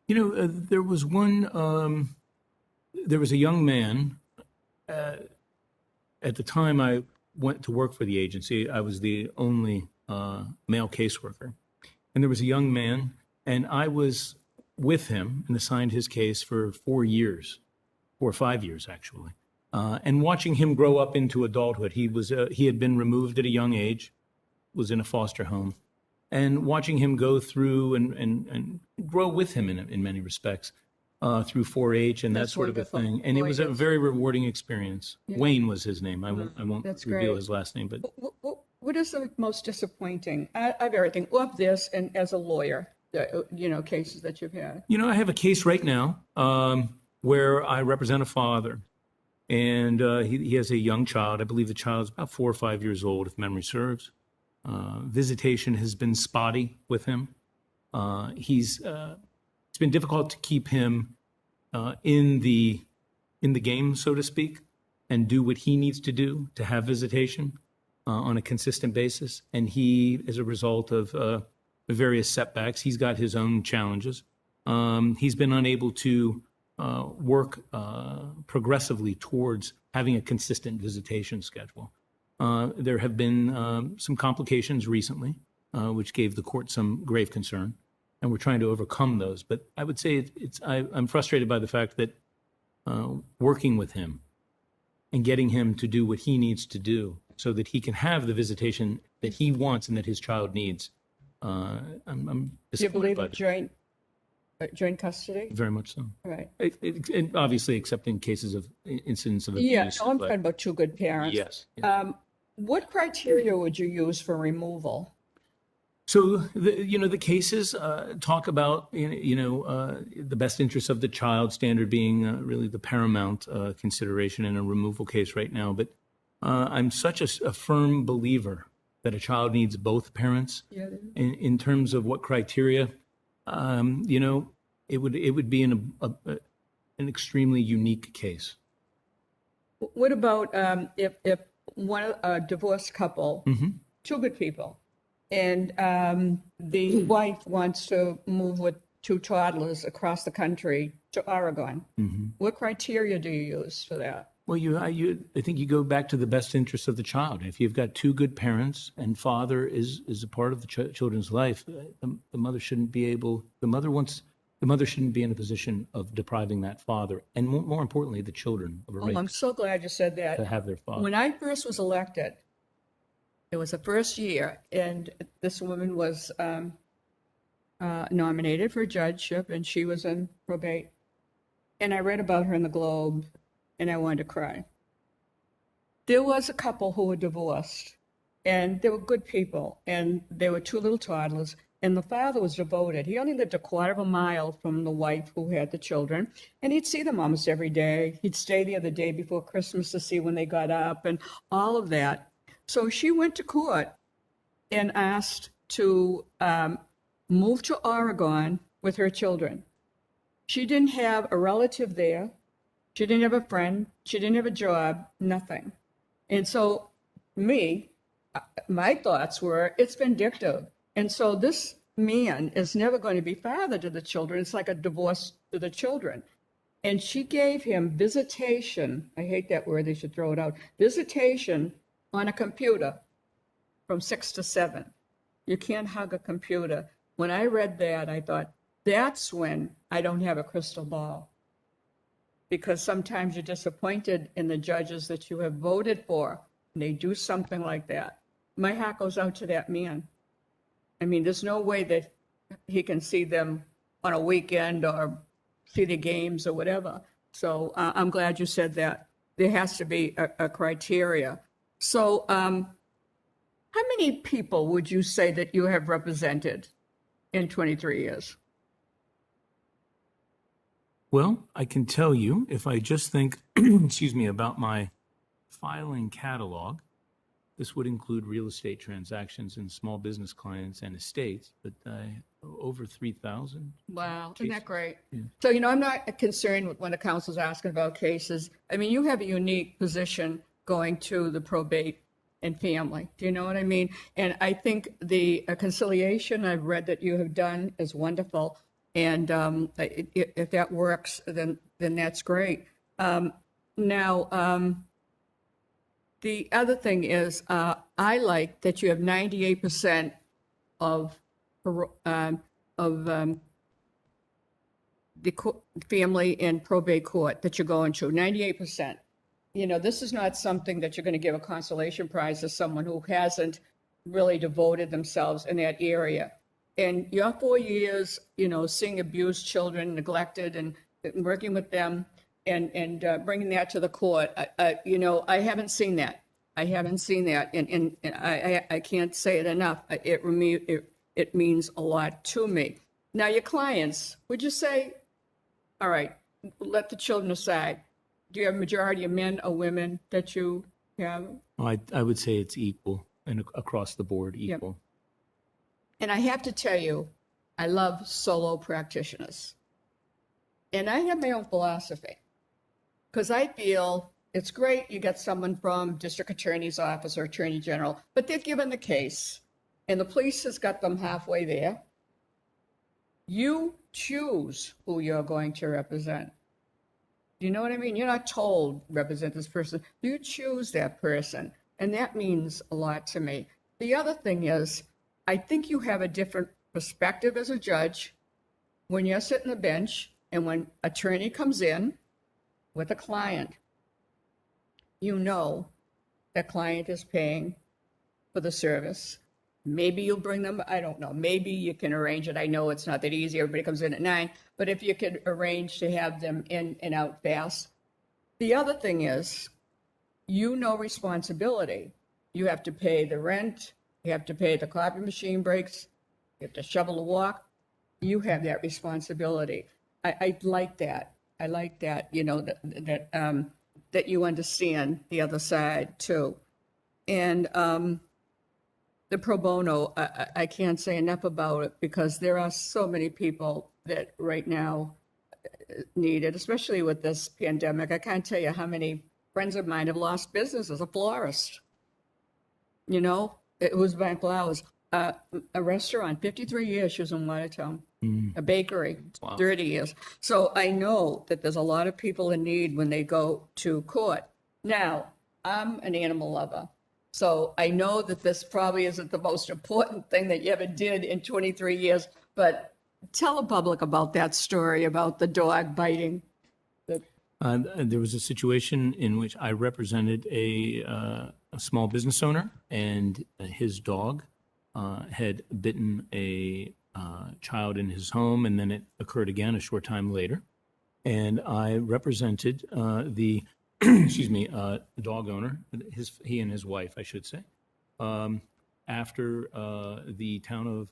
You know, there was a young man, at the time I went to work for the agency, I was the only male caseworker. And there was a young man, and I was with him and assigned his case for 4 years, 4 or 5 years actually. And watching him grow up into adulthood, he had been removed at a young age, was in a foster home, and watching him go through and grow with him in many respects through 4-H and that sort of a thing. And it was a very rewarding experience. Yeah. Wayne was his name. I won't reveal his last name, but. What is the most disappointing of everything, of this, and as a lawyer, you know, cases that you've had? You know, I have a case right now where I represent a father, and he has a young child. I believe the child is about 4 or 5 years old, if memory serves. Visitation has been spotty with him. It's been difficult to keep him in the game, so to speak, and do what he needs to do to have visitation on a consistent basis. And he, as a result of various setbacks, he's got his own challenges. He's been unable to work progressively towards having a consistent visitation schedule. There have been some complications recently, which gave the court some grave concern, and we're trying to overcome those. But I would say I'm frustrated by the fact that working with him and getting him to do what he needs to do so that he can have the visitation that he wants and that his child needs. I'm disappointed. Do you believe in joint custody? Very much so. Right. And obviously, except in cases of incidents of abuse. Yeah, I'm talking about 2 good parents. Yes. What criteria would you use for removal? So, the cases talk about, the best interest of the child, standard being really the paramount consideration in a removal case right now. But I'm such a firm believer that a child needs both parents. Yeah. In terms of what criteria, it would be an extremely unique case. What about if a divorced couple, 2 good people, and the wife wants to move with 2 toddlers across the country to Oregon? What criteria do you use for that? Well, I think you go back to the best interest of the child. If you've got 2 good parents and father is a part of the children's life, the mother shouldn't be in a position of depriving that father, and more importantly, the children of a rape. I'm so glad you said that. To have their father. When I first was elected, it was the first year, and this woman was nominated for a judgeship, and she was in probate. And I read about her in the Globe, and I wanted to cry. There was a couple who were divorced, and they were good people, and there were 2 little toddlers, and the father was devoted. He only lived a quarter of a mile from the wife who had the children, and he'd see them almost every day. He'd stay there the day before Christmas to see when they got up and all of that. So she went to court and asked to move to Oregon with her children. She didn't have a relative there. She didn't have a friend. She didn't have a job, nothing. And so my thoughts were, it's vindictive. And so this man is never going to be father to the children. It's like a divorce to the children. And she gave him visitation. I hate that word. They should throw it out. Visitation on a computer from 6 to 7. You can't hug a computer. When I read that, I thought, that's when I don't have a crystal ball. Because sometimes you're disappointed in the judges that you have voted for, and they do something like that. My hat goes out to that man. I mean, there's no way that he can see them on a weekend or see the games or whatever. So I'm glad you said that. There has to be a criteria. So how many people would you say that you have represented in 23 years? Well, I can tell you, if I just think, about my filing catalog, this would include real estate transactions and small business clients and estates, but over 3,000. Wow, isn't that great? So, I'm not concerned when the council's asking about cases. I mean, you have a unique position going to the probate and family. Do you know what I mean? And I think the conciliation I've read that you have done is wonderful. And if that works, then that's great. Now, the other thing is, I like that you have 98% of the family and probate court that you're going to, 98%. This is not something that you're going to give a consolation prize to someone who hasn't really devoted themselves in that area. And your 4 years, seeing abused children, neglected, and working with them and bringing that to the court, I haven't seen that. I haven't seen that, and I can't say it enough. It means a lot to me. Now, your clients, would you say, all right, let the children aside. Do you have a majority of men or women that you have? I would say it's equal and across the board equal. Yep. And I have to tell you, I love solo practitioners. And I have my own philosophy because I feel it's great you got someone from district attorney's office or attorney general, but they're given the case and the police has got them halfway there. You choose who you're going to represent. Do you know what I mean? You're not told represent this person. You choose that person. And that means a lot to me. The other thing is, I think you have a different perspective as a judge when you're sitting on the bench and when attorney comes in with a client, that client is paying for the service. Maybe you'll bring them, I don't know. Maybe you can arrange it. I know it's not that easy. Everybody comes in at 9. But if you could arrange to have them in and out fast. The other thing is, responsibility. You have to pay the rent. You have to pay the coffee machine breaks. You have to shovel the walk. You have that responsibility. I like that. I like that, that you understand the other side too. And the pro bono, I can't say enough about it because there are so many people that right now need it, especially with this pandemic. I can't tell you how many friends of mine have lost business as a florist. It was buying flowers. A restaurant, 53 years she was in Watertown. A bakery, 30 years. So I know that there's a lot of people in need when they go to court. Now, I'm an animal lover. So I know that this probably isn't the most important thing that you ever did in 23 years, but tell the public about that story about the dog biting. There was a situation in which I represented a small business owner, and his dog had bitten a child in his home, and then it occurred again a short time later. And I represented the dog owner, he and his wife, I should say, after the town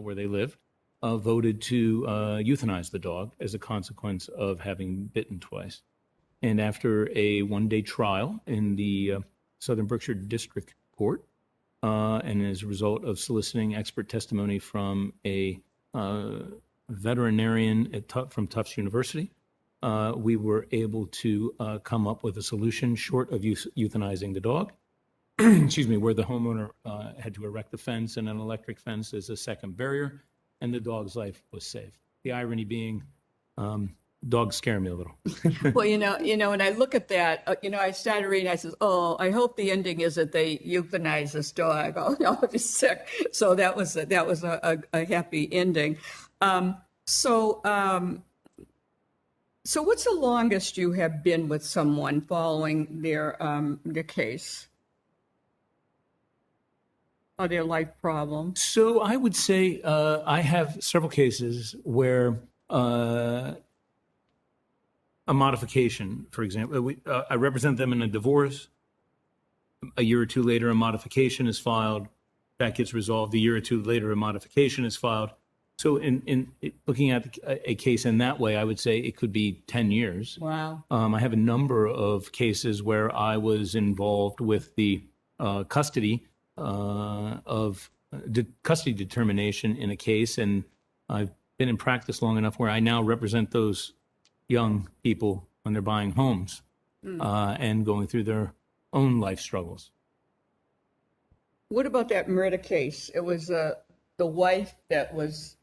where they lived voted to euthanize the dog as a consequence of having bitten twice. And after a one-day trial in the Southern Berkshire District Court, and as a result of soliciting expert testimony from a veterinarian from Tufts University, we were able to come up with a solution short of euthanizing the dog, where the homeowner had to erect a fence and an electric fence as a second barrier, and the dog's life was saved. The irony being, dogs scare me a little. Well, when I look at that, I started reading, I said, oh, I hope the ending is that they euthanize this dog. Oh, no, I'll be sick. So that was a happy ending. So what's the longest you have been with someone following their case? Or their life problem? So I would say I have several cases where a modification, for example, I represent them in a divorce. A year or two later, a modification is filed. That gets resolved. A year or two later, a modification is filed. So in looking at a case in that way, I would say it could be 10 years. Wow. I have a number of cases where I was involved with the custody of custody determination in a case, and I've been in practice long enough where I now represent those young people when they're buying homes and going through their own life struggles. What about that murder case? It was the wife that was,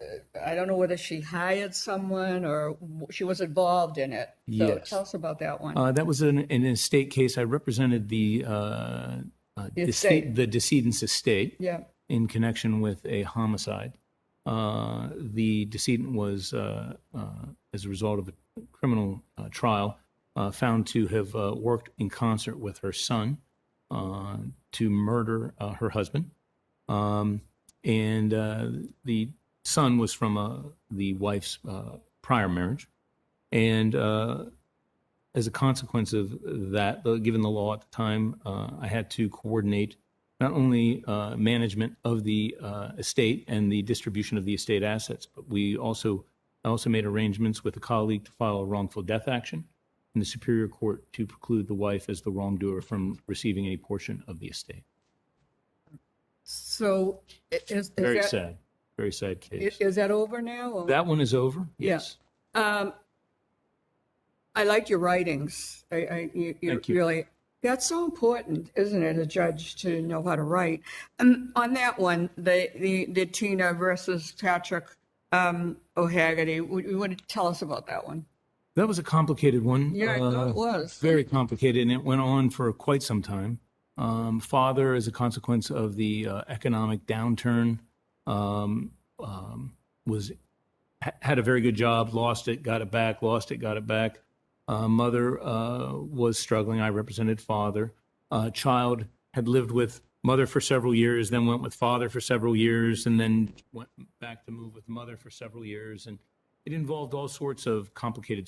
I don't know whether she hired someone or she was involved in it. So Yes. tell us about that one. That was an estate case. I represented the estate. the decedent's estate Yeah. in connection with a homicide. The decedent was, as a result of a criminal trial, found to have worked in concert with her son to murder her husband. And the son was from the wife's prior marriage. And as a consequence of that, given the law at the time, I had to coordinate not only management of the estate and the distribution of the estate assets, but I also made arrangements with a colleague to file a wrongful death action in the Superior Court to preclude the wife as the wrongdoer from receiving any portion of the estate. So is Very that, very sad case. is that over now? Or? That one is over. Yes. I like your writings. You Thank you. really, that's so important, isn't it, a judge to know how to write? And on that one, the Tina versus Patrick O'Hagerty, you want to tell us about that one? That was a complicated one. Yeah, I thought it was. Very complicated, and it went on for quite some time. Father, as a consequence of the economic downturn, had a very good job, lost it, got it back, lost it, got it back. Mother was struggling. I represented father. Child had lived with mother for several years, then went with father for several years, and then went back to move with mother for several years. And it involved all sorts of complicated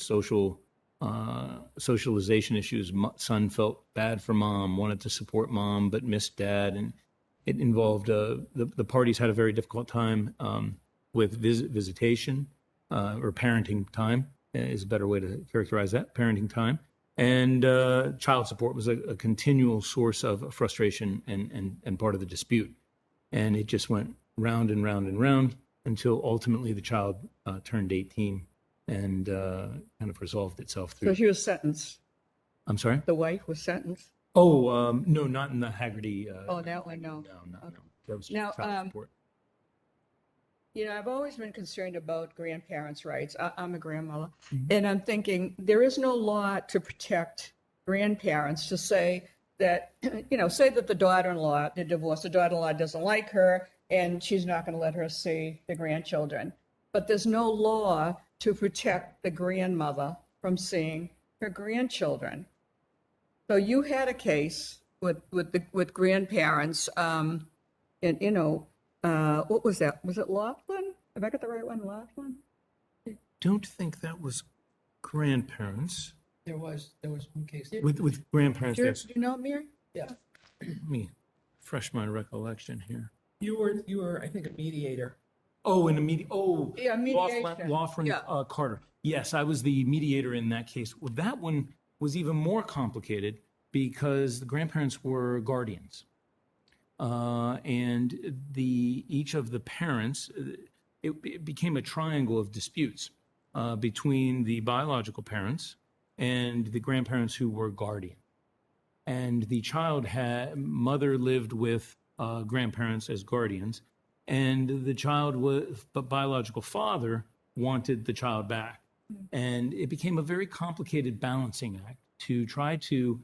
socialization issues. Son felt bad for mom, wanted to support mom, but missed dad. And it involved the parties had a very difficult time with visitation or parenting time is a better way to characterize that, parenting time. And child support was a continual source of frustration and part of the dispute. And it just went round and round and round until ultimately the child turned 18 and kind of resolved itself through. So she was sentenced. I'm sorry? The wife was sentenced. Oh, no, not in the Haggerty. That one, no. No. Okay. That was Now, child support. You know, I've always been concerned about grandparents' rights. I'm a grandmother. And I'm thinking there is no law to protect grandparents to say that, say that the daughter-in-law, the daughter-in-law doesn't like her and she's not going to let her see the grandchildren. But there's no law to protect the grandmother from seeing her grandchildren. So you had a case with grandparents, and what was that? Was it Laughlin? Have I got the right one, Laughlin? I don't think that was grandparents. There was one case. With grandparents, Do yes. you know, Mary? Yeah. Let me refresh my recollection here. You were, I think, a mediator. Oh, in a mediation. Yeah, mediation. Laughlin Yeah. Carter. Yes, I was the mediator in that case. Well, that one was even more complicated because the grandparents were guardians. And each of the parents, it became a triangle of disputes between the biological parents and the grandparents who were guardian. And the mother lived with grandparents as guardians, and the biological father wanted the child back. And it became a very complicated balancing act to try to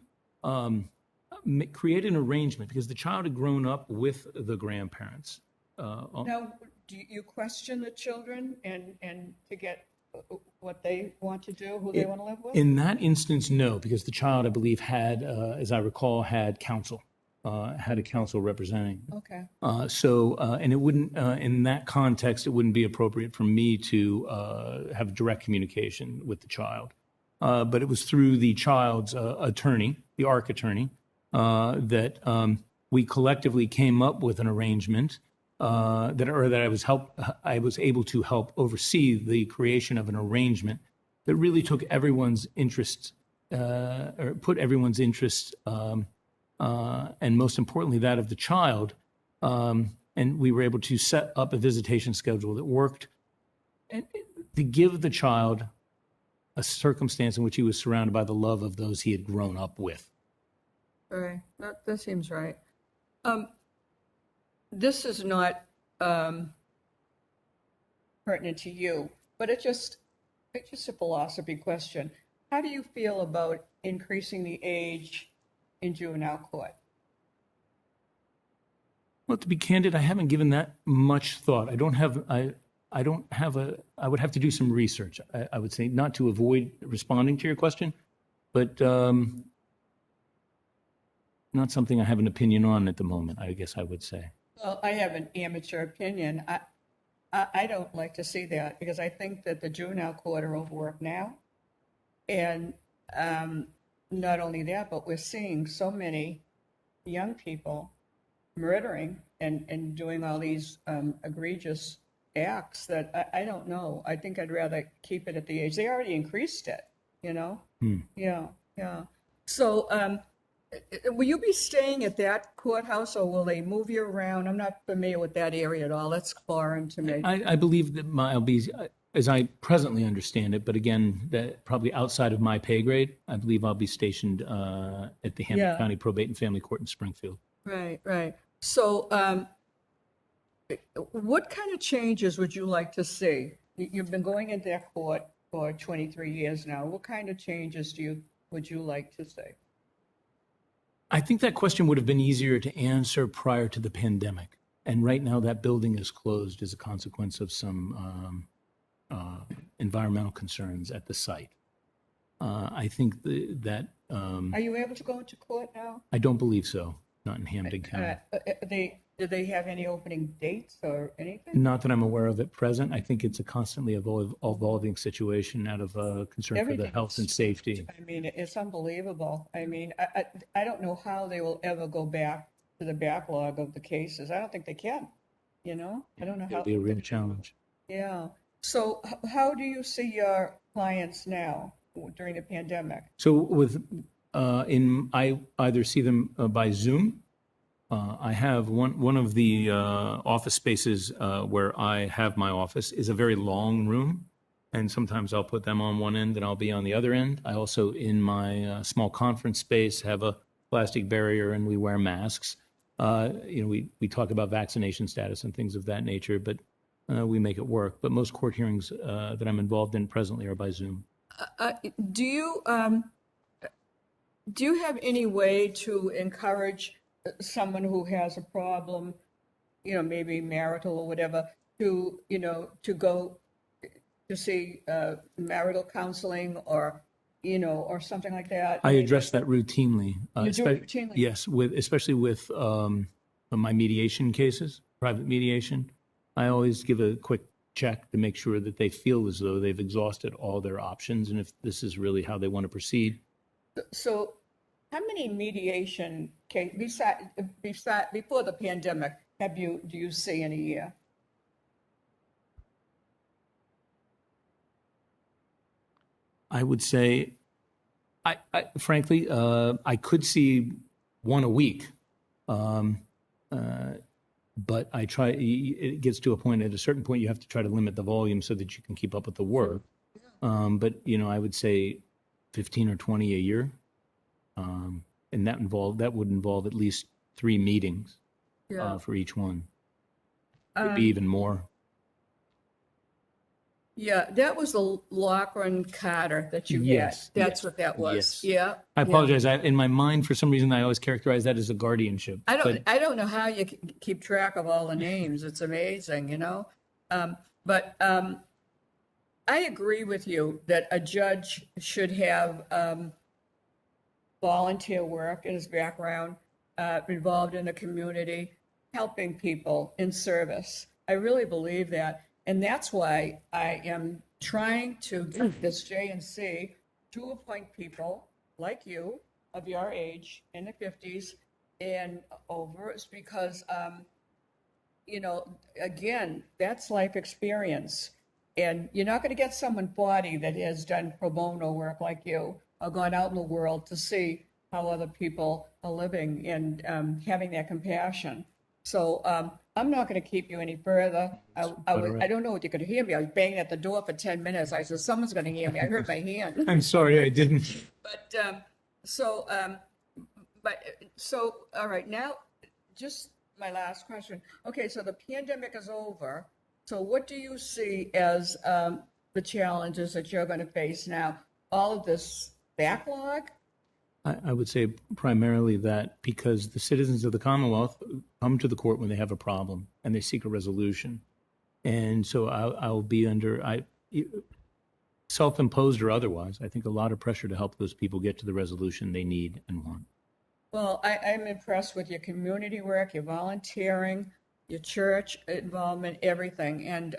create an arrangement because the child had grown up with the grandparents. Now, do you question the children and to get what they want to do, who they want to live with? In that instance, no, because the child, I believe, had, as I recall, had counsel, had a counsel representing. Okay. And it wouldn't, in that context, it wouldn't be appropriate for me to have direct communication with the child. But it was through the child's attorney, the ARC attorney, that we collectively came up with an arrangement that I was able to help oversee the creation of an arrangement that really took everyone's interests, or put everyone's interests, and most importantly that of the child, and And we were able to set up a visitation schedule that worked and to give the child a circumstance in which he was surrounded by the love of those he had grown up with. Right, that seems right. This is not pertinent to you, but it's just a philosophy question. How do you feel about increasing the age in juvenile court? Well, to be candid, I haven't given that much thought. I don't have I would have to do some research, I would say, not to avoid responding to your question, but not something I have an opinion on at the moment, I guess I would say. Well, I have an amateur opinion. I don't like to see that because I think that the juvenile court are overworked now. And not only that, but we're seeing so many young people murdering and doing all these egregious acts that I don't know. I think I'd rather keep it at the age. They already increased it, you know? Yeah. So will you be staying at that courthouse or will they move you around? I'm not familiar with that area at all. That's foreign to me. I believe that I'll be, as I presently understand it, but again, that probably outside of my pay grade, I believe I'll be stationed at the Hampton County Probate and Family Court in Springfield. Right. So what kind of changes would you like to see? You've been going into that court for 23 years now. What kind of changes would you like to see? I think that question would have been easier to answer prior to the pandemic. And right now that building is closed as a consequence of some environmental concerns at the site. I think that... Are you able to go into court now? I don't believe so, not in Hampden County. Did they have any opening dates or anything? Not that I'm aware of at present. I think it's a constantly evolving situation out of concern for the health and safety. I mean, it's unbelievable. I mean, I don't know how they will ever go back to the backlog of the cases. I don't think they can, you know? I don't know how. It'll be a real challenge. Yeah. So how do you see your clients now during the pandemic? So I either see them by Zoom. I have one of the office spaces where I have my office is a very long room, and sometimes I'll put them on one end and I'll be on the other end. I also, in my small conference space, have a plastic barrier and we wear masks. We talk about vaccination status and things of that nature, but we make it work. But most court hearings that I'm involved in presently are by Zoom. Do you have any way to encourage someone who has a problem, maybe marital or whatever, to go to see marital counseling or something like that? I address that routinely. You do it routinely? Yes, especially with my mediation cases, private mediation. I always give a quick check to make sure that they feel as though they've exhausted all their options and if this is really how they want to proceed. So how many mediation cases, before the pandemic, do you see in a year? I would say, frankly, I could see one a week. But I try, it gets to at a certain point, you have to try to limit the volume so that you can keep up with the work. But, I would say 15 or 20 a year. And that would involve at least 3 meetings for each one. Maybe even more. Yeah, that was the Loughran Carter that you had. That's what that was. Yes. Yeah. I apologize. In my mind, for some reason, I always characterize that as a guardianship. I don't know how you keep track of all the names. It's amazing, But I agree with you that a judge should have volunteer work in his background, involved in the community, helping people in service. I really believe that. And that's why I am trying to get this JNC to appoint people like you of your age in the 50s and over. It's because, again, that's life experience. And you're not going to get someone 40 that has done pro bono work like you or gone out in the world to see how other people are living and having that compassion. So I'm not going to keep you any further. I don't know what you're going to hear me. I was banging at the door for 10 minutes. I said, someone's going to hear me. I hurt my hand. I'm sorry, I didn't. But all right, now just my last question. Okay, so the pandemic is over. So what do you see as the challenges that you're going to face now? All of this backlog? I would say primarily that because the citizens of the Commonwealth come to the court when they have a problem and they seek a resolution. And so I'll be under, self-imposed or otherwise, I think a lot of pressure to help those people get to the resolution they need and want. Well, I'm impressed with your community work, your volunteering, your church involvement, everything. And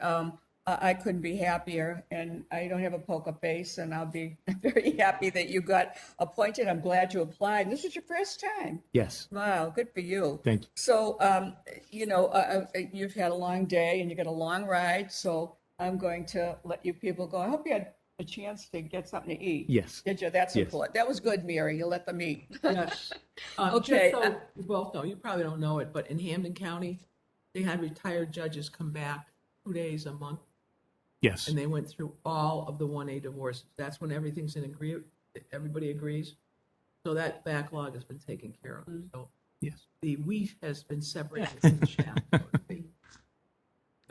I couldn't be happier. And I don't have a poker face, and I'll be very happy that you got appointed. I'm glad you applied. This is your first time. Yes. Wow, good for you. Thank you. So, you've had a long day and you got a long ride. So I'm going to let you people go. I hope you had a chance to get something to eat. Yes. Did you? That's Yes. important. That was good, Mary. You let them eat. Yes. Okay. Just so you both know, you probably don't know it, but in Hampden County, they had retired judges come back 2 days a month, Yes. and they went through all of the 1A divorces. That's when everything's everybody agrees. So that backlog has been taken care of. So Yes. the wheat has been separated from the chaff. So to speak.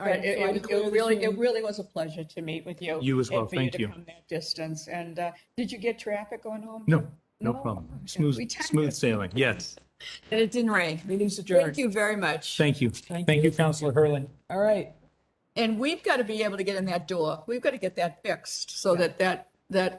All right, so I declare this It meeting- really was a pleasure to meet with you. You as well. And for Thank you you. to come that distance. And did you get traffic going home? No No? problem. Okay. We timed Smooth it. sailing. Yes. And it didn't rain. Meeting's adjourned. Thank you very much. Thank you. Thank you, Councilor Hurley. All right. And we've got to be able to get in that door. We've got to get that fixed so that